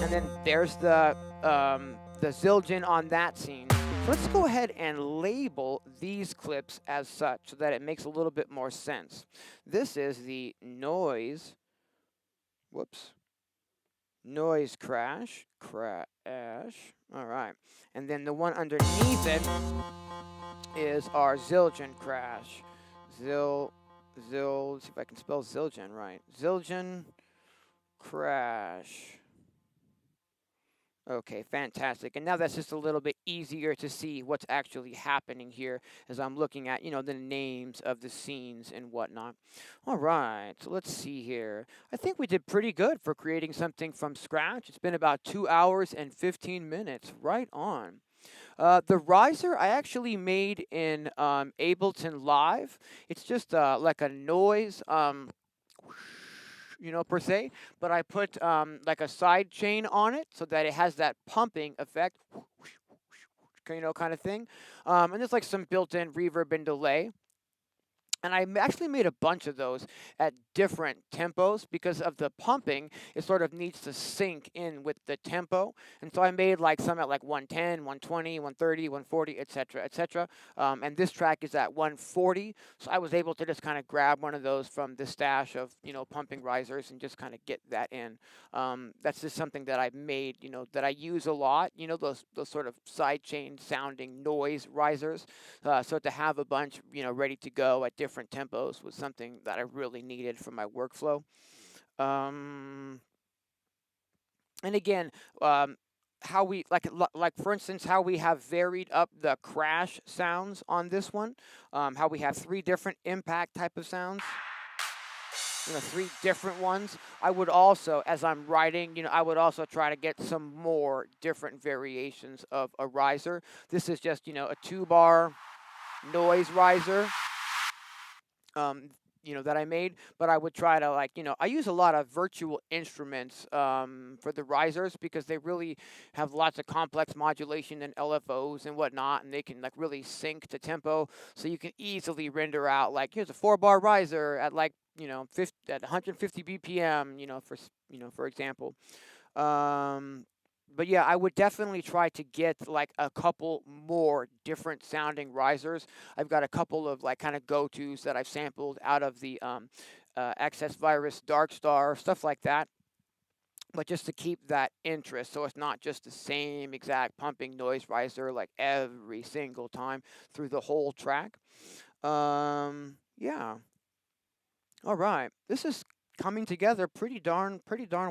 and then there's the Zildjian on that scene. So let's go ahead and label these clips as such so that it makes a little bit more sense. This is the noise, noise crash, all right. And then the one underneath it is our Zildjian crash. Let's see if I can spell Zildjian right. Zildjian crash. Okay, fantastic. And now that's just a little bit easier to see what's actually happening here as I'm looking at, the names of the scenes and whatnot. All right, so let's see here. I think we did pretty good for creating something from scratch. It's been about 2 hours and 15 minutes. Right on. The riser I actually made in Ableton Live. It's just like a noise, per se, but I put like a side chain on it so that it has that pumping effect, kind of thing. And there's like some built-in reverb and delay. And I actually made a bunch of those at different tempos because of the pumping. It sort of needs to sync in with the tempo. And so I made like some at like 110, 120, 130, 140, etc., etc. And this track is at 140. So I was able to just kind of grab one of those from the stash of, pumping risers and just kind of get that in. That's just something that I made, that I use a lot, those sort of sidechain sounding noise risers. So to have a bunch, ready to go at different tempos was something that I really needed for my workflow. And again, how we like for instance how we have varied up the crash sounds on this one, how we have 3 different impact type of sounds. 3 different ones. I would also, as I'm writing, I would also try to get some more different variations of a riser. This is just, a 2-bar noise riser, that I made, but I would try to I use a lot of virtual instruments for the risers because they really have lots of complex modulation and LFOs and whatnot, and they can really sync to tempo, so you can easily render out here's a 4-bar riser at 150 BPM, for example. But yeah, I would definitely try to get a couple more different sounding risers. I've got a couple of kind of go-tos that I've sampled out of the Access Virus Dark Star, stuff like that. But just to keep that interest, so it's not just the same exact pumping noise riser every single time through the whole track. Yeah. All right. This is coming together pretty darn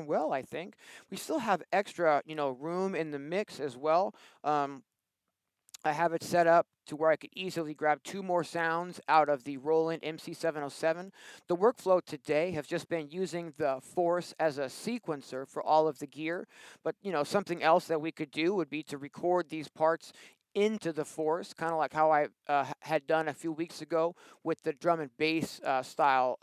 well, I think. We still have extra, room in the mix as well. I have it set up to where I could easily grab 2 more sounds out of the Roland MC-707. The workflow today has just been using the Force as a sequencer for all of the gear. But, something else that we could do would be to record these parts into the Force, kind of like how I had done a few weeks ago with the drum and bass style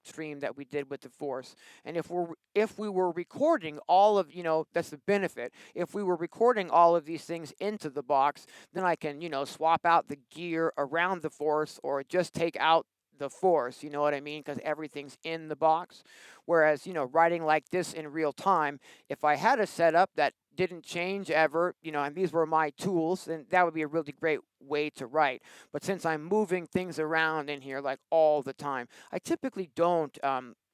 stream that we did with the Force. And if we were recording all of, that's the benefit. If we were recording all of these things into the box, then I can, swap out the gear around the Force or just take out the Force, you know what I mean? Because everything's in the box. Whereas, writing like this in real time, if I had a setup that didn't change ever, and these were my tools, then that would be a really great way to write. But since I'm moving things around in here all the time, I typically don't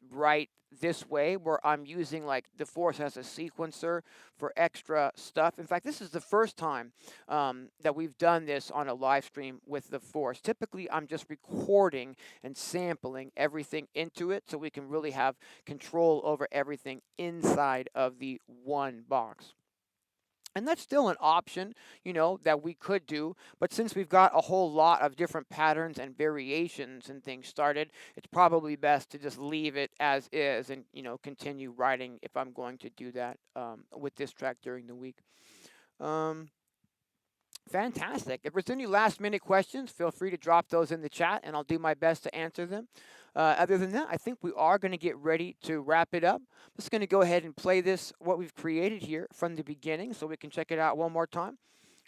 write this way where I'm using the Force as a sequencer for extra stuff. In fact, this is the first time that we've done this on a live stream with the Force. Typically, I'm just recording and sampling everything into it so we can really have control over everything inside of the one box. And that's still an option, that we could do. But since we've got a whole lot of different patterns and variations and things started, it's probably best to just leave it as is and, continue writing if I'm going to do that with this track during the week. Fantastic. If there's any last minute questions, feel free to drop those in the chat and I'll do my best to answer them. Other than that, I think we are going to get ready to wrap it up. I'm just going to go ahead and play this, what we've created here from the beginning so we can check it out one more time.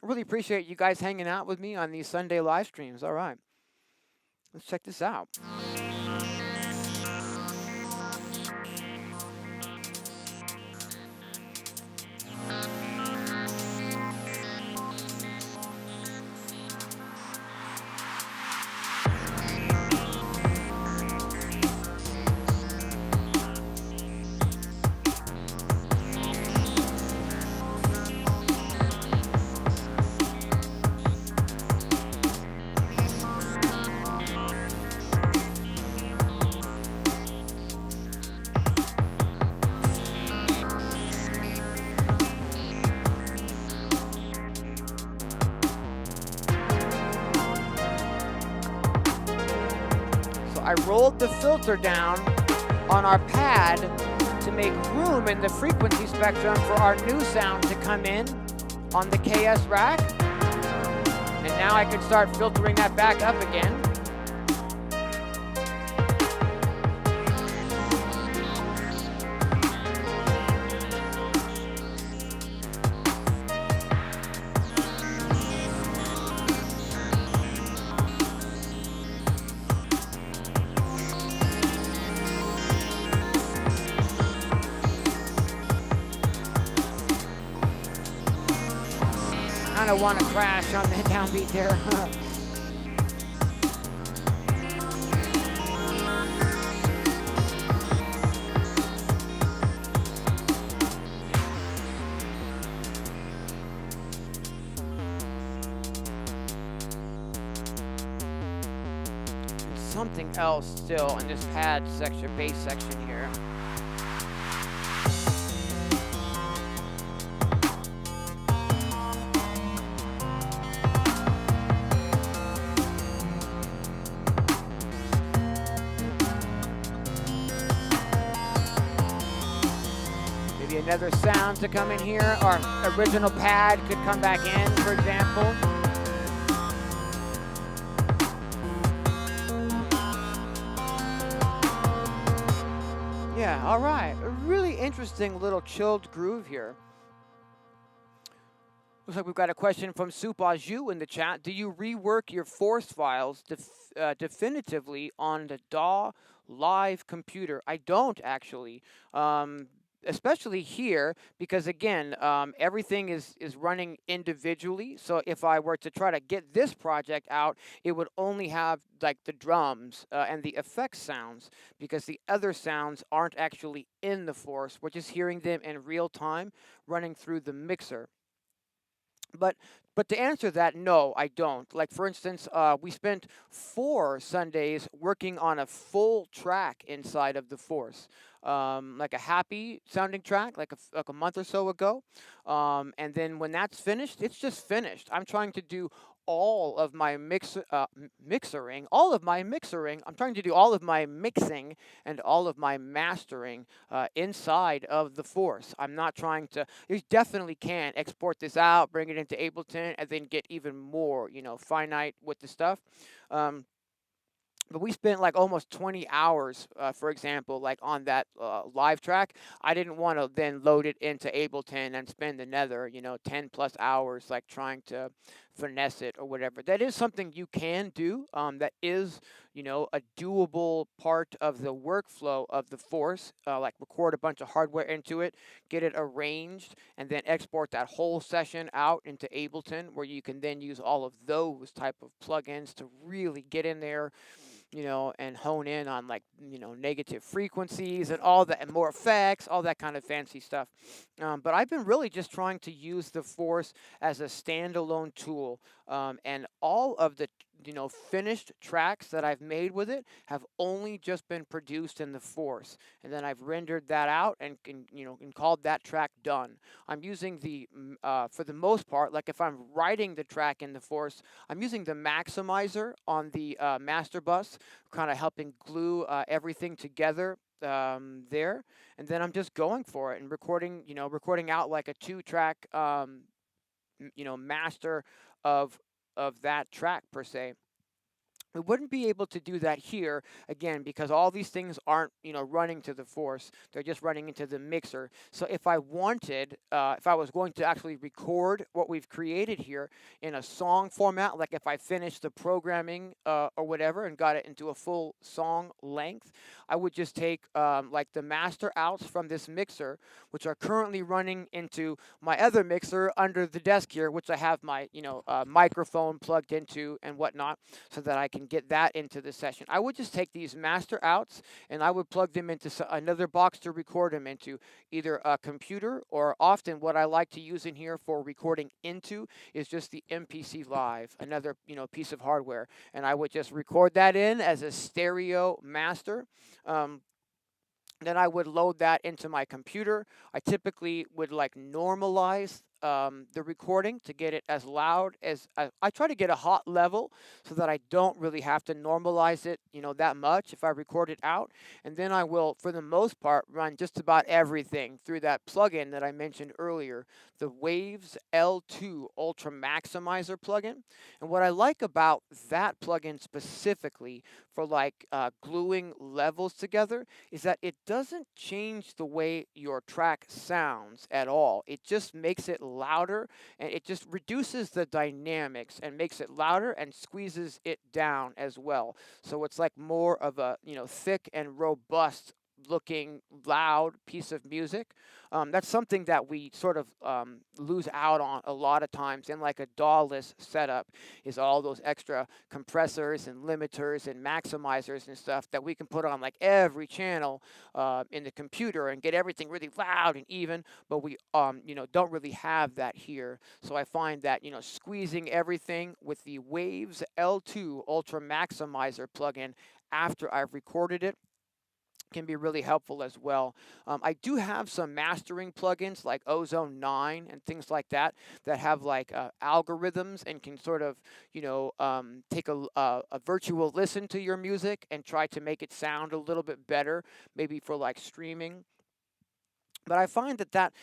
I really appreciate you guys hanging out with me on these Sunday live streams. All right. Let's check this out. I rolled the filter down on our pad to make room in the frequency spectrum for our new sound to come in on the KS Rack. And now I can start filtering that back up again. kind of want to crash on the downbeat there. Something else still in this pad section, bass section here. Maybe another sound to come in here. Our original pad could come back in, for example. Yeah, all right. A really interesting little chilled groove here. Looks like we've got a question from Supaju in the chat. Do you rework your force files definitively on the DAW live computer? I don't actually. Especially here, because again, everything is running individually. So if I were to try to get this project out, it would only have like the drums and the effects sounds, because the other sounds aren't actually in the force. We're just hearing them in real time running through the mixer. But to answer that, no, I don't. Like, for instance, we spent 4 Sundays working on a full track inside of the Force, like a happy sounding track, like a month or so ago. And then when that's finished, it's just finished. I'm trying to do all of my mixing. I'm trying to do all of my mixing and all of my mastering inside of the Force. I'm not trying to. You definitely can export this out, bring it into Ableton, and then get even more, finite with the stuff. But we spent like almost 20 hours, for example, like on that live track. I didn't want to then load it into Ableton and spend another, 10 plus hours like trying to finesse it or whatever. That is something you can do. That is, a doable part of the workflow of the Force. Like record a bunch of hardware into it, get it arranged, and then export that whole session out into Ableton, where you can then use all of those type of plugins to really get in there, and hone in on like, negative frequencies and all that, and more effects, all that kind of fancy stuff. But I've been really just trying to use the Force as a standalone tool, and all of the finished tracks that I've made with it have only just been produced in the Force, and then I've rendered that out and called that track done. I'm using the for the most part, like if I'm writing the track in the Force, I'm using the maximizer on the master bus, kind of helping glue everything together there, and then I'm just going for it and recording out like a 2-track master of that track per se. We wouldn't be able to do that here, again, because all these things aren't, running to the Force. They're just running into the mixer. So if I wanted, if I was going to actually record what we've created here in a song format, like if I finished the programming or whatever and got it into a full song length, I would just take like the master outs from this mixer, which are currently running into my other mixer under the desk here, which I have my, microphone plugged into and whatnot, so that I can get that into the session. I would just take these master outs and I would plug them into another box to record them into, either a computer, or often what I like to use in here for recording into is just the MPC Live, another piece of hardware, and I would just record that in as a stereo master. Then I would load that into my computer. I typically would like normalize the recording to get it as loud as I try to get a hot level, so that I don't really have to normalize it, that much if I record it out. And then I will, for the most part, run just about everything through that plugin that I mentioned earlier, the Waves L2 Ultra Maximizer plugin. And what I like about that plugin specifically for like gluing levels together is that it doesn't change the way your track sounds at all. It just makes it louder, and it just reduces the dynamics and makes it louder and squeezes it down as well. So it's like more of a thick and robust looking loud piece of music. That's something that we sort of lose out on a lot of times in like a dawless setup, is all those extra compressors and limiters and maximizers and stuff that we can put on like every channel in the computer and get everything really loud and even, but we don't really have that here. So I find that squeezing everything with the Waves L2 Ultra Maximizer plugin after I've recorded it can be really helpful as well. I do have some mastering plugins like Ozone 9 and things like that that have like algorithms and can sort of, take a virtual listen to your music and try to make it sound a little bit better, maybe for like streaming. But I find that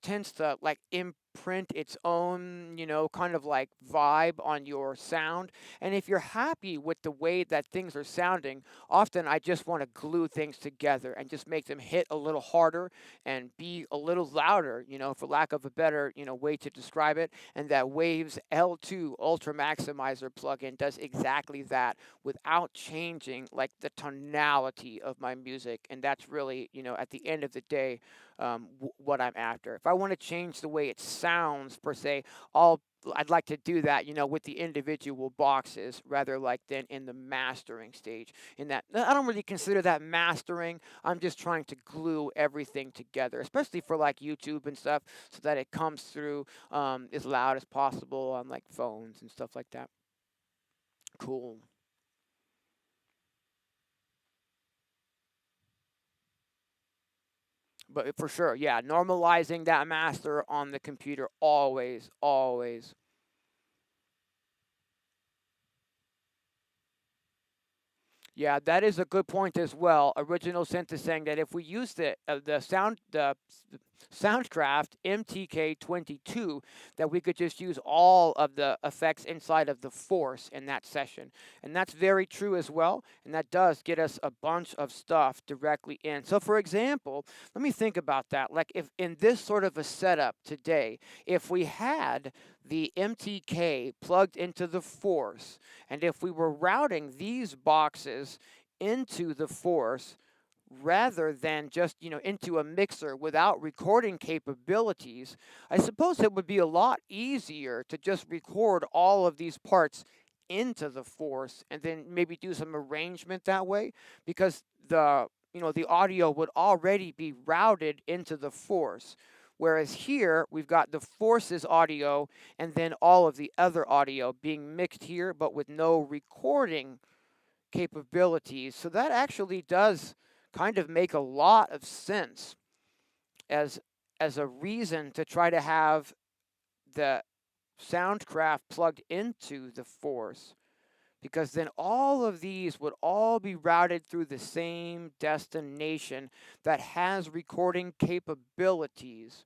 tends to like imprint its own, kind of like vibe on your sound. And if you're happy with the way that things are sounding, often I just want to glue things together and just make them hit a little harder and be a little louder, for lack of a better, way to describe it. And that Waves L2 Ultra Maximizer plugin does exactly that without changing like the tonality of my music. And that's really, at the end of the day, what I'm after. If I want to change the way it sounds per se, I'd like to do that, with the individual boxes rather like than in the mastering stage. In that, I don't really consider that mastering. I'm just trying to glue everything together, especially for like YouTube and stuff, so that it comes through as loud as possible on like phones and stuff like that. Cool. But for sure, yeah, normalizing that master on the computer always, always. Yeah, that is a good point as well. Original Synth is saying that if we use the Soundcraft MTK22, that we could just use all of the effects inside of the Force in that session. And that's very true as well. And that does get us a bunch of stuff directly in. So for example, let me think about that. Like if in this sort of a setup today, if we had the MTK plugged into the Force, and if we were routing these boxes into the Force, rather than just, into a mixer without recording capabilities, I suppose it would be a lot easier to just record all of these parts into the Force and then maybe do some arrangement that way, because the audio would already be routed into the Force. Whereas here, we've got the Force's audio and then all of the other audio being mixed here, but with no recording capabilities. So that actually does kind of make a lot of sense as a reason to try to have the Soundcraft plugged into the Force, because then all of these would all be routed through the same destination that has recording capabilities.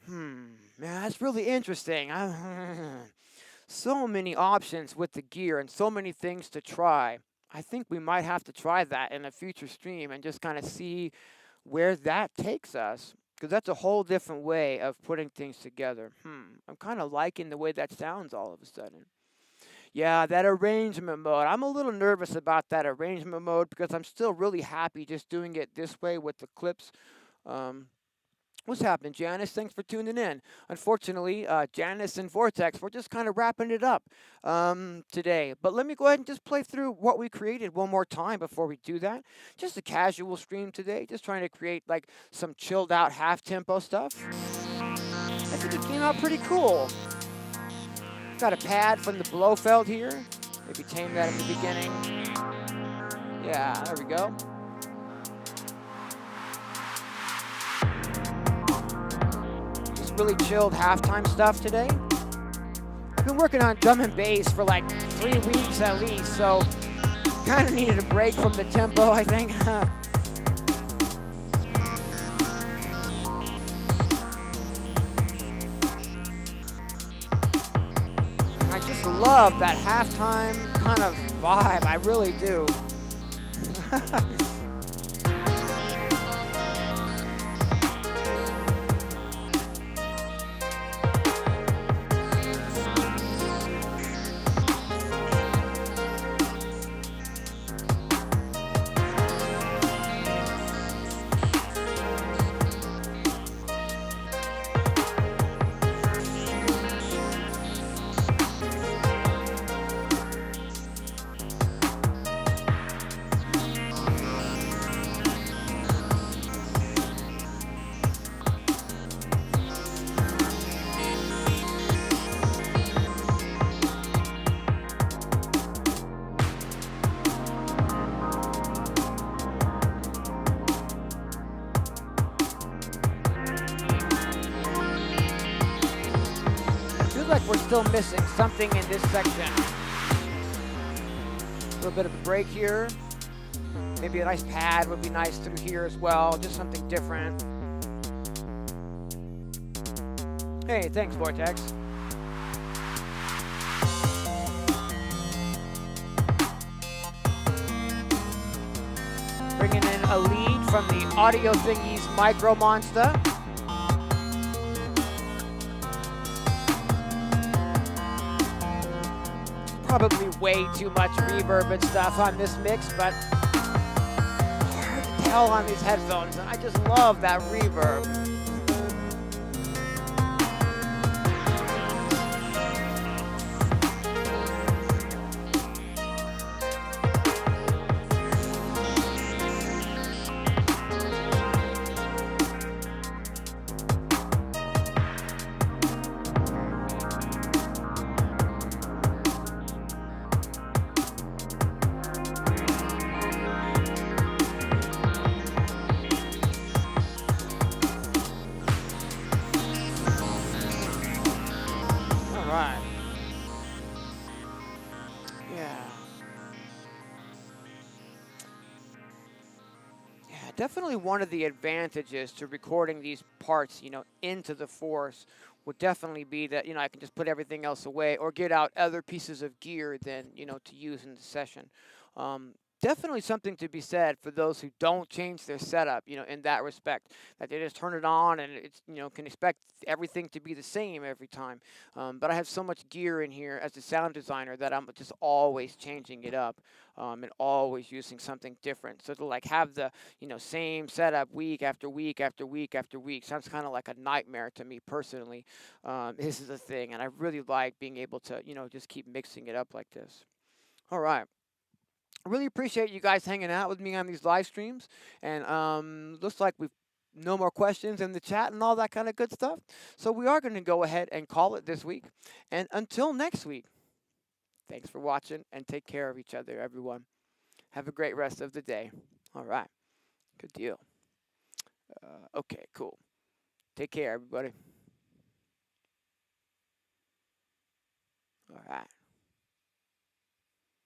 Man, that's really interesting. So many options with the gear and so many things to try. I think we might have to try that in a future stream and just kind of see where that takes us, because that's a whole different way of putting things together. I'm kind of liking the way that sounds all of a sudden. Yeah, that arrangement mode. I'm a little nervous about that arrangement mode because I'm still really happy just doing it this way with the clips. What's happening, Janice? Thanks for tuning in. Unfortunately, Janice and Vortex, we're just kind of wrapping it up today. But let me go ahead and just play through what we created one more time before we do that. Just a casual stream today, just trying to create like some chilled out half-tempo stuff. I think it came out pretty cool. Got a pad from the Blofeld here. Maybe tame that at the beginning. Yeah, there we go. Really chilled halftime stuff today. I've been working on drum and bass for like 3 weeks at least, so kind of needed a break from the tempo, I think. I just love that halftime kind of vibe. I really do. still missing something in this section. A little bit of a break here. Maybe a nice pad would be nice through here as well. Just something different. Hey, thanks, Vortex. Bringing in a lead from the Audiothingies MicroMonsta. Probably way too much reverb and stuff on this mix, but hard to tell on these headphones, and I just love that reverb. Definitely one of the advantages to recording these parts, into the Force would definitely be that, I can just put everything else away or get out other pieces of gear than, to use in the session. Definitely something to be said for those who don't change their setup, in that respect, that they just turn it on and it's, can expect everything to be the same every time. But I have so much gear in here as a sound designer that I'm just always changing it up, and always using something different. So to like have the, same setup week after week after week after week sounds kind of like a nightmare to me personally. This is a thing, and I really like being able to, just keep mixing it up like this. All right. I really appreciate you guys hanging out with me on these live streams, and looks like we've no more questions in the chat and all that kind of good stuff. So we are going to go ahead and call it this week. And until next week, thanks for watching and take care of each other, everyone. Have a great rest of the day. All right. Good deal. Okay, cool. Take care, everybody. All right.